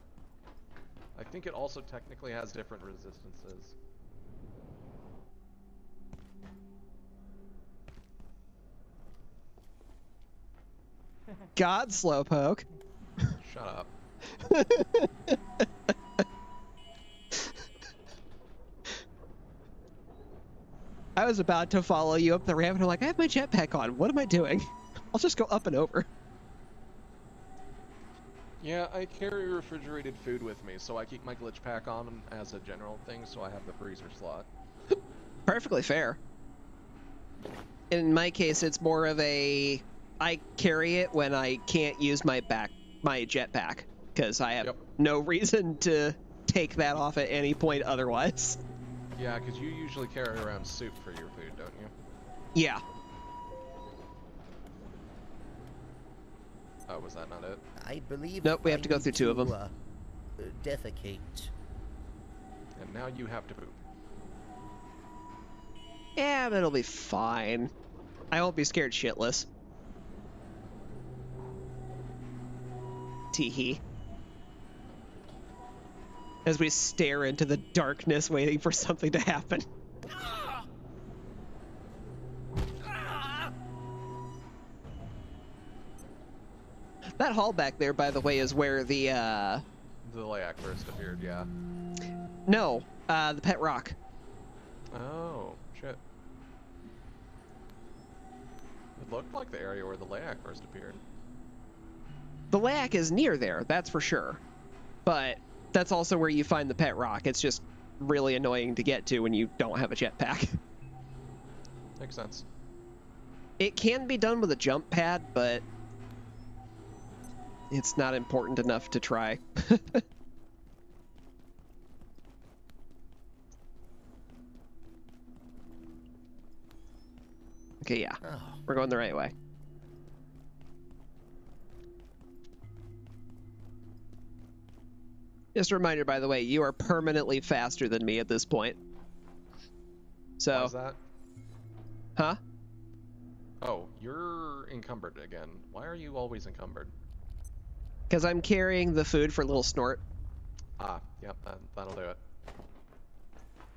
I think it also technically has different resistances. God, Slowpoke. Shut up. I was about to follow you up the ramp, and I'm like, I have my jetpack on. What am I doing? I'll just go up and over. Yeah, I carry refrigerated food with me, so I keep my glitch pack on as a general thing, so I have the freezer slot. Perfectly fair. In my case, it's more of a I carry it when I can't use my jetpack, because I have no reason to take that off at any point otherwise. Yeah, because you usually carry around soup for your food, don't you? Yeah. Oh, was that not it? I believe. Nope, we have I to go need through two of them. Defecate. And now you have to poop. Yeah, but it'll be fine. I won't be scared shitless. Teehee. As we stare into the darkness waiting for something to happen. That hall back there, by the way, is where the layak first appeared, yeah. No, the pet rock. Oh, shit. It looked like the area where the layak first appeared. The layak is near there, that's for sure. But that's also where you find the pet rock. It's just really annoying to get to when you don't have a jetpack. Makes sense. It can be done with a jump pad, but it's not important enough to try. Okay, yeah. Oh, We're going the right way. Just a reminder, by the way, you are permanently faster than me at this point. So, Why's that? huh? Oh, you're encumbered again. Why are you always encumbered? Because I'm carrying the food for Little Snort. Ah, yep, that'll do it.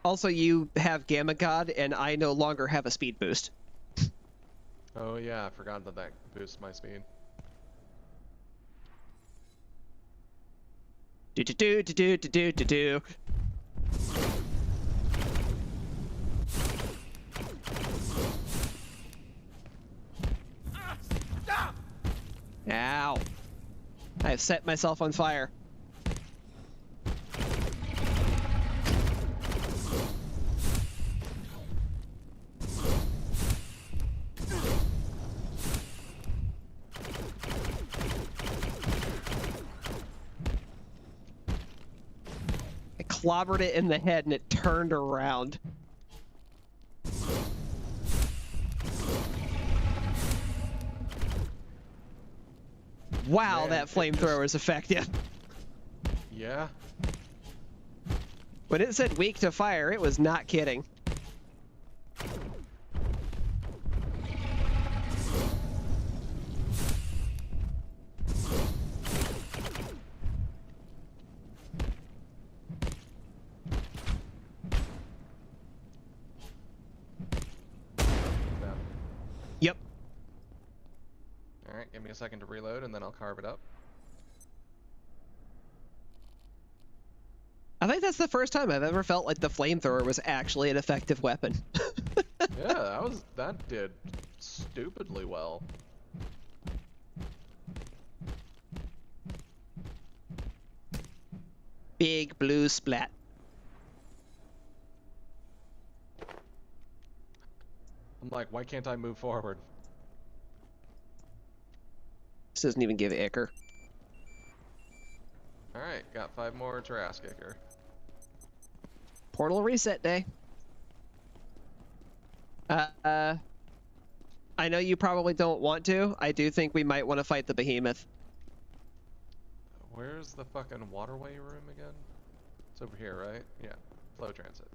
Also, you have Gamma God, and I no longer have a speed boost. Oh yeah, I forgot that boosts my speed. Do do do do do do do do. Ow! I've set myself on fire. I clobbered it in the head and it turned around. Wow, Man, that it flamethrower is effective. Yeah. When it said weak to fire, it was not kidding. No. Yep. Alright, give me a second to reload and then I'll carve it up. I think that's the first time I've ever felt like the flamethrower was actually an effective weapon. Yeah, that did stupidly well. Big blue splat. I'm like, why can't I move forward? This doesn't even give ichor. Alright, got 5 more Tarrasque. Portal reset day. I know you probably don't want to. I do think we might want to fight the behemoth. Where's the fucking waterway room again? It's over here, right? Yeah, flow transit.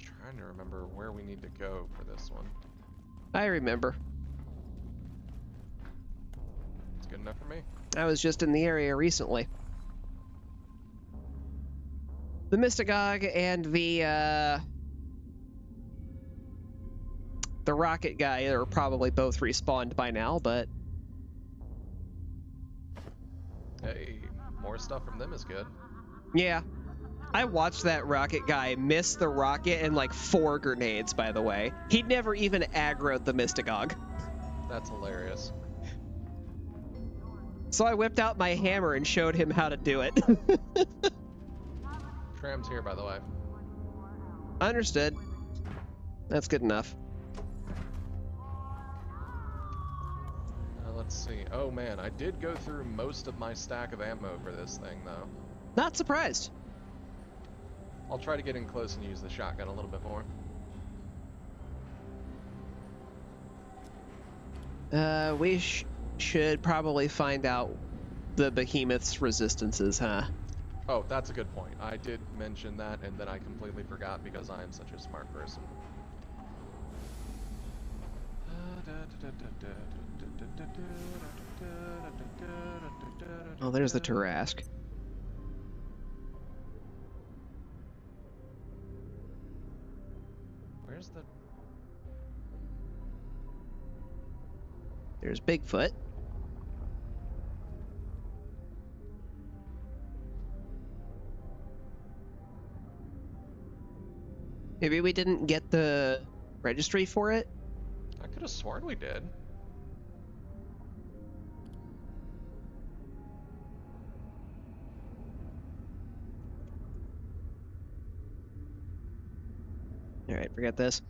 Trying to remember where we need to go for this one. I remember. It's good enough for me. I was just in the area recently. The Mystagogue and the rocket guy are probably both respawned by now, but Hey, more stuff from them is good. yeah. I watched that rocket guy miss the rocket and like 4 grenades, by the way. He'd never even aggroed the Mystagogue. That's hilarious. So I whipped out my hammer and showed him how to do it. Tram's here, by the way. Understood. That's good enough. Let's see. Oh man, I did go through most of my stack of ammo for this thing, though. Not surprised. I'll try to get in close and use the shotgun a little bit more. We should probably find out the behemoth's resistances, huh? Oh, that's a good point. I did mention that, and then I completely forgot because I am such a smart person. Oh, there's the Tarrasque. Where's the... There's Bigfoot. Maybe we didn't get the registry for it? I could have sworn we did. Alright, forget this.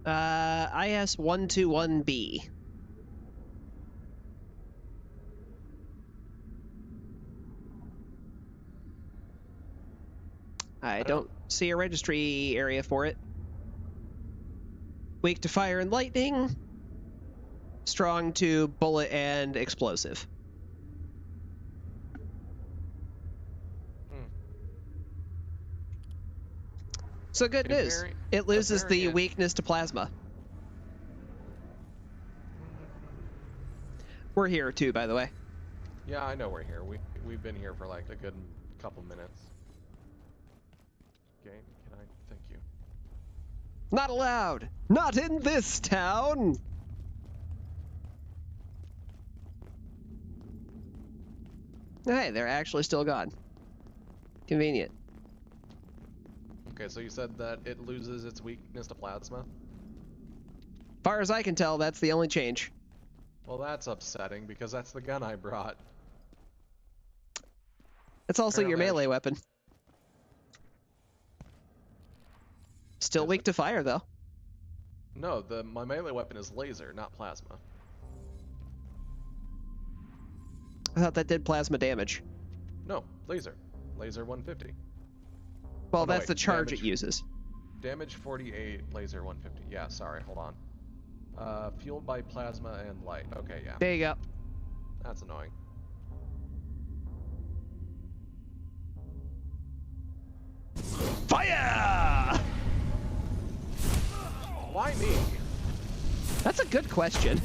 IS-121B. I don't see a registry area for it. Weak to fire and lightning. Strong to bullet and explosive. So good news. It loses the weakness to plasma. We're here too, by the way. Yeah, I know we're here. We've been here for like a good couple minutes. Game, can I? Thank you. Not allowed. Not in this town. Hey, they're actually still gone. Convenient. Okay, so you said that it loses its weakness to plasma? Far as I can tell, that's the only change. Well, that's upsetting because that's the gun I brought. It's also your melee weapon. Still weak to fire, though. No, my melee weapon is laser, not plasma. I thought that did plasma damage. No, laser. Laser 150. Well, Oh, no, that's wait. the charge Damage. it uses. Damage 48, laser 150. Yeah, sorry, hold on. Fueled by plasma and light. Okay, yeah. There you go. That's annoying. Fire! Why me? That's a good question.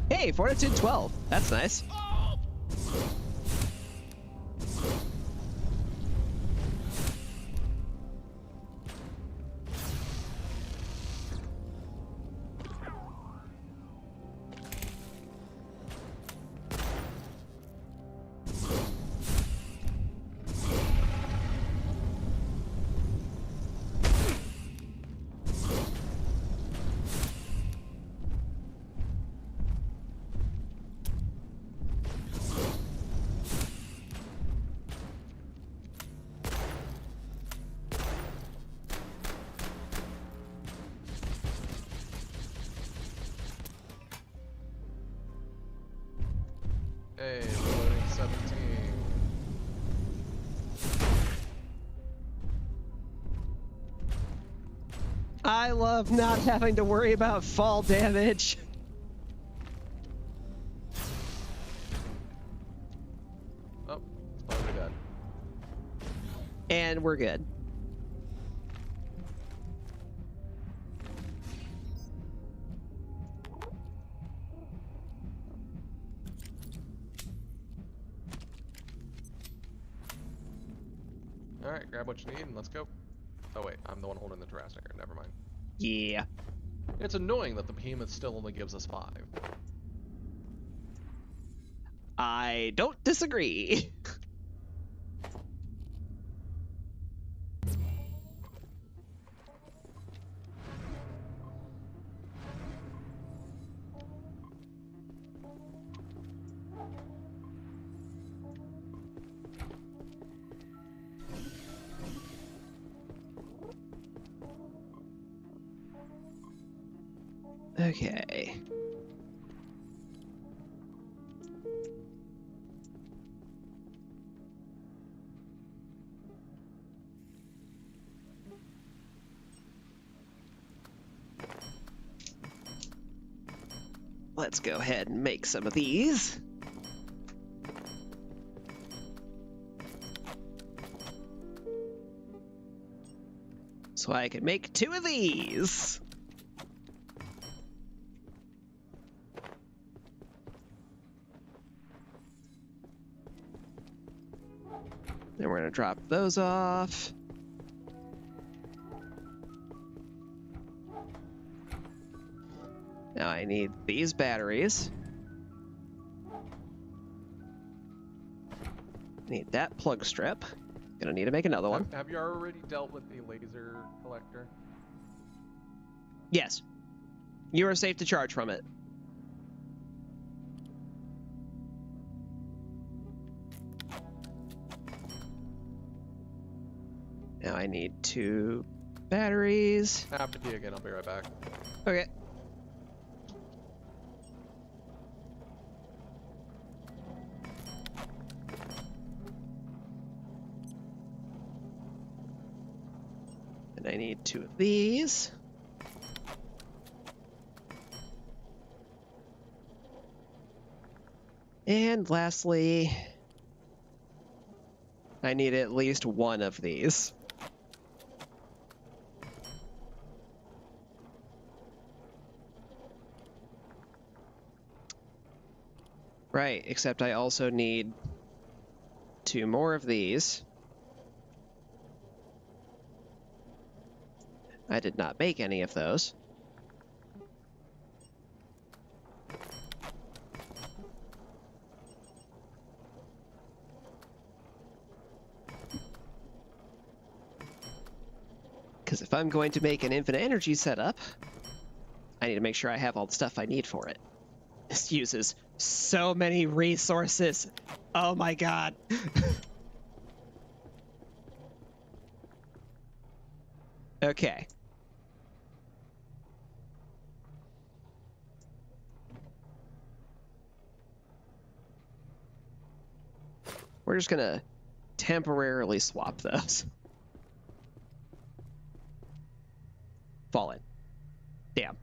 Hey, Fortitude 12. That's nice. Hey, loading 17. I love not having to worry about fall damage. Oh, it's probably dead. And we're good. Alright, grab what you need and let's go. Oh wait, I'm the one holding the Jurassic. Never mind. Yeah. It's annoying that the behemoth still only gives us 5. I don't disagree. Okay. Let's go ahead and make some of these. So I can make 2 of these. Then we're going to drop those off. Now I need these batteries. Need that plug strip. Gonna need to make another one. Have you already dealt with the laser collector? Yes. You are safe to charge from it. Now I need 2 batteries. I have to pee again. I'll be right back. Okay. And I need 2 of these. And lastly, I need at least 1 of these. Right, except I also need 2 more of these. I did not make any of those. Because if I'm going to make an infinite energy setup, I need to make sure I have all the stuff I need for it. This uses so many resources. Oh my god. Okay. We're just gonna temporarily swap those. Fallen. Damn.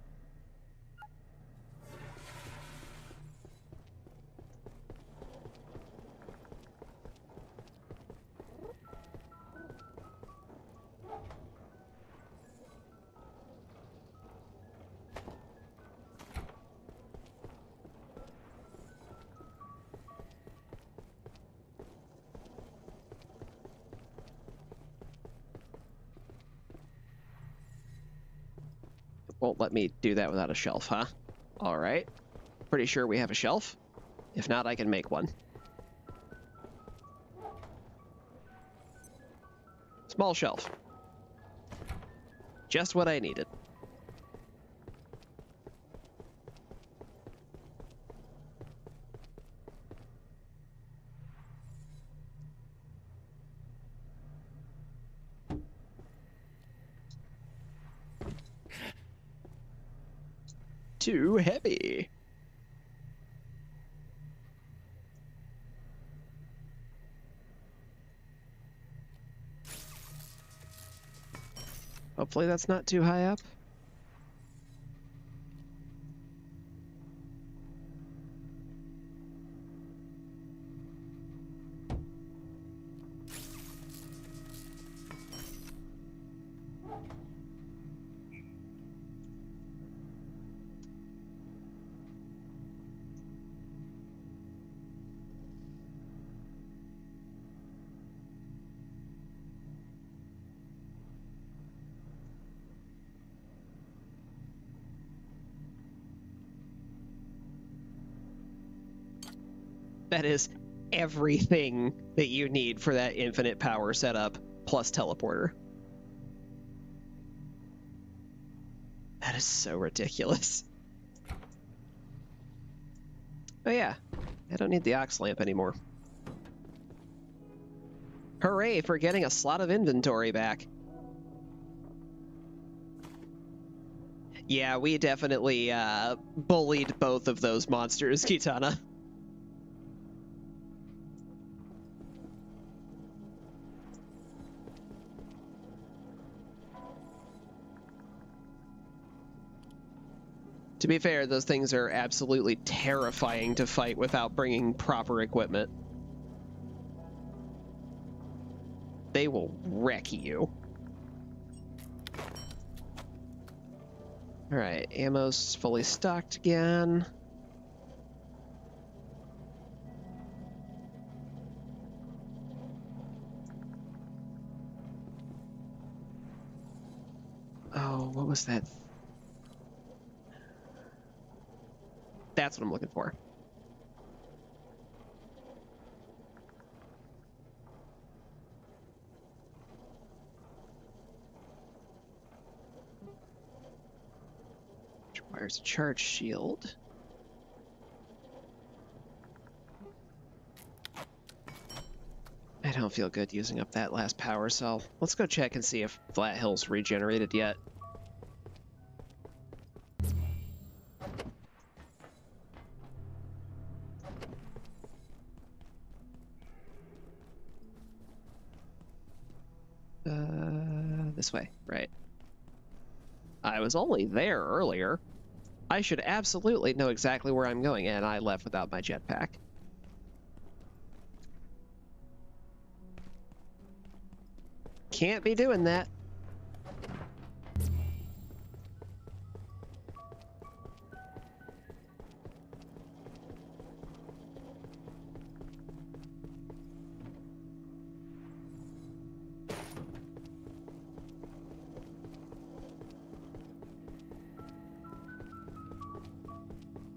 Won't let me do that without a shelf, huh? All right. Pretty sure we have a shelf. If not, I can make one. Small shelf. Just what I needed. Too heavy. Hopefully that's not too high up. That is everything that you need for that infinite power setup, plus teleporter. That is so ridiculous. Oh yeah, I don't need the ox lamp anymore. Hooray for getting a slot of inventory back. Yeah, we definitely bullied both of those monsters, Kitana. To be fair, those things are absolutely terrifying to fight without bringing proper equipment. They will wreck you. Alright, ammo's fully stocked again. Oh, what was that? That's what I'm looking for. Requires a charge shield. I don't feel good using up that last power cell. Let's go check and see if Flat Hill's regenerated yet. This way, right. I was only there earlier. I should absolutely know exactly where I'm going, and I left without my jetpack. Can't be doing that.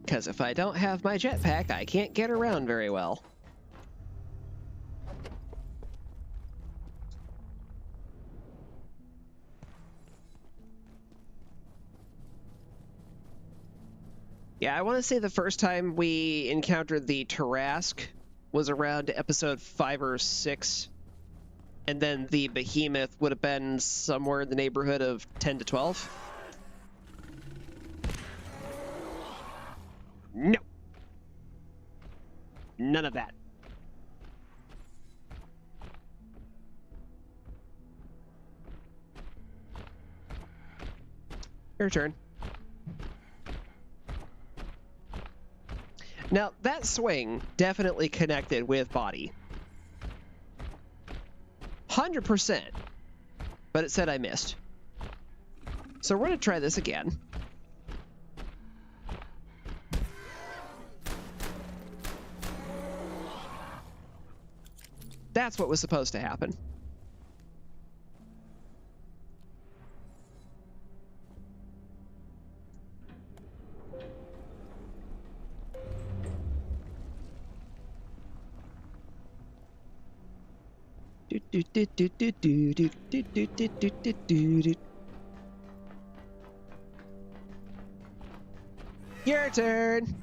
Because if I don't have my jetpack, I can't get around very well. Yeah, I want to say the first time we encountered the Tarrasque was around episode 5 or 6. And then the Behemoth would have been somewhere in the neighborhood of 10 to 12. No. None of that. Your turn. Now, that swing definitely connected with body. 100%. But it said I missed. So we're going to try this again. That's what was supposed to happen. Your turn.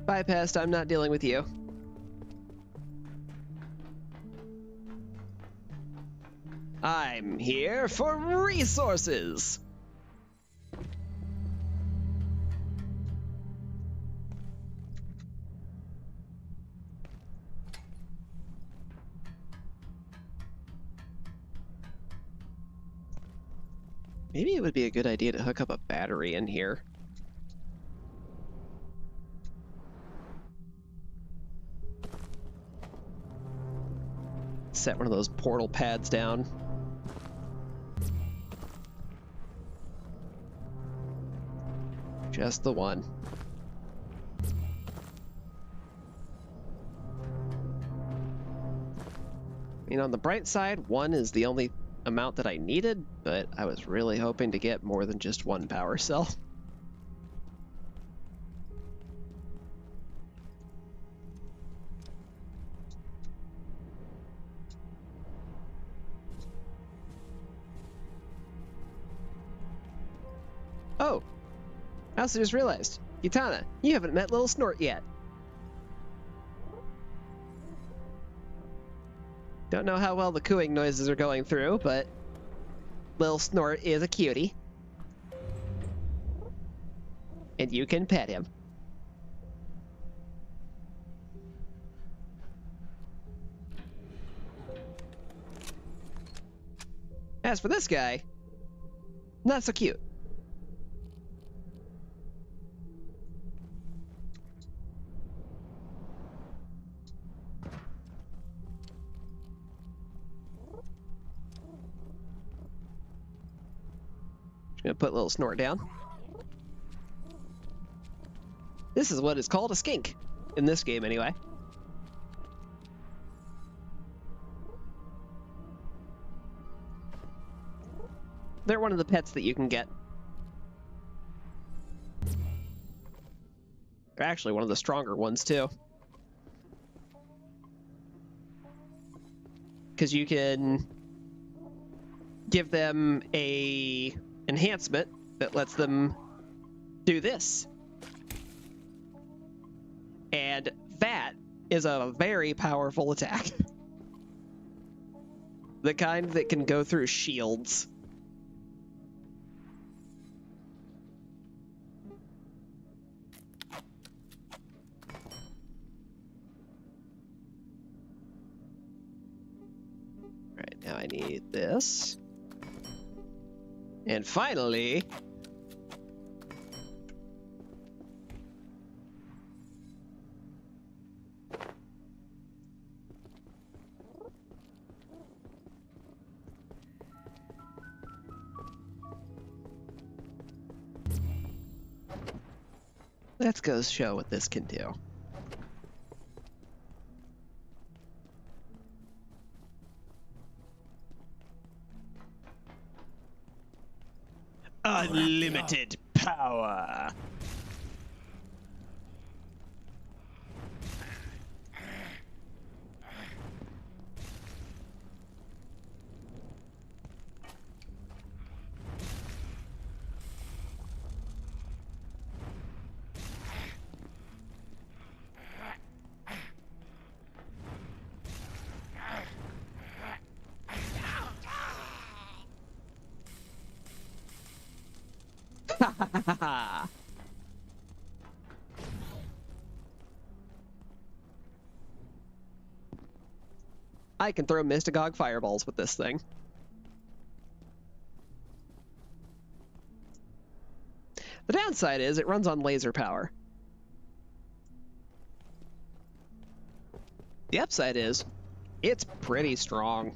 Bypassed, I'm not dealing with you. I'm here for resources. Maybe it would be a good idea to hook up a battery in here. Set one of those portal pads down. Just the one. You know, on the bright side, one is the only amount that I needed, but I was really hoping to get more than just one power cell. Oh, I also just realized, Kitana, you haven't met Little Snort yet. Don't know how well the cooing noises are going through, but Little Snort is a cutie. And you can pet him. As for this guy, not so cute. Gonna put Little Snort down. This is what is called a skink. In this game, anyway. They're one of the pets that you can get. They're actually one of the stronger ones, too. Because you can give them a enhancement that lets them do this. And that is a very powerful attack. The kind that can go through shields. Right, now I need this. And finally, let's go show what this can do. Unlimited power. I can throw Mystagogue fireballs with this thing. The downside is it runs on laser power. The upside is it's pretty strong.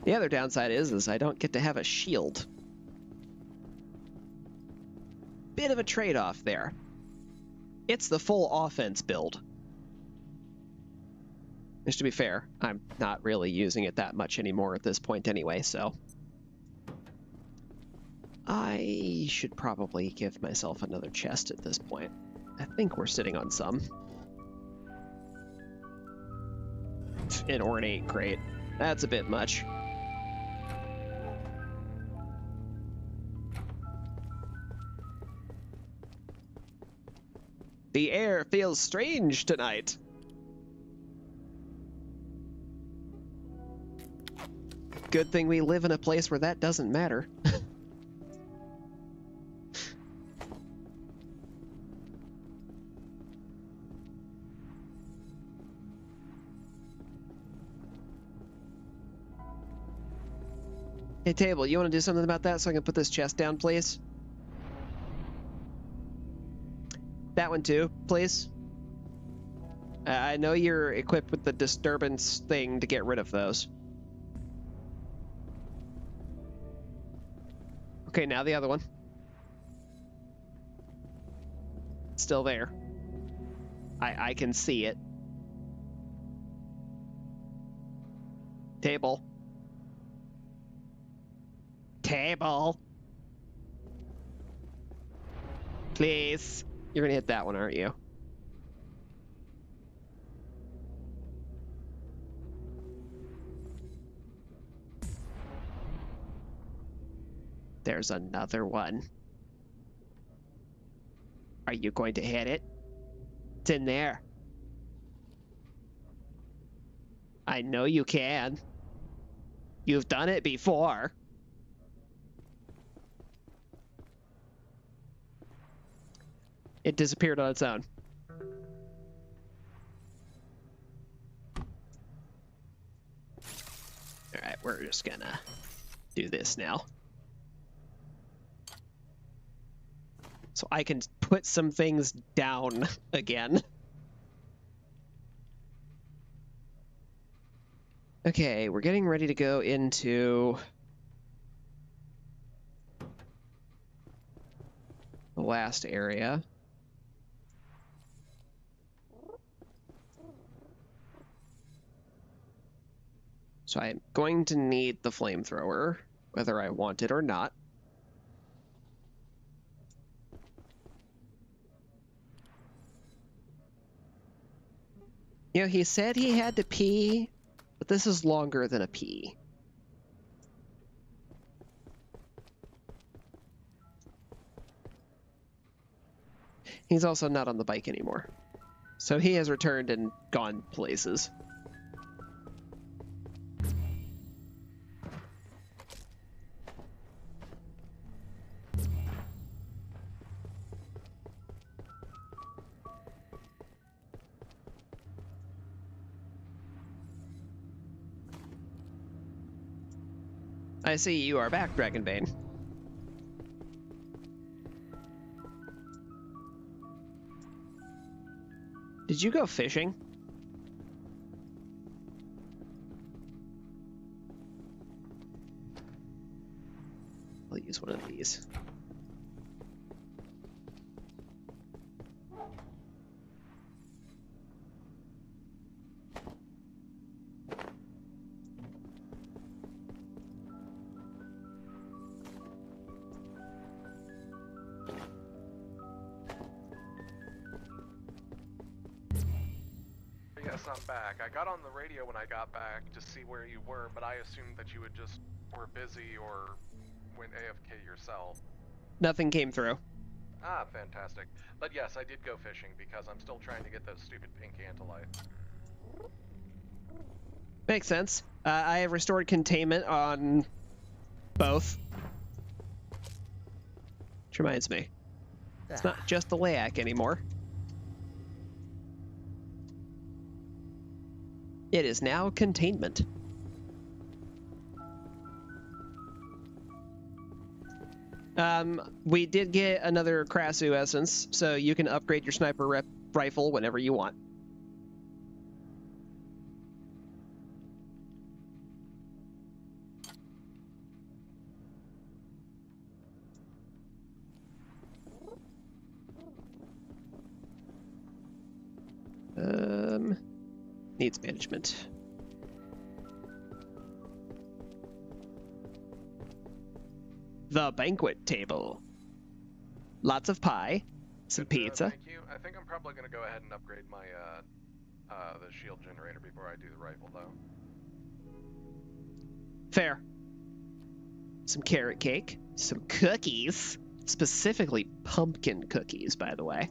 The other downside is I don't get to have a shield. Bit of a trade-off there. It's the full offense build. Which, to be fair, I'm not really using it that much anymore at this point anyway, so I should probably give myself another chest at this point. I think we're sitting on some. An ornate crate. That's a bit much. The air feels strange tonight. Good thing we live in a place where that doesn't matter. Hey, Table, you want to do something about that so I can put this chest down, please? That one too, please. I know you're equipped with the disturbance thing to get rid of those. Okay, now the other one. Still there. I can see it. Table. Table. Please. You're gonna hit that one, aren't you? There's another one. Are you going to hit it? It's in there. I know you can. You've done it before. It disappeared on its own. All right, we're just gonna do this now. So I can put some things down again. Okay, we're getting ready to go into the last area. So I'm going to need the flamethrower, whether I want it or not. You know, he said he had to pee, but this is longer than a pee. He's also not on the bike anymore. So he has returned and gone places. I see you are back, Dragonbane. Did you go fishing? I'll use one of these. Yes, I'm back. I got on the radio when I got back to see where you were, but I assumed that you were busy or went AFK yourself. Nothing came through. Ah, fantastic. But yes, I did go fishing because I'm still trying to get those stupid pink antlites. Makes sense. I have restored containment on both. Which reminds me, it's not just the Layak anymore. It is now containment. We did get another Krasue essence, so you can upgrade your sniper rifle whenever you want. Needs management. The banquet table. Lots of pie, some pizza. Thank you. I think I'm probably going to go ahead and upgrade my the shield generator before I do the rifle, though. Fair. Some carrot cake, some cookies, specifically pumpkin cookies, by the way.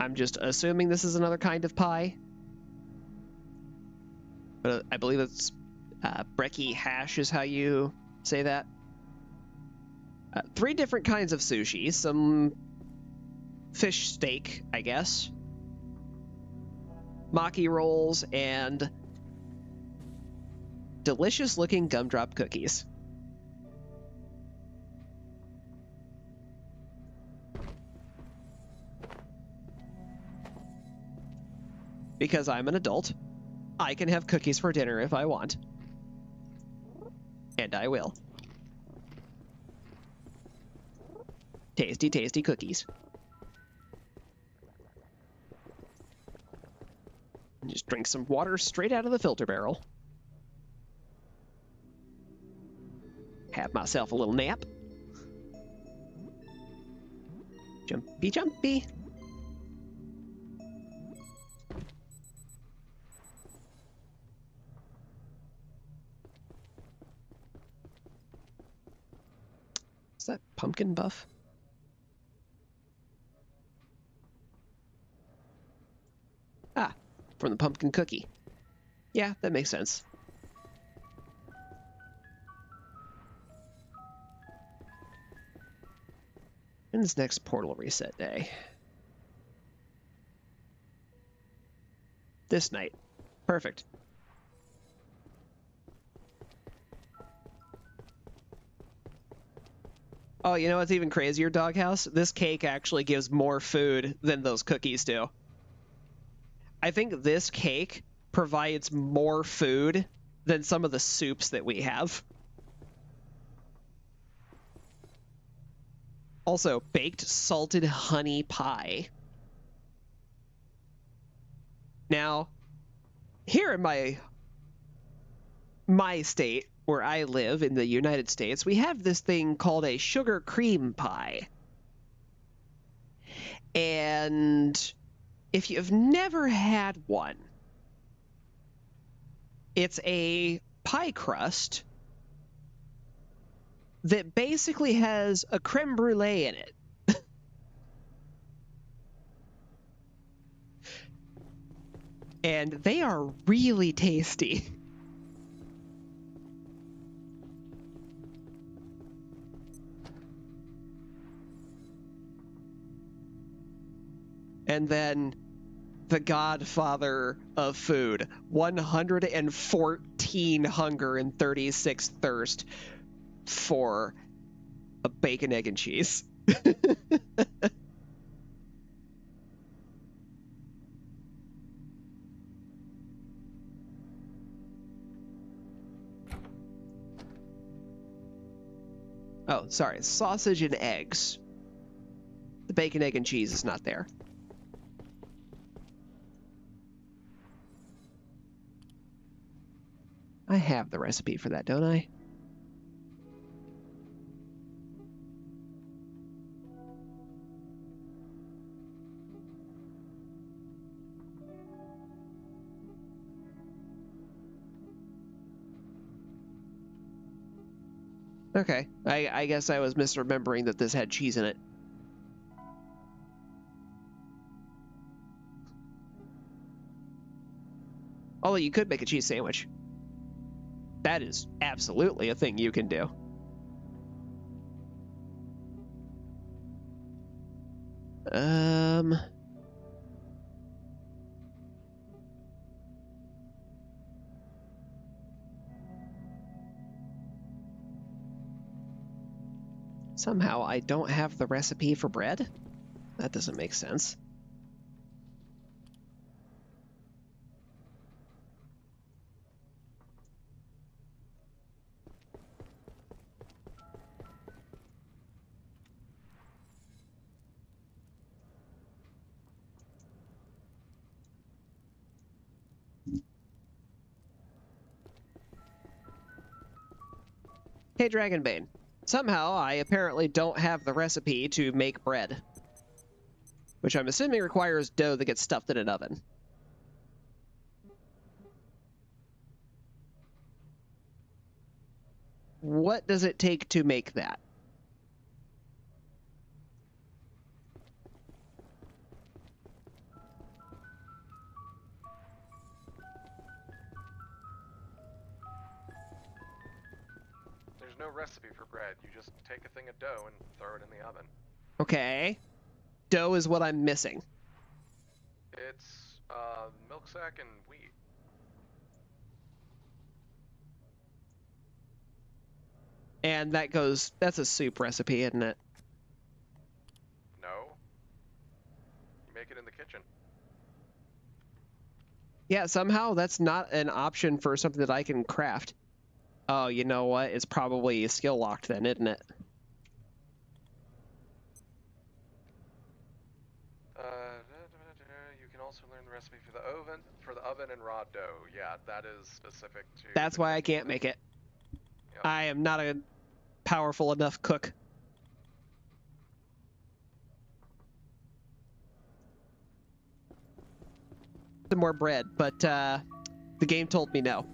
I'm just assuming this is another kind of pie. But I believe it's brekkie hash is how you say that. 3 different kinds of sushi. Some fish steak, I guess. Maki rolls and delicious looking gumdrop cookies. Because I'm an adult, I can have cookies for dinner if I want. And I will. Tasty, tasty cookies. And just drink some water straight out of the filter barrel. Have myself a little nap. Jumpy, jumpy. Is that pumpkin buff? Ah, from the pumpkin cookie. Yeah, that makes sense. When's next portal reset day? This night. Perfect. Oh, you know what's even crazier, Doghouse? This cake actually gives more food than those cookies do. I think this cake provides more food than some of the soups that we have. Also, baked salted honey pie. Now, here in my state, where I live in the United States, we have this thing called a sugar cream pie. And if you've never had one, it's a pie crust that basically has a creme brulee in it. And they are really tasty. And then the godfather of food, 114 hunger and 36 thirst for a bacon, egg, and cheese. Oh, sorry, sausage and eggs. The bacon, egg, and cheese is not there. I have the recipe for that, don't I? Okay, I guess I was misremembering that this had cheese in it. Although you could make a cheese sandwich. That is absolutely a thing you can do. Somehow I don't have the recipe for bread? That doesn't make sense. Hey, Dragonbane. Somehow, I apparently don't have the recipe to make bread. Which I'm assuming requires dough that gets stuffed in an oven. What does it take to make that? There's no recipe for bread. You just take a thing of dough and throw it in the oven. Okay. Dough is what I'm missing. It's milk sack and wheat. And that's a soup recipe, isn't it? No. You make it in the kitchen. Yeah, somehow that's not an option for something that I can craft. Oh, you know what? It's probably skill locked then, isn't it? You can also learn the recipe for the oven and raw dough. Yeah, that is specific to... That's why I can't make it. Yep. I am not a powerful enough cook. Some more bread, but the game told me no.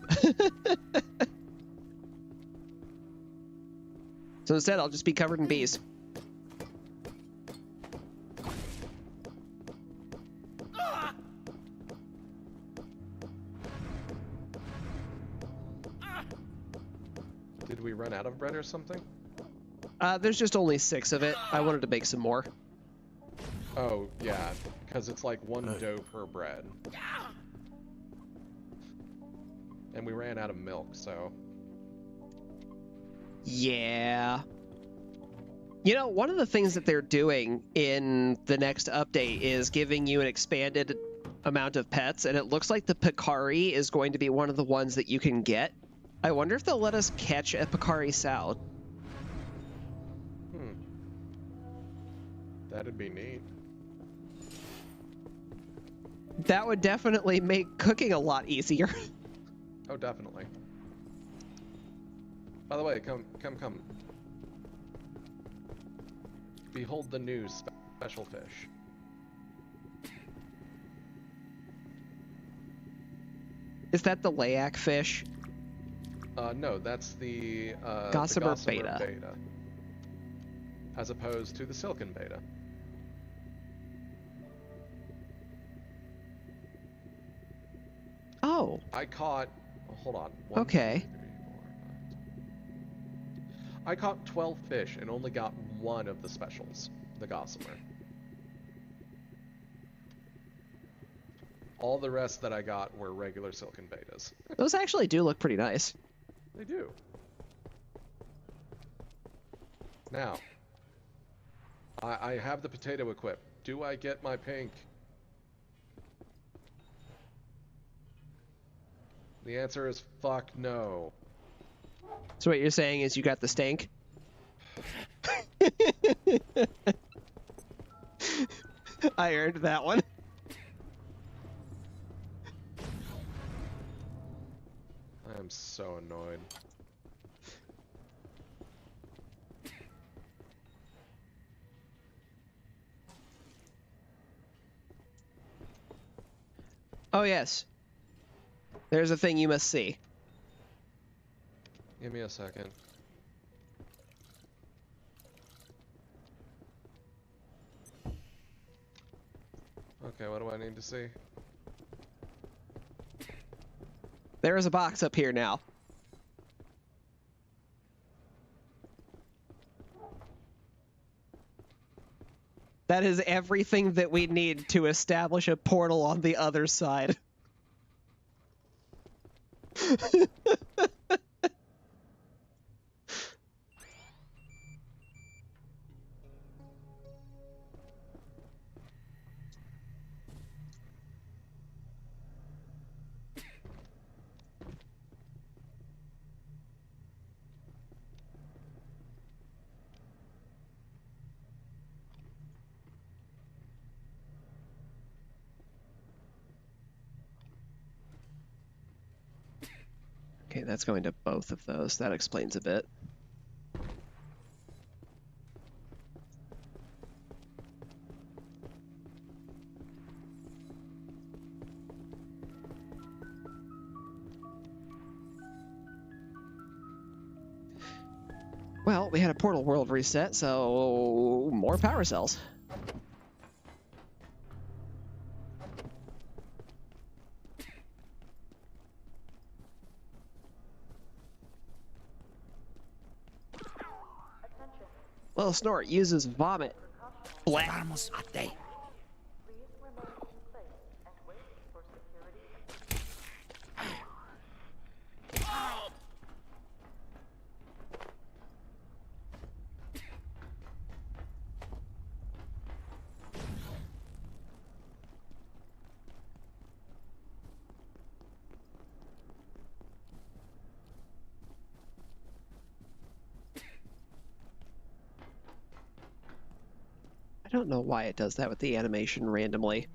So instead, I'll just be covered in bees. Did we run out of bread or something? There's just only 6 of it. I wanted to make some more. Oh, yeah, because it's like 1 dough per bread. And we ran out of milk, so... Yeah. You know, one of the things that they're doing in the next update is giving you an expanded amount of pets, and it looks like the Picari is going to be one of the ones that you can get. I wonder if they'll let us catch a Picari sow. That'd be neat. That would definitely make cooking a lot easier. Oh, definitely. By the way, come. Behold the new special fish. Is that the Layak fish? No, that's the Gossamer Gossamer beta. As opposed to the Silken beta. Oh. I caught. Oh, hold on. Okay. 2, 3, 4, 5. I caught 12 fish and only got one of the specials, the Gossamer. All the rest that I got were regular Silken betas. Those actually do look pretty nice. They do. Now, I have the potato equipped. Do I get my pink? The answer is fuck no. So what you're saying is you got the stank? I earned that one. I am so annoyed. Oh yes. There's a thing you must see. Give me a second. Okay, what do I need to see? There is a box up here now. That is everything that we need to establish a portal on the other side. Okay, that's going to both of those. That explains a bit. Well, we had a portal world reset, so more power cells. Well, Snort uses vomit. Blah. Vamos a te. Please remain in place and wait for security. I don't know why it does that with the animation randomly.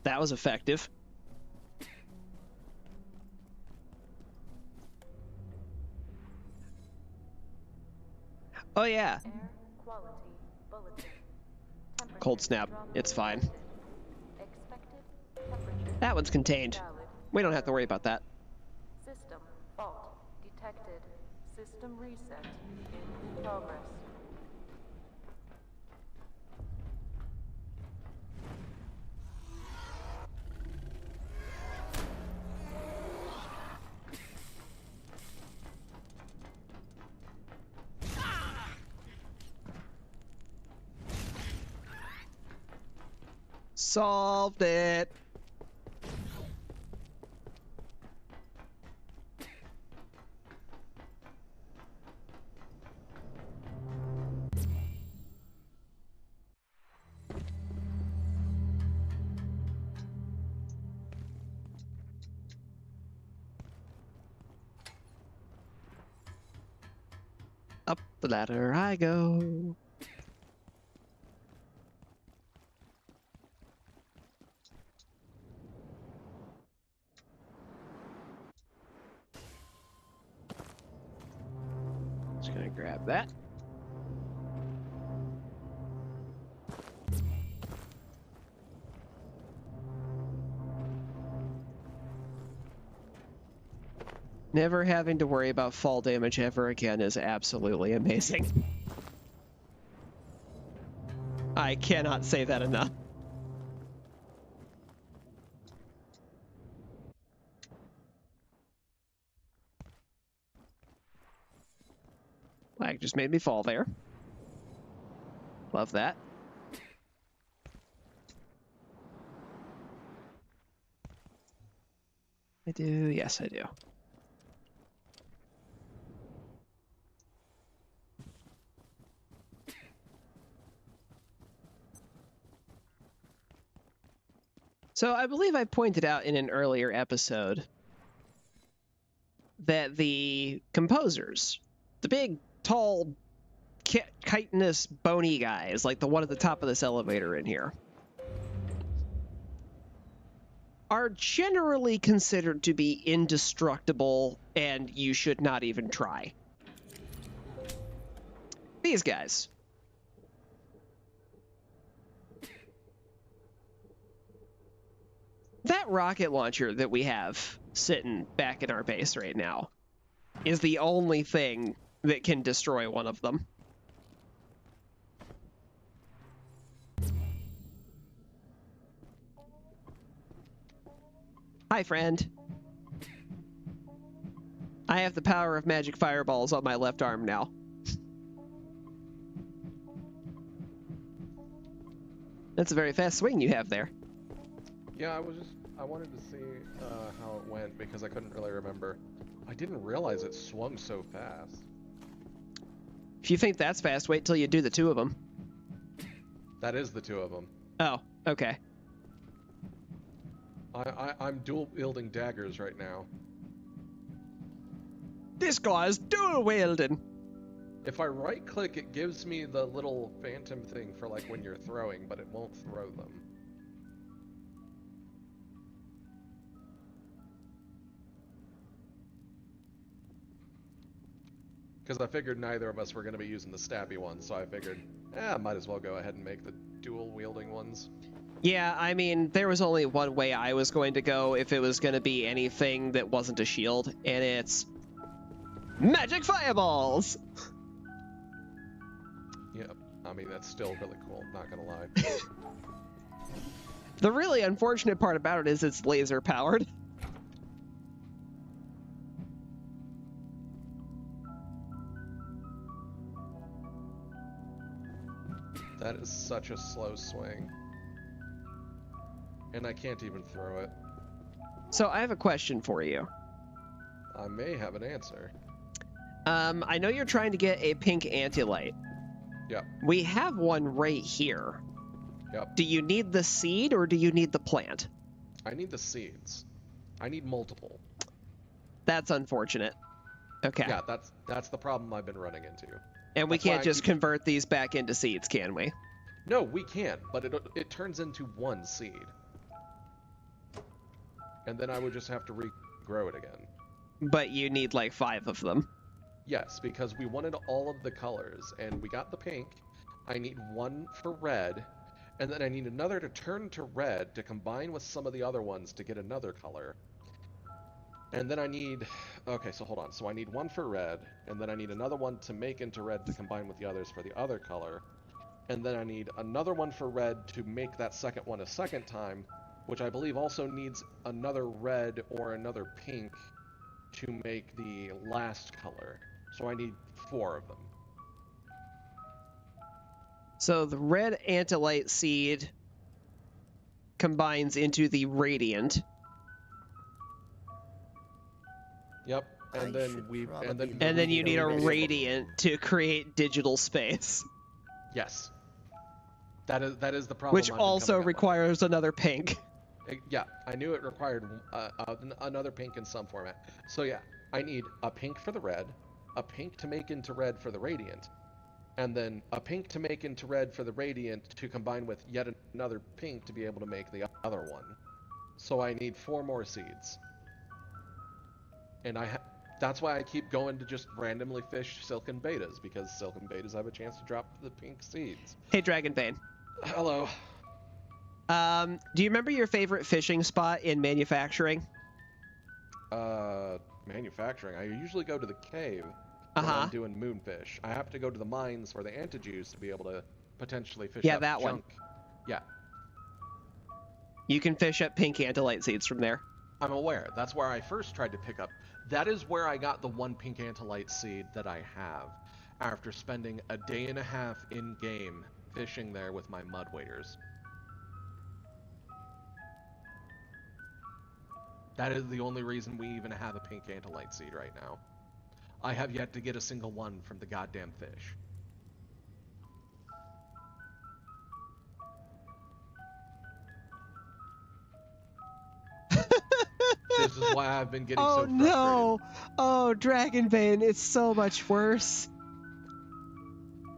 That was effective. Oh yeah. Air quality bulletin. Temperature Cold snap. drop It's fine. detected. Expected temperature That one's contained. valid. We don't have to worry about that. System fault detected. System reset in progress. Solved it. Up the ladder I go. Just gonna grab that. Never having to worry about fall damage ever again is absolutely amazing. I cannot say that enough. Lag just made me fall there. Love that. I do, yes I do. So I believe I pointed out in an earlier episode that the composers, the big, tall, chitinous, bony guys, like the one at the top of this elevator in here, are generally considered to be indestructible and you should not even try. These guys. That rocket launcher that we have sitting back in our base right now is the only thing that can destroy one of them. Hi, friend. I have the power of magic fireballs on my left arm now. That's a very fast swing you have there. Yeah, I wanted to see how it went because I couldn't really remember. I didn't realize it swung so fast. If you think that's fast, wait till you do the two of them. That is the two of them. Oh, okay. I'm dual wielding daggers right now. This guy's dual wielding. If I right click, it gives me the little phantom thing for like when you're throwing, but it won't throw them. Because I figured neither of us were going to be using the stabby ones, so I figured, might as well go ahead and make the dual wielding ones. Yeah, I mean, there was only one way I was going to go if it was going to be anything that wasn't a shield, and it's magic fireballs! Yep, I mean, that's still really cool, not gonna lie. The really unfortunate part about it is it's laser powered. That is such a slow swing. And I can't even throw it. So I have a question for you. I may have an answer. I know you're trying to get a pink anti-light. Yep. We have one right here. Yep. Do you need the seed or do you need the plant? I need the seeds. I need multiple. That's unfortunate. Okay. Yeah, that's the problem I've been running into. And we That's why can't I just keep- convert these back into seeds, can we? No, we can, but it turns into one seed. And then I would just have to regrow it again. But you need like 5 of them. Yes, because we wanted all of the colors, and we got the pink. I need one for red, and then I need another to turn to red to combine with some of the other ones to get another color. And then I need... Okay, so hold on. So I need one for red, and then I need another one to make into red to combine with the others for the other color. And then I need another one for red to make that second one a second time, which I believe also needs another red or another pink to make the last color. So I need 4 of them. So the red antilight seed combines into the radiant. Yep. And I then should we probably and then look And then you at need a the radiant to create digital space, yes. That is the problem. which I've been also coming up with. requires another pink. Yeah, I knew it required another pink in some format. So yeah, I need a pink for the red, a pink to make into red for the radiant, and then a pink to make into red for the radiant to combine with yet another pink to be able to make the other one. So I need 4 more seeds. And that's why I keep going to just randomly fish silken betas, because silken betas have a chance to drop the pink seeds. Hey, Dragonbane. Hello. Do you remember your favorite fishing spot in manufacturing? Manufacturing. I usually go to the cave when I'm doing moonfish. I have to go to the mines for the antijuice to be able to potentially fish up that junk. one. Yeah. You can fish up pink antolite seeds from there. I'm aware. That's where I first tried to pick up. That is where I got the 1 pink antolite seed that I have, after spending a day and a half in-game fishing there with my mud waders. That is the only reason we even have a pink antolite seed right now. I have yet to get a single one from the goddamn fish. This is why I've been getting so frustrated. Oh no! Oh, Dragonbane, it's so much worse.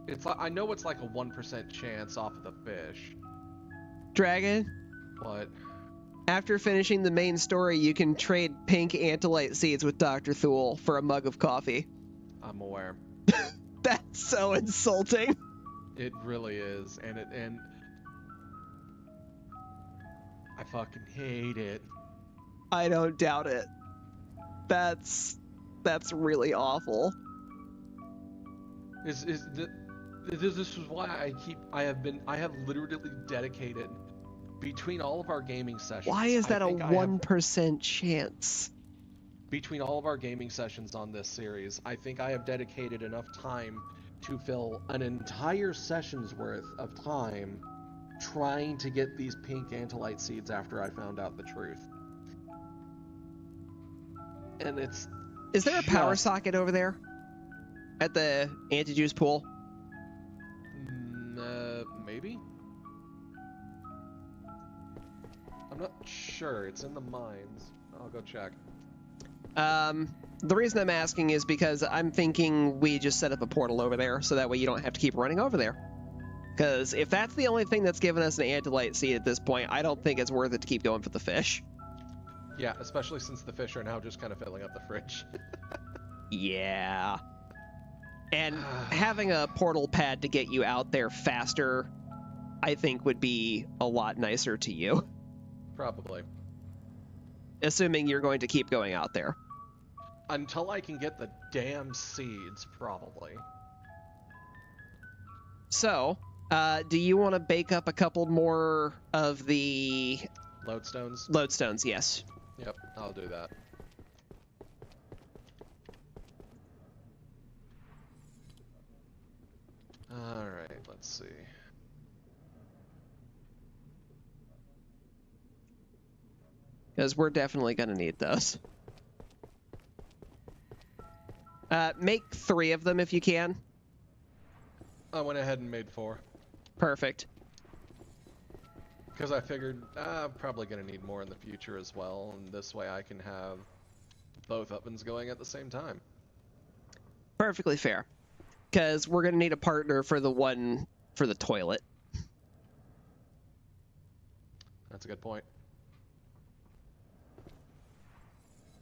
It's like, I know it's like a 1% chance off of the fish. Dragon? What? After finishing the main story, you can trade pink antolite seeds with Dr. Thule for a mug of coffee. I'm aware. That's so insulting. It really is, and I fucking hate it. I don't doubt it. That's really awful. This is why I have literally dedicated, between all of our gaming sessions. Why is that a 1% chance? Between all of our gaming sessions on this series, I think I have dedicated enough time to fill an entire session's worth of time trying to get these pink antolite seeds after I found out the truth. And it's... Is there a power socket over there? At the anti-juice pool? Maybe? I'm not sure. It's in the mines. I'll go check. The reason I'm asking is because I'm thinking we just set up a portal over there, so that way you don't have to keep running over there. Because if that's the only thing that's given us an antolite seed at this point, I don't think it's worth it to keep going for the fish. Yeah, especially since the fish are now just kind of filling up the fridge. Yeah. And having a portal pad to get you out there faster, I think would be a lot nicer to you. Probably. Assuming you're going to keep going out there. Until I can get the damn seeds, probably. So, do you want to bake up a couple more of the... Lodestones? Lodestones, yes. Yep, I'll do that. Alright, let's see. Because we're definitely going to need those. Make 3 of them if you can. I went ahead and made 4. Perfect. Because I figured I'm probably going to need more in the future as well, and this way I can have both ovens going at the same time. Perfectly fair. Because we're going to need a partner for the one for the toilet. That's a good point.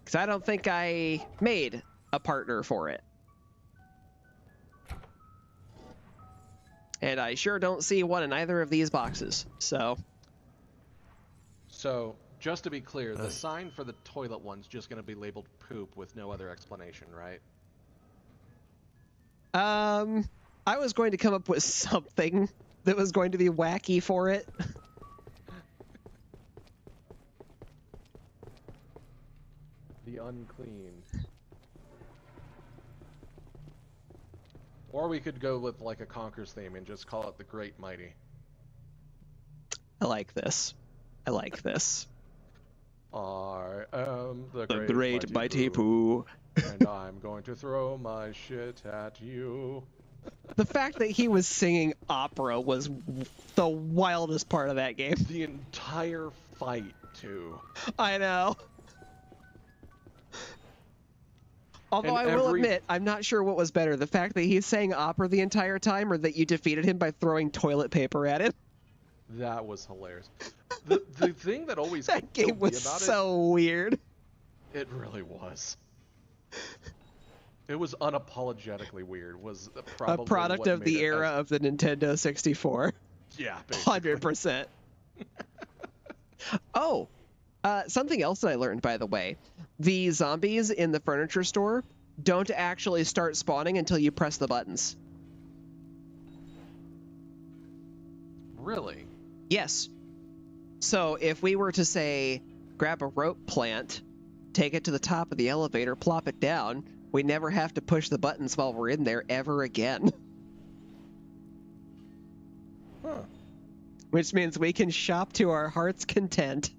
Because I don't think I made a partner for it. And I sure don't see one in either of these boxes, so... So, just to be clear, the sign for the toilet one's just going to be labeled poop with no other explanation, right? I was going to come up with something that was going to be wacky for it. The unclean. Or we could go with like a Conquer's theme and just call it the Great Mighty. I like this. I like this. I am the great mighty Pooh. And I'm going to throw my shit at you. The fact that he was singing opera was the wildest part of that game. The entire fight, too. I know. Although And I will every- admit, I'm not sure what was better, the fact that he's saying opera the entire time, or that you defeated him by throwing toilet paper at him. That was hilarious. The thing that always That killed game was me about so weird. it really was. It was unapologetically weird. Was probably A product what of made the it era of the Nintendo 64. Yeah, basically. 100%. Oh, something else that I learned, by the way. The zombies in the furniture store don't actually start spawning until you press the buttons. Really? Yes. So if we were to say, grab a rope plant, take it to the top of the elevator, plop it down, we never have to push the buttons while we're in there ever again. Huh. Which means we can shop to our heart's content.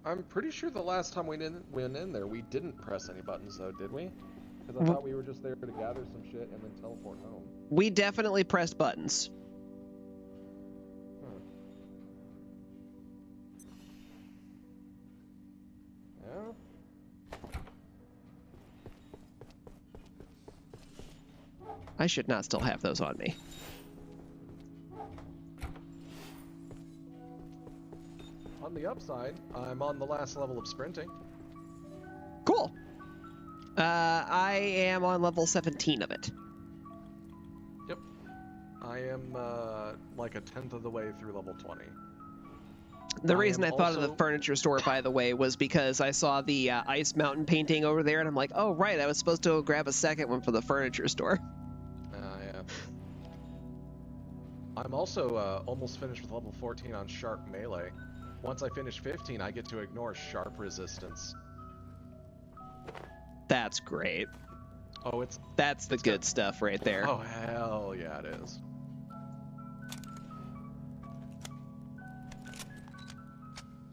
I'm pretty sure the last time we went in there, we didn't press any buttons, though, did we? Because I thought we were just there to gather some shit and then teleport home. We definitely pressed buttons. Yeah? I should not still have those on me. On the upside, I'm on the last level of sprinting. Cool. I am on level 17 of it. Yep. I am like a tenth of the way through level 20. The I reason am I thought of the also- furniture store, by the way, was because I saw the ice mountain painting over there, and I'm like, oh, right, I was supposed to go grab a second one for the furniture store. Yeah. I'm also almost finished with level 14 on sharp melee. Once I finish 15, I get to ignore sharp resistance. That's great. Oh, it's... That's the good stuff right there. Oh, hell yeah, it is.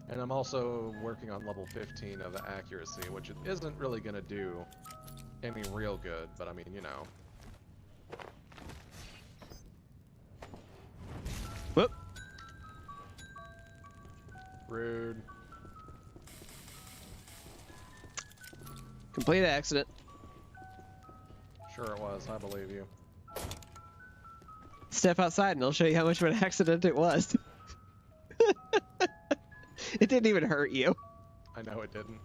And I'm also working on level 15 of accuracy, which isn't really going to do any real good, but I mean, you know. Whoop. Rude. Complete accident. Sure it was, I believe you. Step outside and I'll show you how much of an accident it was. It didn't even hurt you. I know it didn't.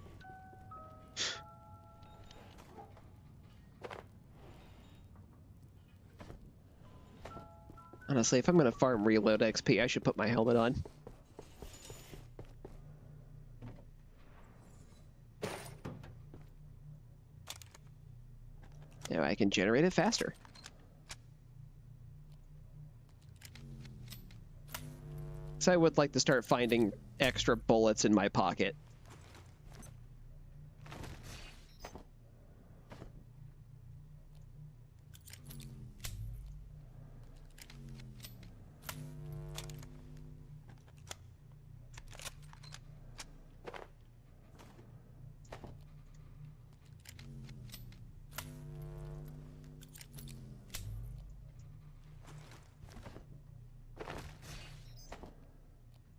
Honestly, if I'm going to farm reload XP, I should put my helmet on. Now I can generate it faster. So I would like to start finding extra bullets in my pocket.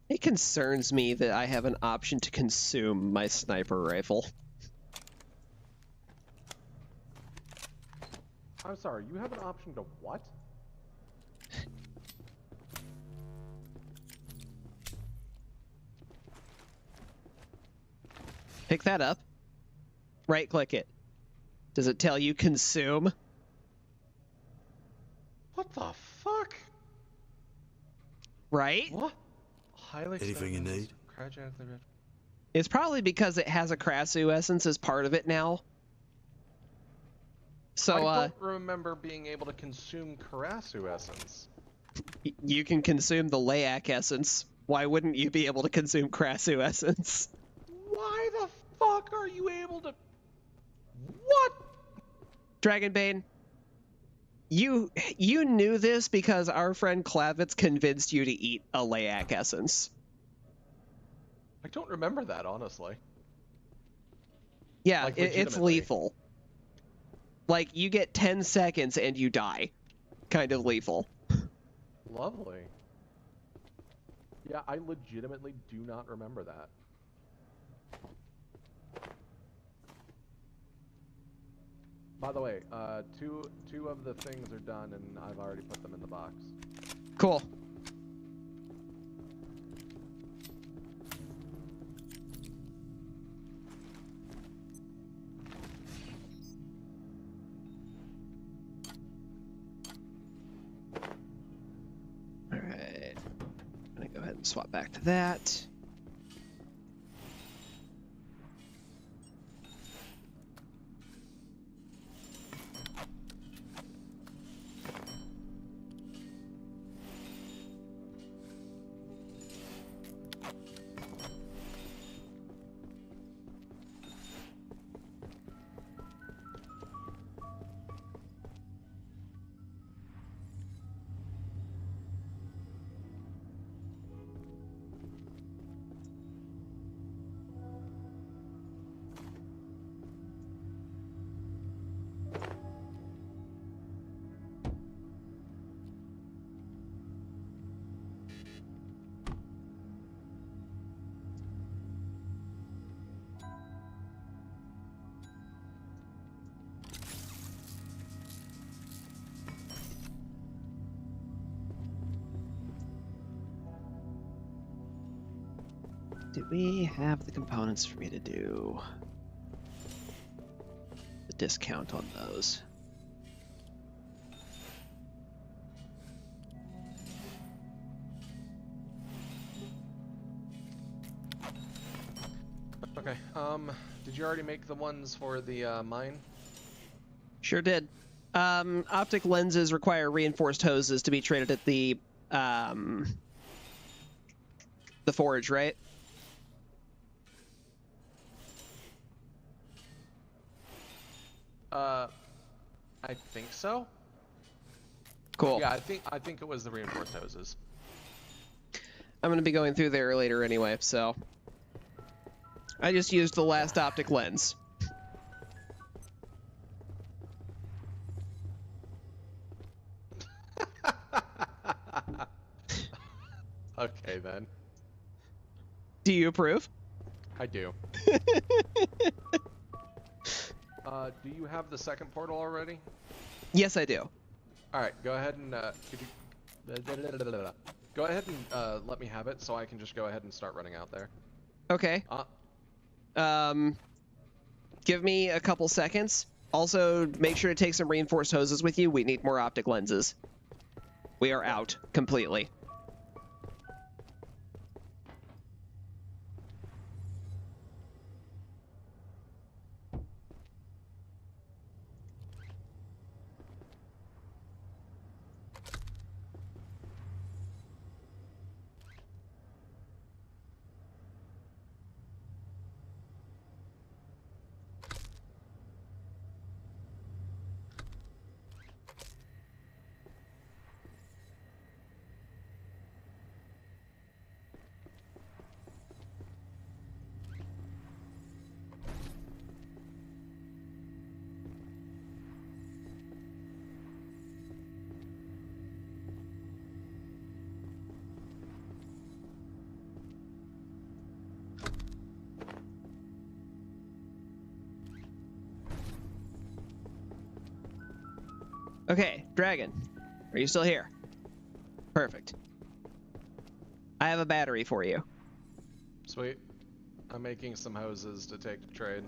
It concerns me that I have an option to consume my sniper rifle. I'm sorry, you have an option to what? Pick that up. Right click it. Does it tell you consume? What the fuck? Right? What? Highly Anything you need? Cryogenically rich. It's probably because it has a Krasue essence as part of it now. So, I don't remember being able to consume Krasue essence. you can consume the Layak essence. Why wouldn't you be able to consume Krasue essence? Why the fuck are you able to... What? Dragonbane, you knew this because our friend Klavitz convinced you to eat a Layak essence. I don't remember that, honestly. Yeah, Like, it's legitimately. lethal. Like, you get 10 seconds and you die. Kind of lethal. Lovely. Yeah, I legitimately do not remember that. By the way, two of the things are done, and I've already put them in the box. Cool. All right. I'm gonna go ahead and swap back to that. Do we have the components for me to do the discount on those? Okay. Did you already make the ones for the mine? Sure did. Optic lenses require reinforced hoses to be traded at the forge, right? I think so. Cool. Yeah, I think it was the reinforced hoses. I'm going to be going through there later anyway, so I just used the last optic lens. Okay then. Do you approve? I do. Do you have the second portal already? Yes, I do. All right, go ahead and could you go ahead and let me have it so I can just go ahead and start running out there. Okay. Give me a couple seconds. Also, make sure to take some reinforced hoses with you. We need more optic lenses. We are out completely. Okay, Dragon, are you still here? Perfect. I have a battery for you. Sweet. I'm making some hoses to take to trade.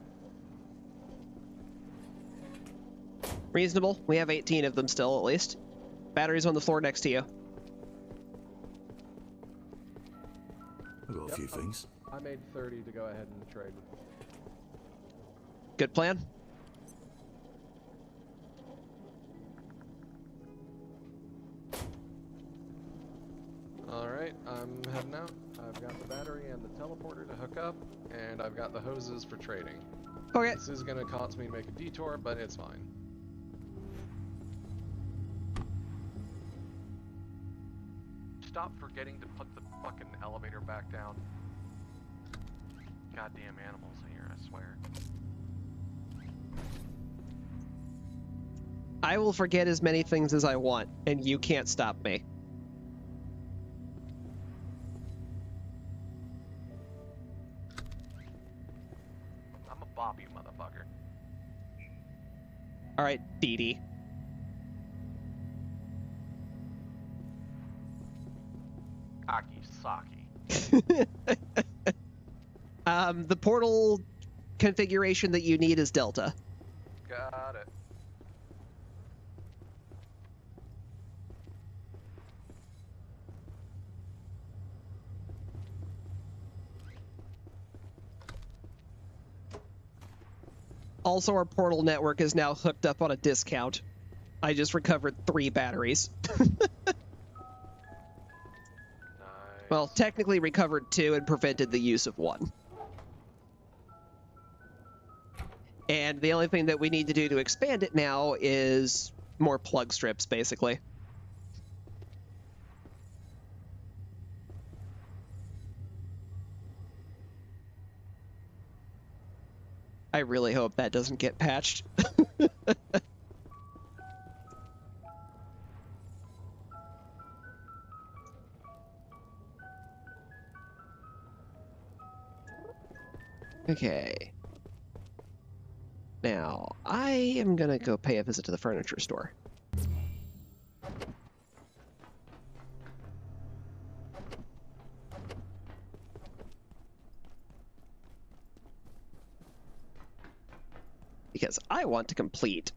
Reasonable. We have 18 of them still, at least. Battery's on the floor next to you. I've got a few things. I made 30 to go ahead and trade. Good plan? Alright, I'm heading out. I've got the battery and the teleporter to hook up, and I've got the hoses for trading. Okay. This is gonna cost me to make a detour, but it's fine. Stop forgetting to put the fucking elevator back down. Goddamn animals here, I swear. I will forget as many things as I want, and you can't stop me. I'm a bop you, motherfucker. All right, Dee Dee. Aki Saki. The portal configuration that you need is Delta. Got it. Also, our portal network is now hooked up on a discount. I just recovered 3 batteries. Nice. Well, technically recovered 2 and prevented the use of 1. And the only thing that we need to do to expand it now is more plug strips, basically. I really hope that doesn't get patched. Okay. Now, I am gonna go pay a visit to the furniture store. Because I want to complete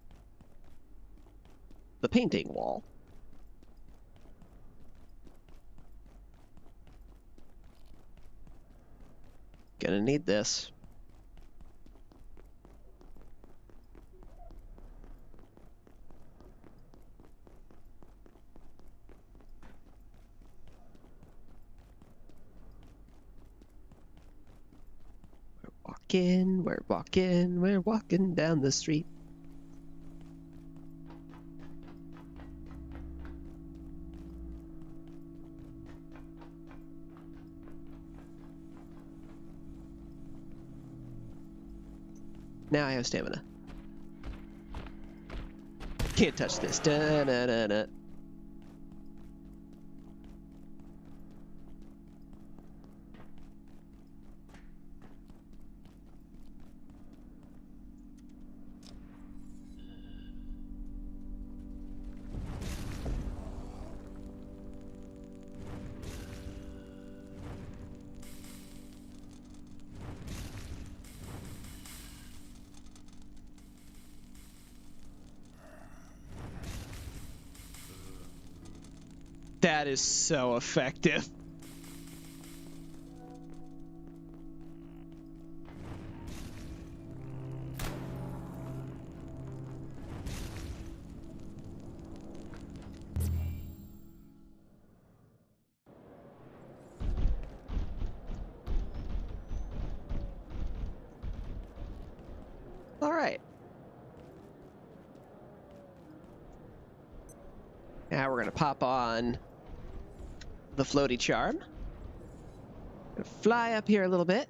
the painting wall. Gonna need this. We're walking down the street. Now I have stamina. Can't touch this. Da-na-na-na. That is so effective. All right. Now we're going to pop on the floaty charm. Fly up here a little bit.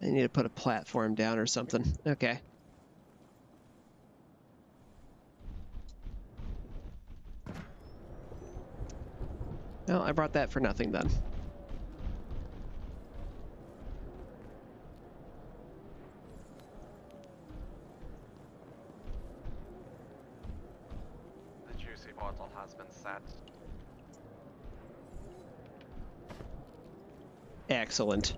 I need to put a platform down or something. Okay. No, I brought that for nothing then. The juicy bottle has been set. Excellent.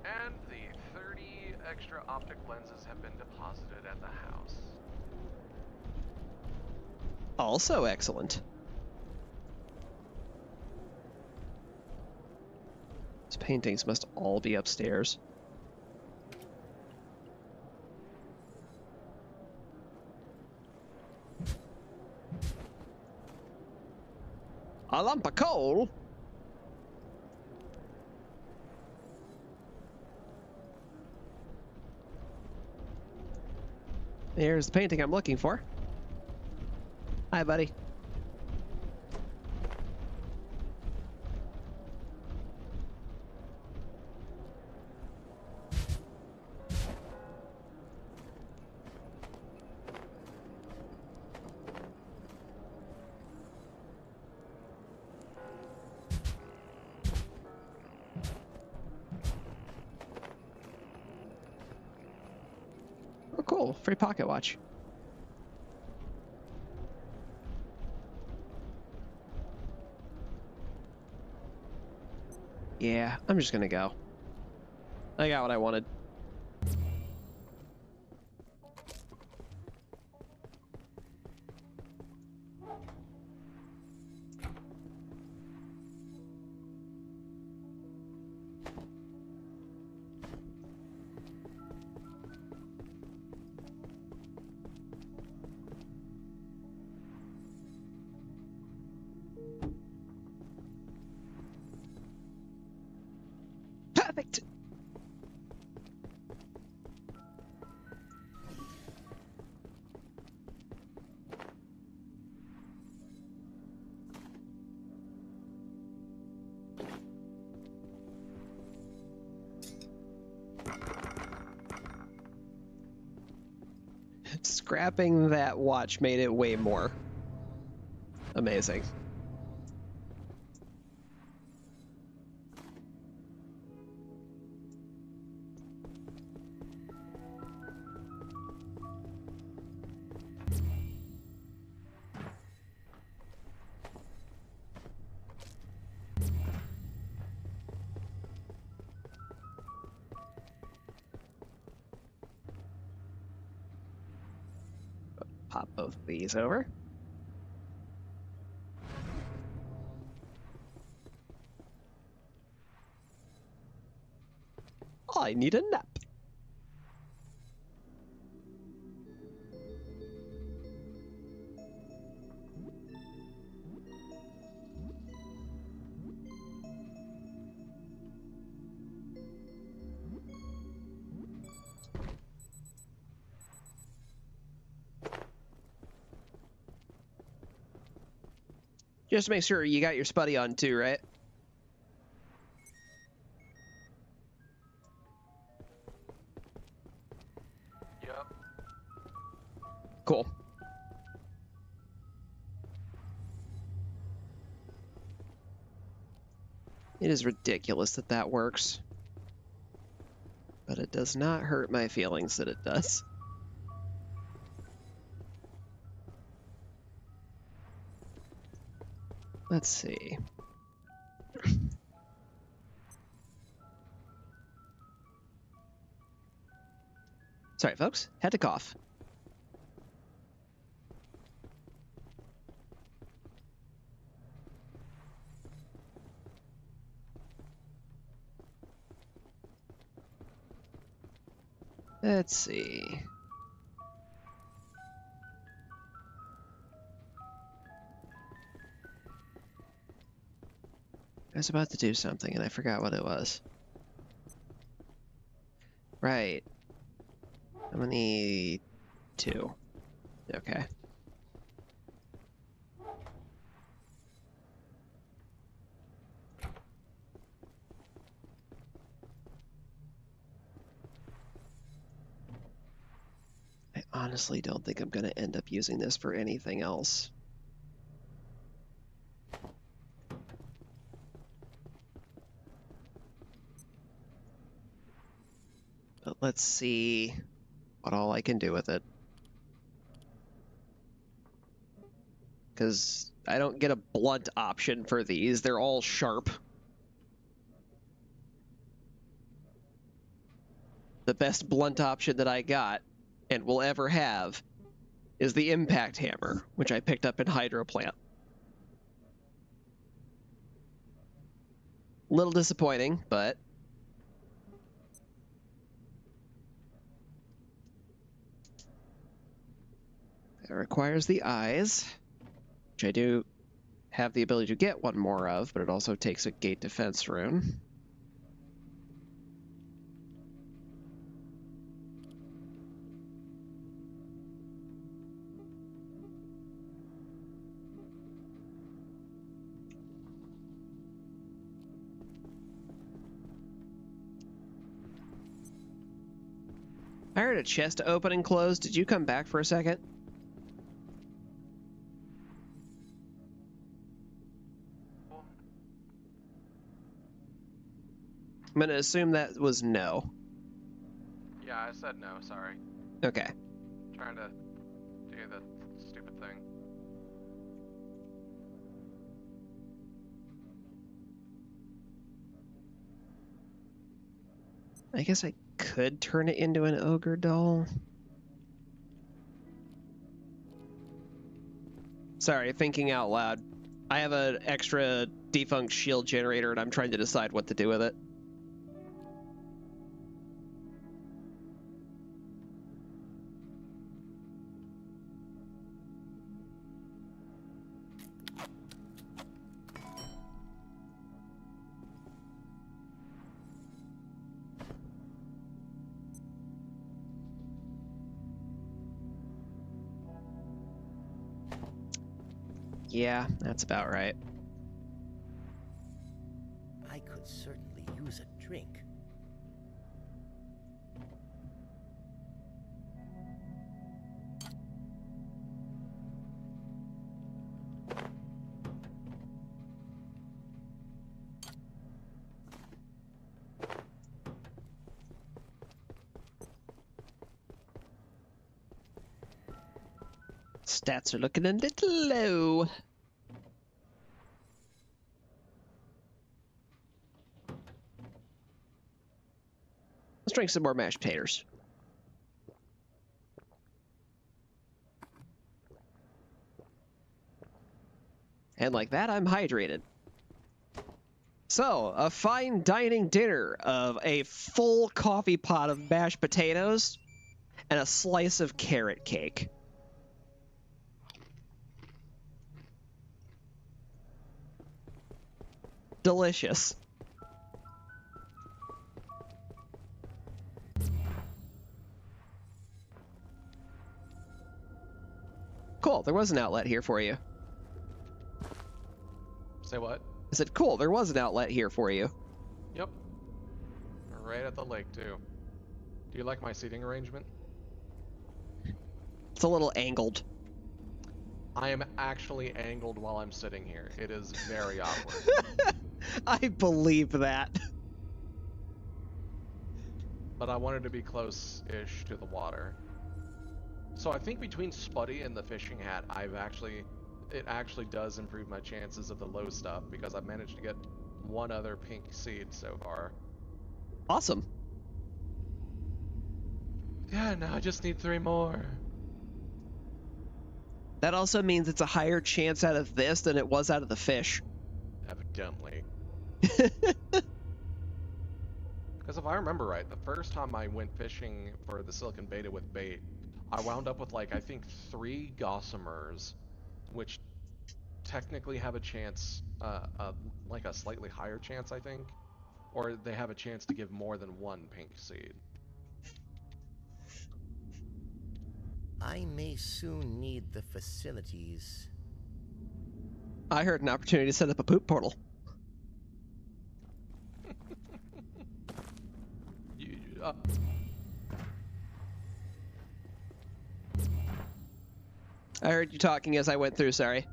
And the 30 extra optic lenses have been deposited at the house. Also excellent. These paintings must all be upstairs. A lump of coal? Here's the painting I'm looking for. Hi, buddy. Oh, free pocket watch. Yeah, I'm just gonna go. I got what I wanted. Perfect. Scrapping that watch made it way more amazing. Pop both of these over. I need a nap. Just make sure you got your spuddy on too, right? Yep. Cool. It is ridiculous that that works. But it does not hurt my feelings that it does. Let's see. Sorry, folks. Had to cough. Let's see. I was about to do something and I forgot what it was. Right. I'm gonna need 2. Okay. I honestly don't think I'm gonna end up using this for anything else. But let's see what all I can do with it. Because I don't get a blunt option for these. They're all sharp. The best blunt option that I got and will ever have is the impact hammer, which I picked up in Hydroplant. Little disappointing, but it requires the eyes, which I do have the ability to get one more of, but it also takes a gate defense rune. I heard a chest open and close. Did you come back for a second? I'm going to assume that was no. Yeah, I said no, sorry. Okay. Trying to do the stupid thing. I guess I could turn it into an ogre doll. Sorry, thinking out loud. I have an extra defunct shield generator and I'm trying to decide what to do with it. Yeah, that's about right. I could certainly use a drink. Stats are looking a little low. Let's drink some more mashed potatoes. And like that, I'm hydrated. So, a fine dining dinner of a full coffee pot of mashed potatoes and a slice of carrot cake. Delicious. Cool, there was an outlet here for you. Say what? I said, cool, there was an outlet here for you. Yep. Right at the lake, too. Do you like my seating arrangement? It's a little angled. I am actually angled while I'm sitting here. It is very awkward. I believe that. But I wanted to be close-ish to the water. So I think between Spuddy and the fishing hat, it actually does improve my chances of the low stuff because I've managed to get one other pink seed so far. Awesome. Yeah, now I just need 3 more. That also means it's a higher chance out of this than it was out of the fish. Evidently. Because if I remember right, the first time I went fishing for the Silicon Beta with bait, I wound up with like, I think 3 gossamers, which technically have a chance, like a slightly higher chance, I think. Or they have a chance to give more than 1 pink seed. I may soon need the facilities. I heard an opportunity to set up a poop portal. I heard you talking as I went through, sorry.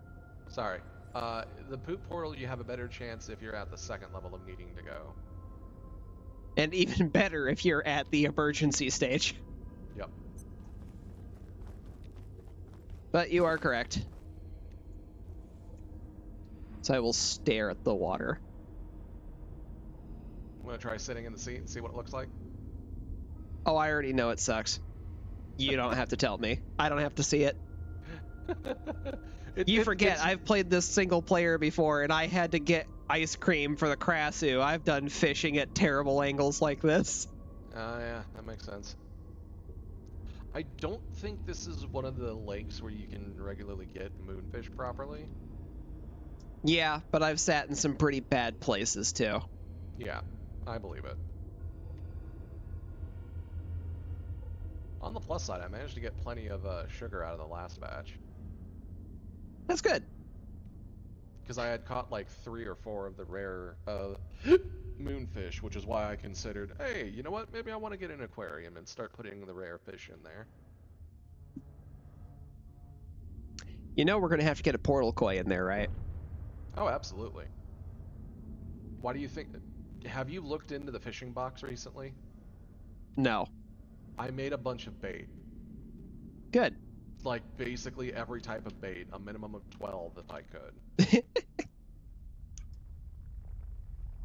Sorry. The poop portal, you have a better chance if you're at the 2nd level of needing to go. And even better if you're at the emergency stage. Yep. But you are correct. So I will stare at the water. I'm gonna try sitting in the seat and see what it looks like. Oh, I already know it sucks. You don't have to tell me. I don't have to see it. You forget, I've played this single player before, and I had to get ice cream for the Krasue. I've done fishing at terrible angles like this. Oh, yeah, that makes sense. I don't think this is one of the lakes where you can regularly get moonfish properly. Yeah, but I've sat in some pretty bad places, too. Yeah, I believe it. On the plus side, I managed to get plenty of sugar out of the last batch. That's good. Because I had caught like 3 or 4 of the rare moonfish, which is why I considered, hey, you know what? Maybe I want to get an aquarium and start putting the rare fish in there. You know we're going to have to get a portal koi in there, right? Oh, absolutely. Why do you think... Have you looked into the fishing box recently? No. I made a bunch of bait. Good. Like, basically every type of bait, a minimum of 12 if I could.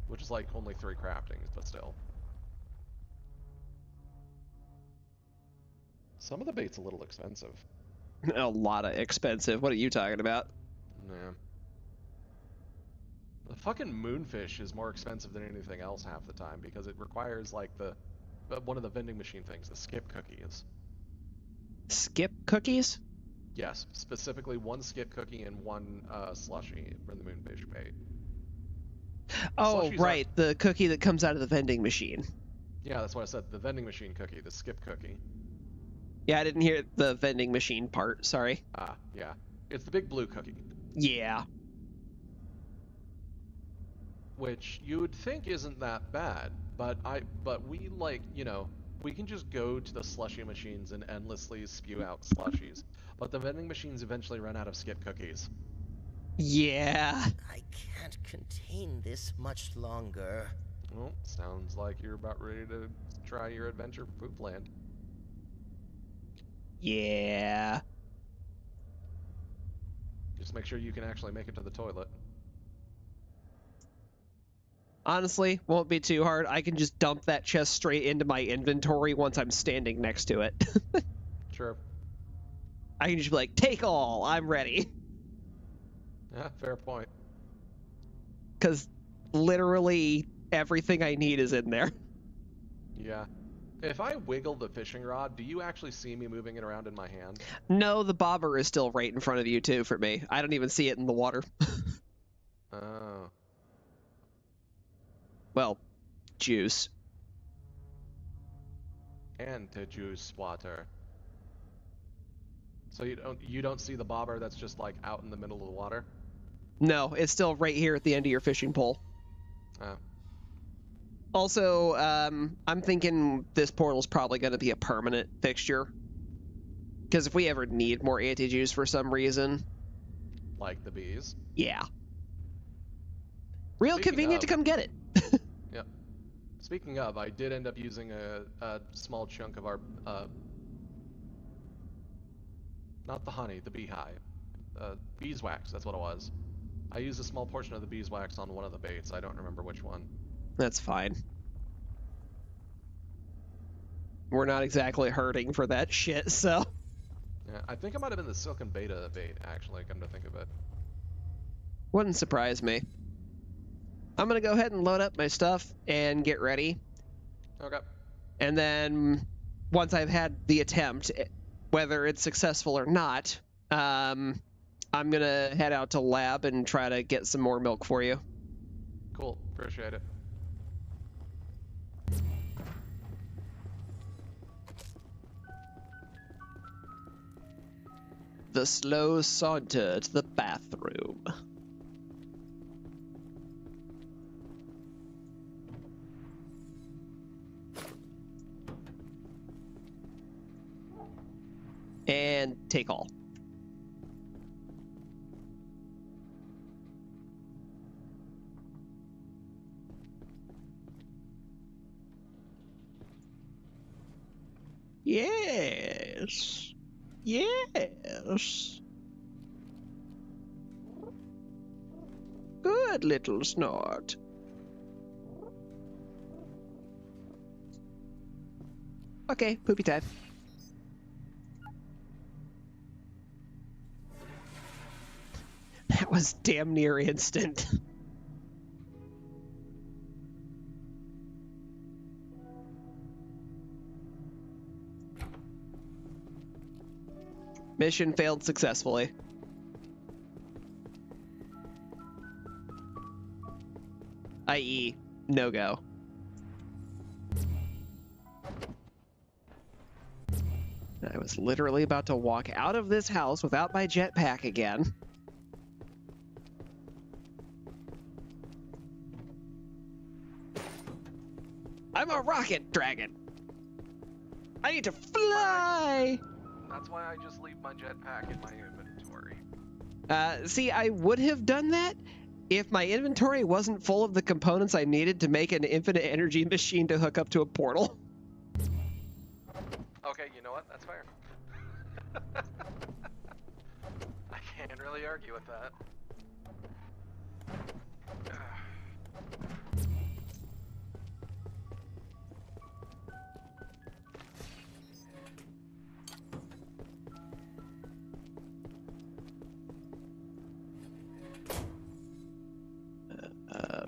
Which is like only 3 craftings, but still. Some of the bait's a little expensive. A lot of expensive. What are you talking about? Yeah. The fucking moonfish is more expensive than anything else half the time because it requires like one of the vending machine things, the skip cookies. Skip cookies? Yes, specifically 1 skip cookie and 1 slushy for the moonfish bait. Oh, Slushies right, the cookie that comes out of the vending machine. Yeah, that's what I said. The vending machine cookie, the skip cookie. Yeah, I didn't hear the vending machine part. Sorry. Ah, yeah. It's the big blue cookie. Yeah. Which you would think isn't that bad, but we like, you know, we can just go to the slushy machines and endlessly spew out slushies. But the vending machines eventually run out of skip cookies. Yeah. I can't contain this much longer. Well, sounds like you're about ready to try your adventure poop land. Yeah. Just make sure you can actually make it to the toilet. Honestly, won't be too hard. I can just dump that chest straight into my inventory once I'm standing next to it. Sure. I can just be like, take all, I'm ready. Yeah, fair point. Because literally everything I need is in there. Yeah. If I wiggle the fishing rod, do you actually see me moving it around in my hand? No, the bobber is still right in front of you too for me. I don't even see it in the water. Oh. Well, juice. And to juice water. So you don't see the bobber that's just like out in the middle of the water? No, it's still right here at the end of your fishing pole. Oh. Also, I'm thinking this portal's probably going to be a permanent fixture. Because if we ever need more anti-juice for some reason... Like the bees? Yeah. Real Speaking convenient of- to come get it. Yep. Speaking of, I did end up using a small chunk of our... not the honey, the beehive. Beeswax, that's what it was. I used a small portion of the beeswax on one of the baits. I don't remember which one. That's fine. We're not exactly hurting for that shit, so... Yeah, I think it might have been the silken beta bait, actually, come to think of it. Wouldn't surprise me. I'm gonna go ahead and load up my stuff and get ready. Okay. And then, once I've had the attempt, whether it's successful or not, I'm gonna head out to lab and try to get some more milk for you. Cool, appreciate it. The slow saunter to the bathroom. And take all. Yes. Yes. Good little snort. Okay, poopy time. That was damn near instant. Mission failed successfully. I.e., no go. I was literally about to walk out of this house without my jetpack again. I'm a rocket dragon. I need to fly. That's why I just leave my jetpack in my inventory. See, I would have done that if my inventory wasn't full of the components I needed to make an infinite energy machine to hook up to a portal. Okay, you know what? That's fair. I can't really argue with that.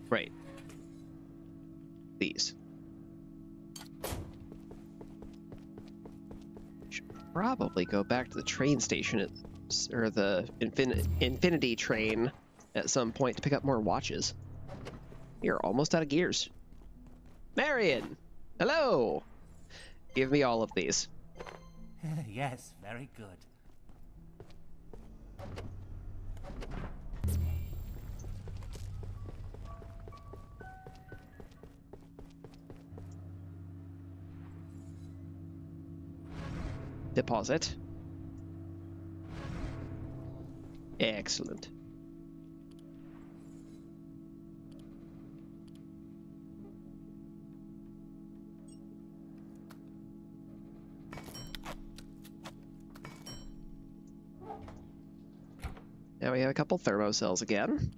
Right. These. Should probably go back to the train station or the Infinity train at some point to pick up more watches. You're almost out of gears. Marion! Hello! Give me all of these. Yes, very good. Deposit. Excellent. Now we have a couple thermocells again.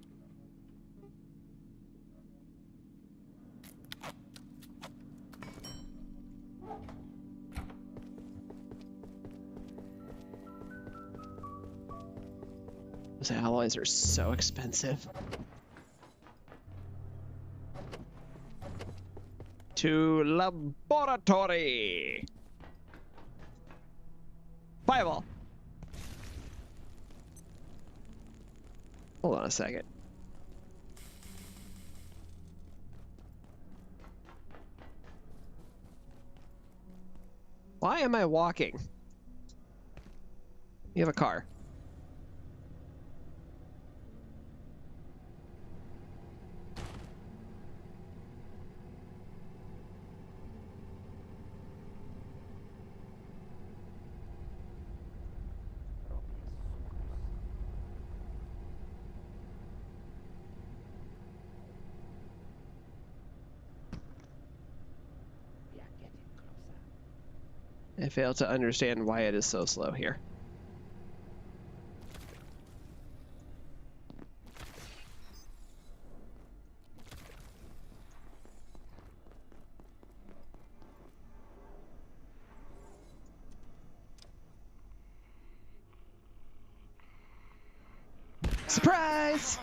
Those alloys are so expensive. To laboratory. Fireball. Hold on a second. Why am I walking? You have a car. I fail to understand why it is so slow here. Surprise!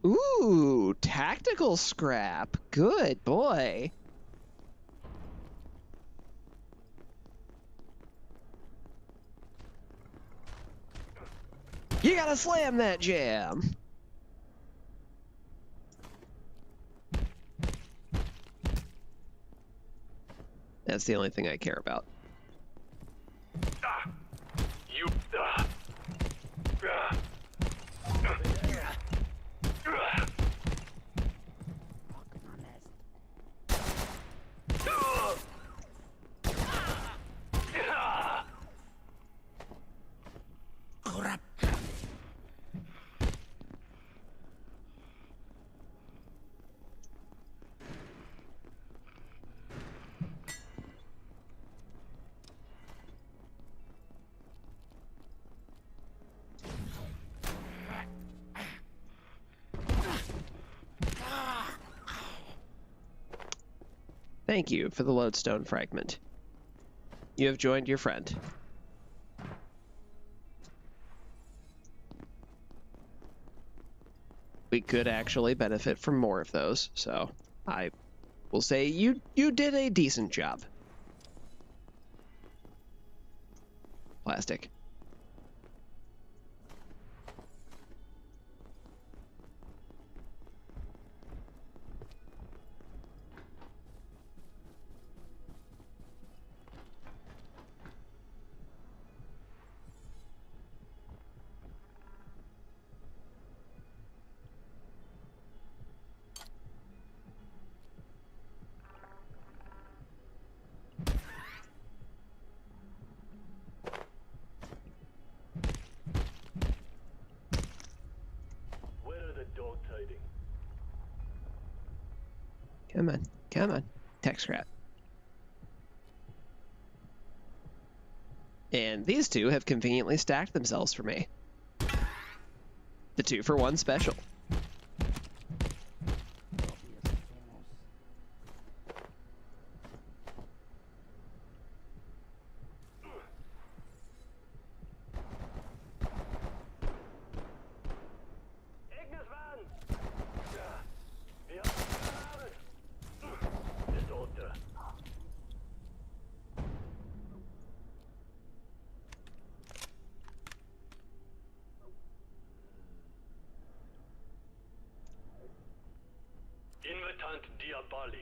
Ooh, tactical scrap. Good boy. You gotta slam that jam. That's the only thing I care about. Thank you for the lodestone fragment. You have joined your friend. We could actually benefit from more of those, so I will say you did a decent job. Plastic. Come on, come on. Tech scrap. And these two have conveniently stacked themselves for me. The 2-for-1 special. Invitant Diabali.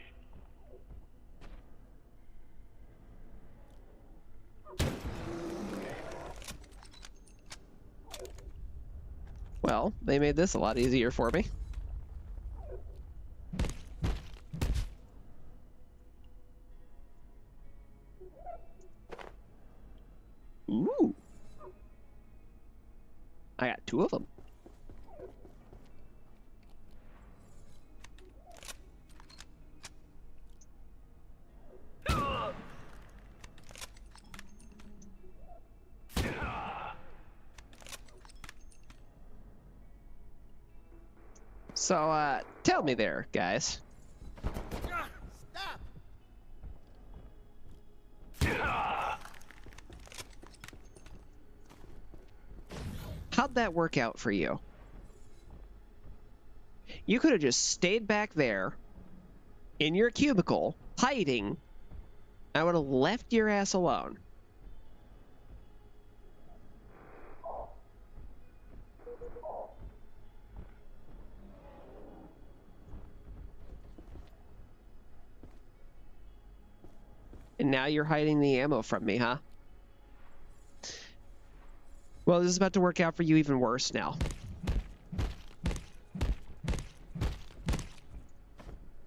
Well, they made this a lot easier for me. Ooh. I got 2 of them. So, tell me there, guys. How'd that work out for you? You could have just stayed back there in your cubicle, hiding. I would have left your ass alone. And now you're hiding the ammo from me, huh? Well, this is about to work out for you even worse now.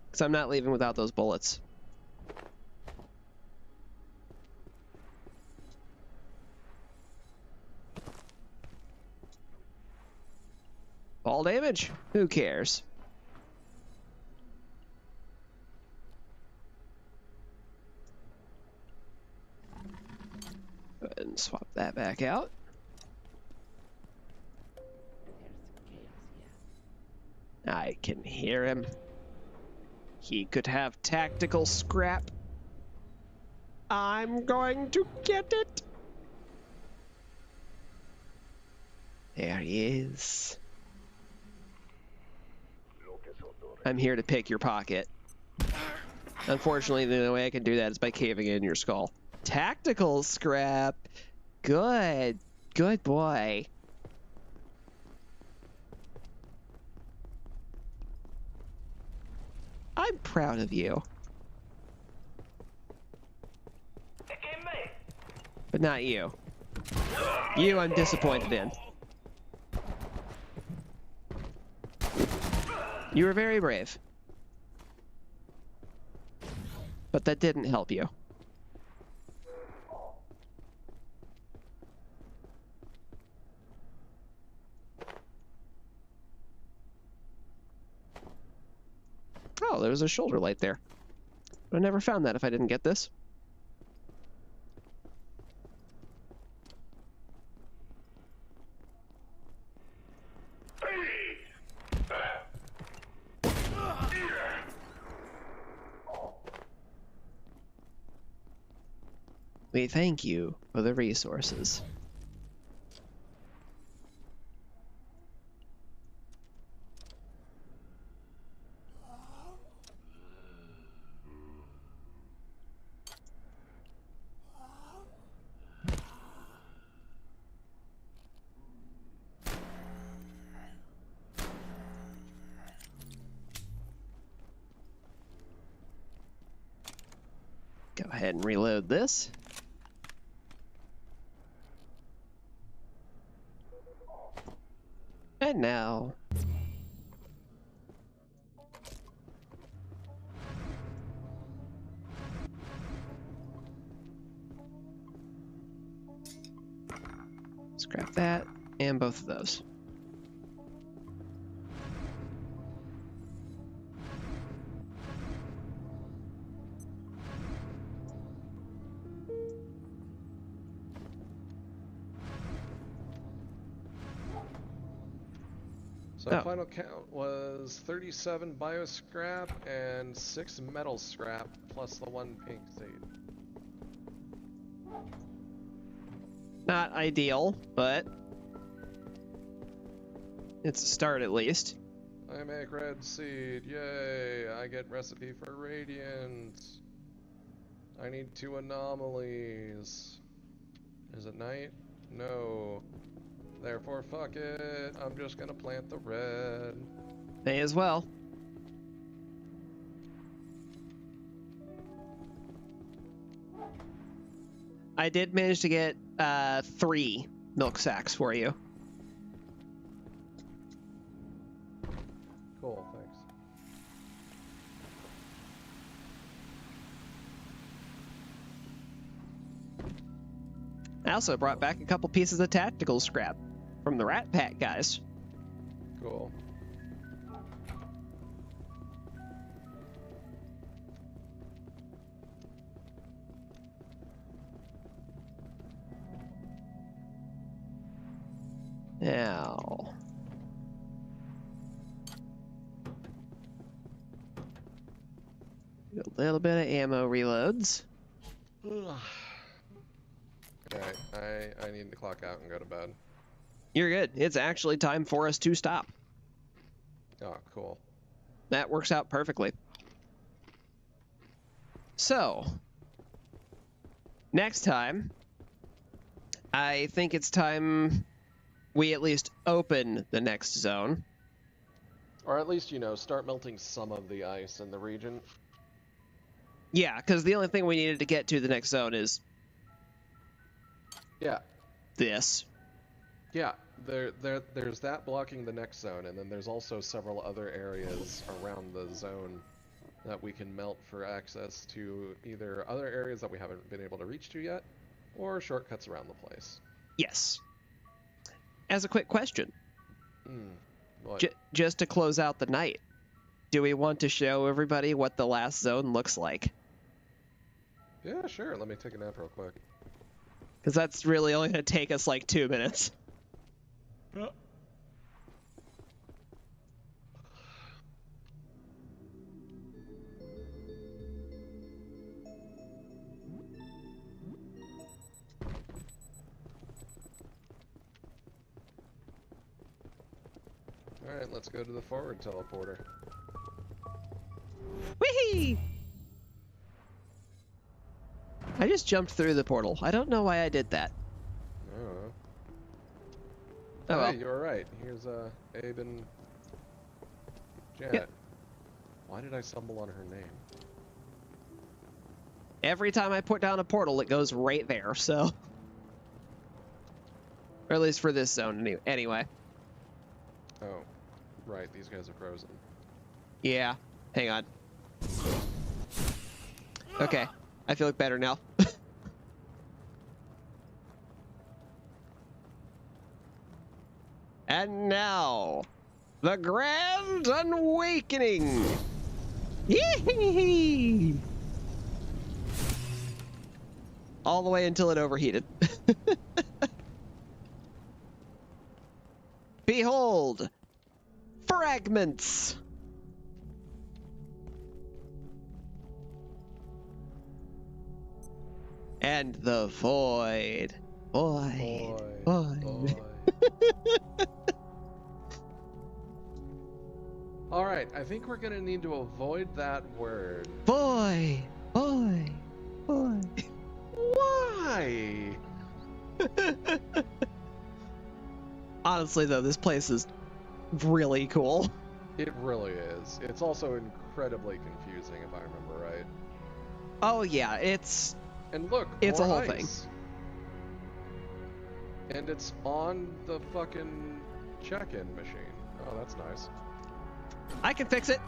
Because I'm not leaving without those bullets. Fall damage? Who cares? Go ahead and swap that back out. I can hear him. He could have tactical scrap. I'm going to get it. There he is. I'm here to pick your pocket. Unfortunately, the only way I can do that is by caving in your skull. Tactical scrap. Good. Good boy. I'm proud of you. But not you. You I'm disappointed in. You were very brave. But that didn't help you. Oh, there was a shoulder light there. I never found that if I didn't get this. We thank you for the resources. Go ahead and reload this. And now... scrap that, and both of those. So Oh. final count was 37 bio scrap and 6 metal scrap, plus the 1 pink seed. Not ideal, but it's a start at least. I make red seed, yay! I get recipe for radiant. I need 2 anomalies. Is it night? No. Therefore, fuck it. I'm just gonna plant the red. May as well. I did manage to get 3 milk sacks for you. Cool, thanks. I also brought back a couple pieces of tactical scrap from the Rat Pack guys. Cool. Now, a little bit of ammo reloads. Alright, I need to clock out and go to bed. You're good. It's actually time for us to stop. Oh, cool. That works out perfectly. So, next time, I think it's time we at least open the next zone. Or at least, you know, start melting some of the ice in the region. Yeah, because the only thing we needed to get to the next zone is Yeah. this. Yeah, there's that blocking the next zone, and then there's also several other areas around the zone that we can melt for access to either other areas that we haven't been able to reach to yet, or shortcuts around the place. Yes. As a quick question, What? just to close out the night, do we want to show everybody what the last zone looks like? Yeah, sure. Let me take a nap real quick. Because that's really only going to take us like 2 minutes. Alright, let's go to the forward teleporter. Whee! I just jumped through the portal. I don't know why I did that. Oh, Oh, well. hey, you were right. Here's Abe and Janet. Yep. Why did I stumble on her name? Every time I put down a portal, it goes right there, so... Or at least for this zone, anyway. Oh, right. These guys are frozen. Yeah. Hang on. Okay. I feel like better now. And now, the Grand Awakening! Yee! All the way until it overheated. Behold! Fragments! And the void. Void. Void. Alright, I think we're gonna need to avoid that word. Void. Void. Void. Why? Honestly, though, this place is really cool. It really is. It's also incredibly confusing, if I remember right. Oh, yeah, it's... And look, It's a more whole thing. ice. And it's on the fucking check-in machine. Oh, that's nice. I can fix it.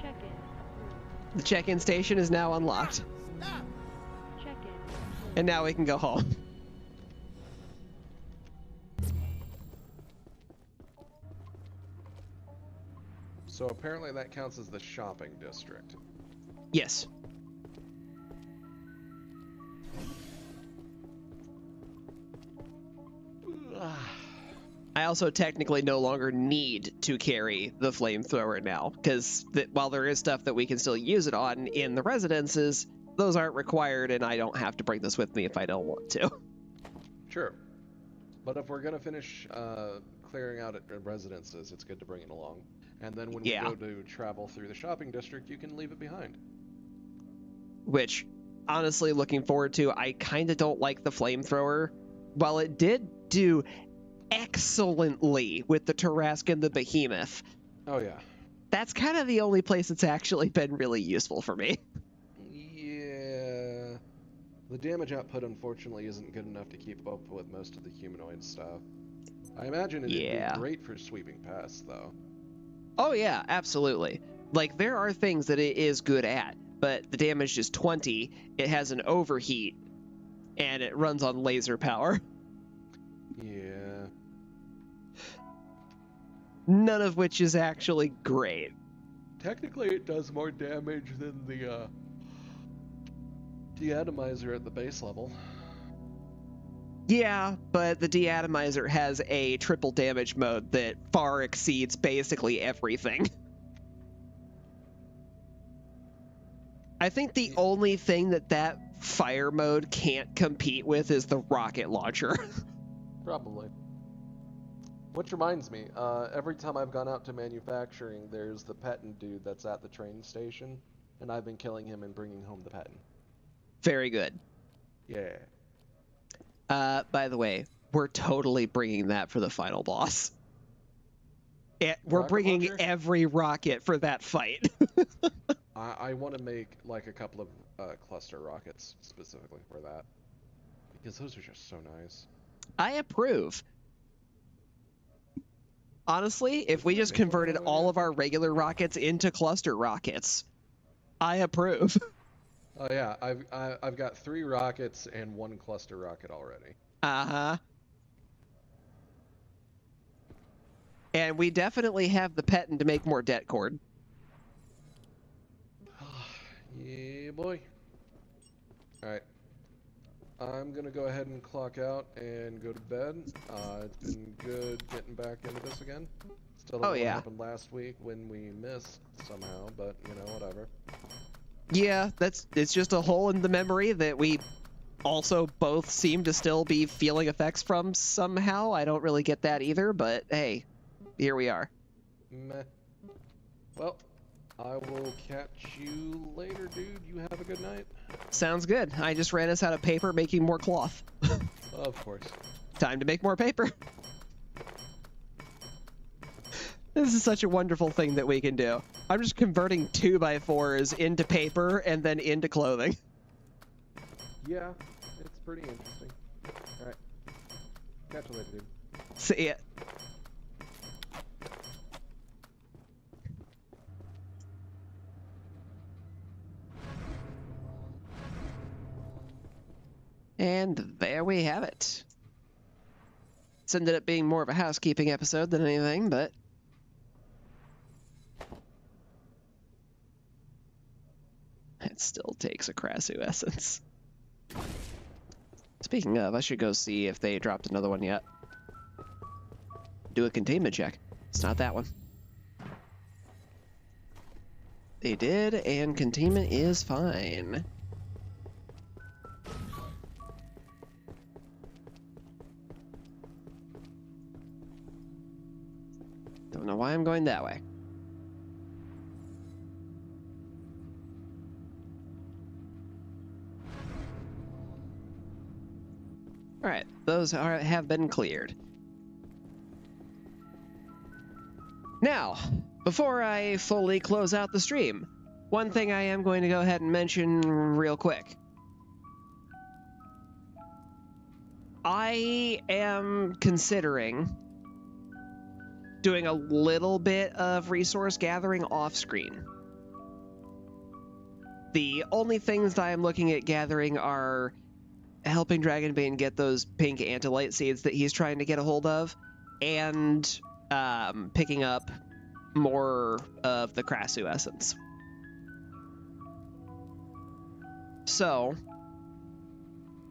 Check-in. The check-in station is now unlocked. Check-in. And now we can go home. So apparently that counts as the shopping district. Yes. I also technically no longer need to carry the flamethrower now, because while there is stuff that we can still use it on in the residences, those aren't required, and I don't have to bring this with me if I don't want to. Sure. But if we're going to finish clearing out at residences, it's good to bring it along. And then when we go to travel through the shopping district, you can leave it behind. Which, honestly, looking forward to, I kind of don't like the flamethrower. While it did do excellently with the Tarrasque and the Behemoth. Oh, yeah. That's kind of the only place it's actually been really useful for me. Yeah. The damage output, unfortunately, isn't good enough to keep up with most of the humanoid stuff. I imagine it'd be great for sweeping past, though. Oh, yeah, absolutely. Like, there are things that it is good at, but the damage is 20, it has an overheat, and it runs on laser power. Yeah. None of which is actually great. Technically, it does more damage than the deatomizer at the base level. Yeah, but the deatomizer has a triple damage mode that far exceeds basically everything. I think the only thing that fire mode can't compete with is the rocket launcher. Probably. Which reminds me, every time I've gone out to manufacturing, there's the Petin dude that's at the train station, and I've been killing him and bringing home the Petin. Very good. Yeah. By the way, we're totally bringing that for the final boss. We're bringing every rocket for that fight. I want to make like a couple of cluster rockets specifically for that, because those are just so nice. I approve. Honestly, if we just converted all of our regular rockets into cluster rockets, I approve. Oh yeah, I've got 3 rockets and 1 cluster rocket already. Uh-huh. And we definitely have the Petin to make more det cord. Yeah, boy. Alright. I'm gonna go ahead and clock out and go to bed. It's been good getting back into this again. Still don't know what happened last week when we missed somehow, but you know, whatever. Yeah, it's just a hole in the memory that we also both seem to still be feeling effects from somehow. I don't really get that either, but hey, here we are. Meh. Well, I will catch you later, dude. You have a good night. Sounds good. I just ran us out of paper making more cloth. Of course. Time to make more paper. This is such a wonderful thing that we can do. I'm just converting 2x4s into paper and then into clothing. Yeah, it's pretty interesting. Alright. Catch you later, dude. See ya. And there we have it. It's ended up being more of a housekeeping episode than anything, but it still takes a Krasue essence. Speaking of, I should go see if they dropped another one yet. Do a containment check. It's not that one. They did, and containment is fine. Don't know why I'm going that way. Alright, those have been cleared. Now, before I fully close out the stream, one thing I am going to go ahead and mention real quick. I am considering doing a little bit of resource gathering off screen. The only things that I'm looking at gathering are helping Dragonbane get those pink antlight seeds that he's trying to get a hold of, and picking up more of the Krasue essence. So,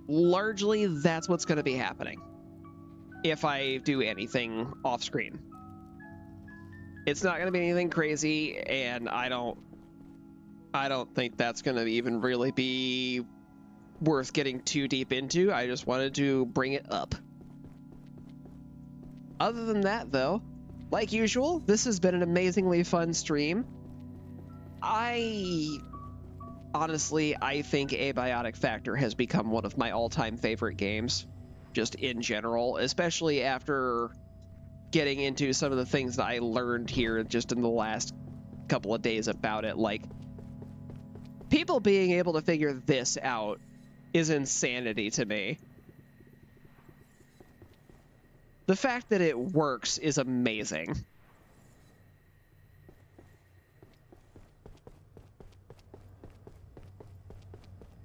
largely that's what's going to be happening if I do anything off screen. It's not going to be anything crazy, and I don't think that's going to even really be worth getting too deep into. I just wanted to bring it up. Other than that, though, like usual, this has been an amazingly fun stream. Honestly, I think Abiotic Factor has become one of my all-time favorite games, just in general, especially after getting into some of the things that I learned here just in the last couple of days about it. Like, people being able to figure this out is insanity to me. The fact that it works is amazing.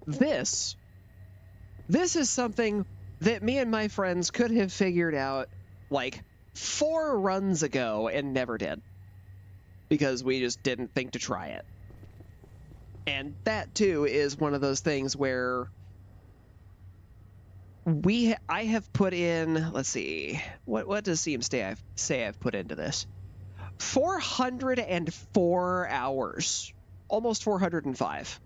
This is something that me and my friends could have figured out like 4 runs ago and never did, because we just didn't think to try it. And that too is one of those things where I have put in, let's see, what does Steam say I've put into this? 404 hours, almost 405.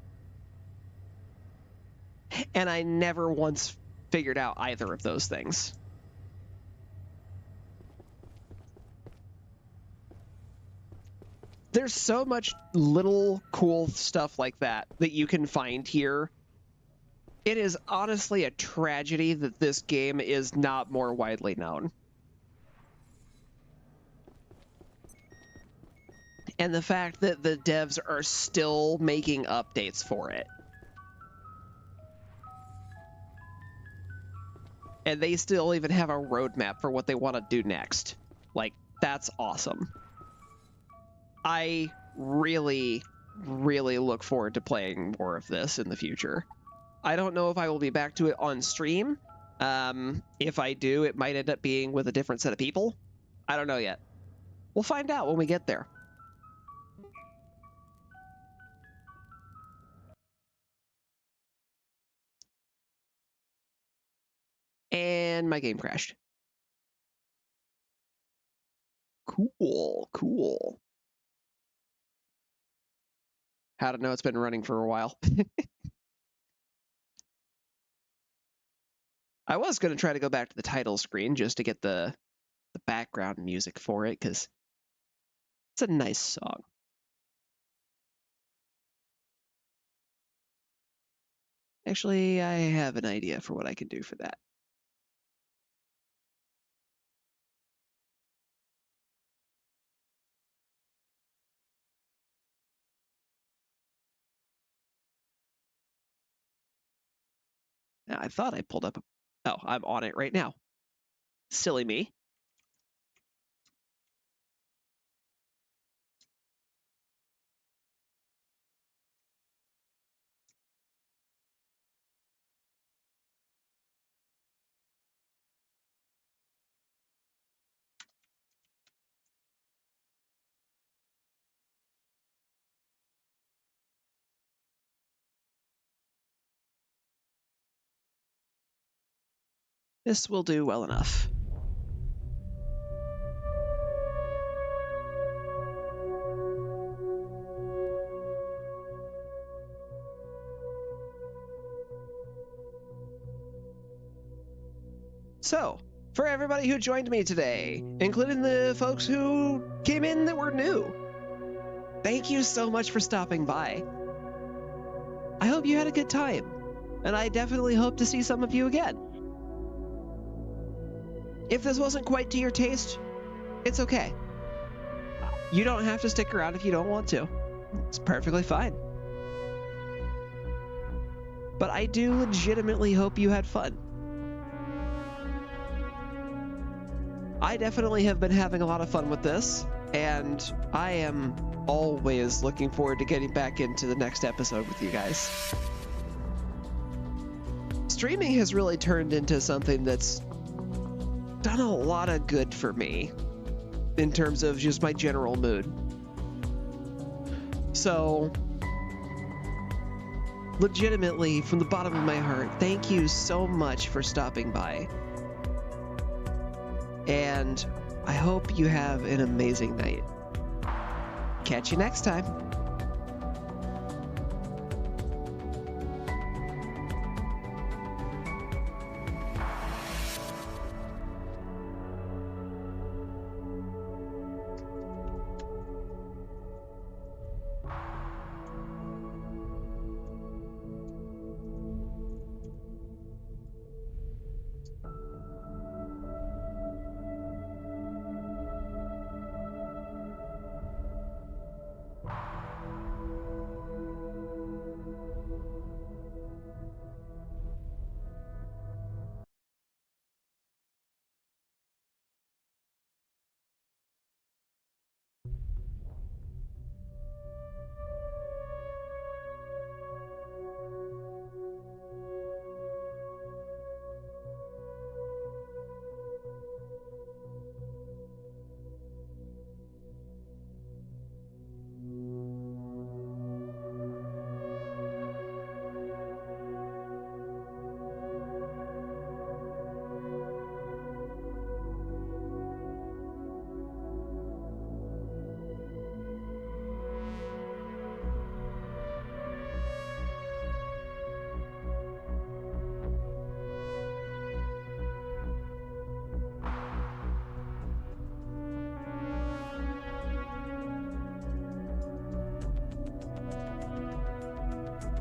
And I never once figured out either of those things. There's so much little cool stuff like that you can find here. It is honestly a tragedy that this game is not more widely known. And the fact that the devs are still making updates for it. And they still even have a roadmap for what they want to do next. Like, that's awesome. I really, really look forward to playing more of this in the future. I don't know if I will be back to it on stream. If I do, it might end up being with a different set of people. I don't know yet. We'll find out when we get there. And my game crashed. Cool. How to know it's been running for a while. I was going to try to go back to the title screen just to get the background music for it, because it's a nice song. Actually, I have an idea for what I can do for that. Now, I thought I pulled up. Oh, I'm on it right now. Silly me. This will do well enough. So, for everybody who joined me today, including the folks who came in that were new, thank you so much for stopping by. I hope you had a good time, and I definitely hope to see some of you again. If this wasn't quite to your taste, it's okay. You don't have to stick around if you don't want to. It's perfectly fine. But I do legitimately hope you had fun. I definitely have been having a lot of fun with this, and I am always looking forward to getting back into the next episode with you guys. Streaming has really turned into something that's done a lot of good for me in terms of just my general mood. So, legitimately, from the bottom of my heart, thank you so much for stopping by. And I hope you have an amazing night. Catch you next time.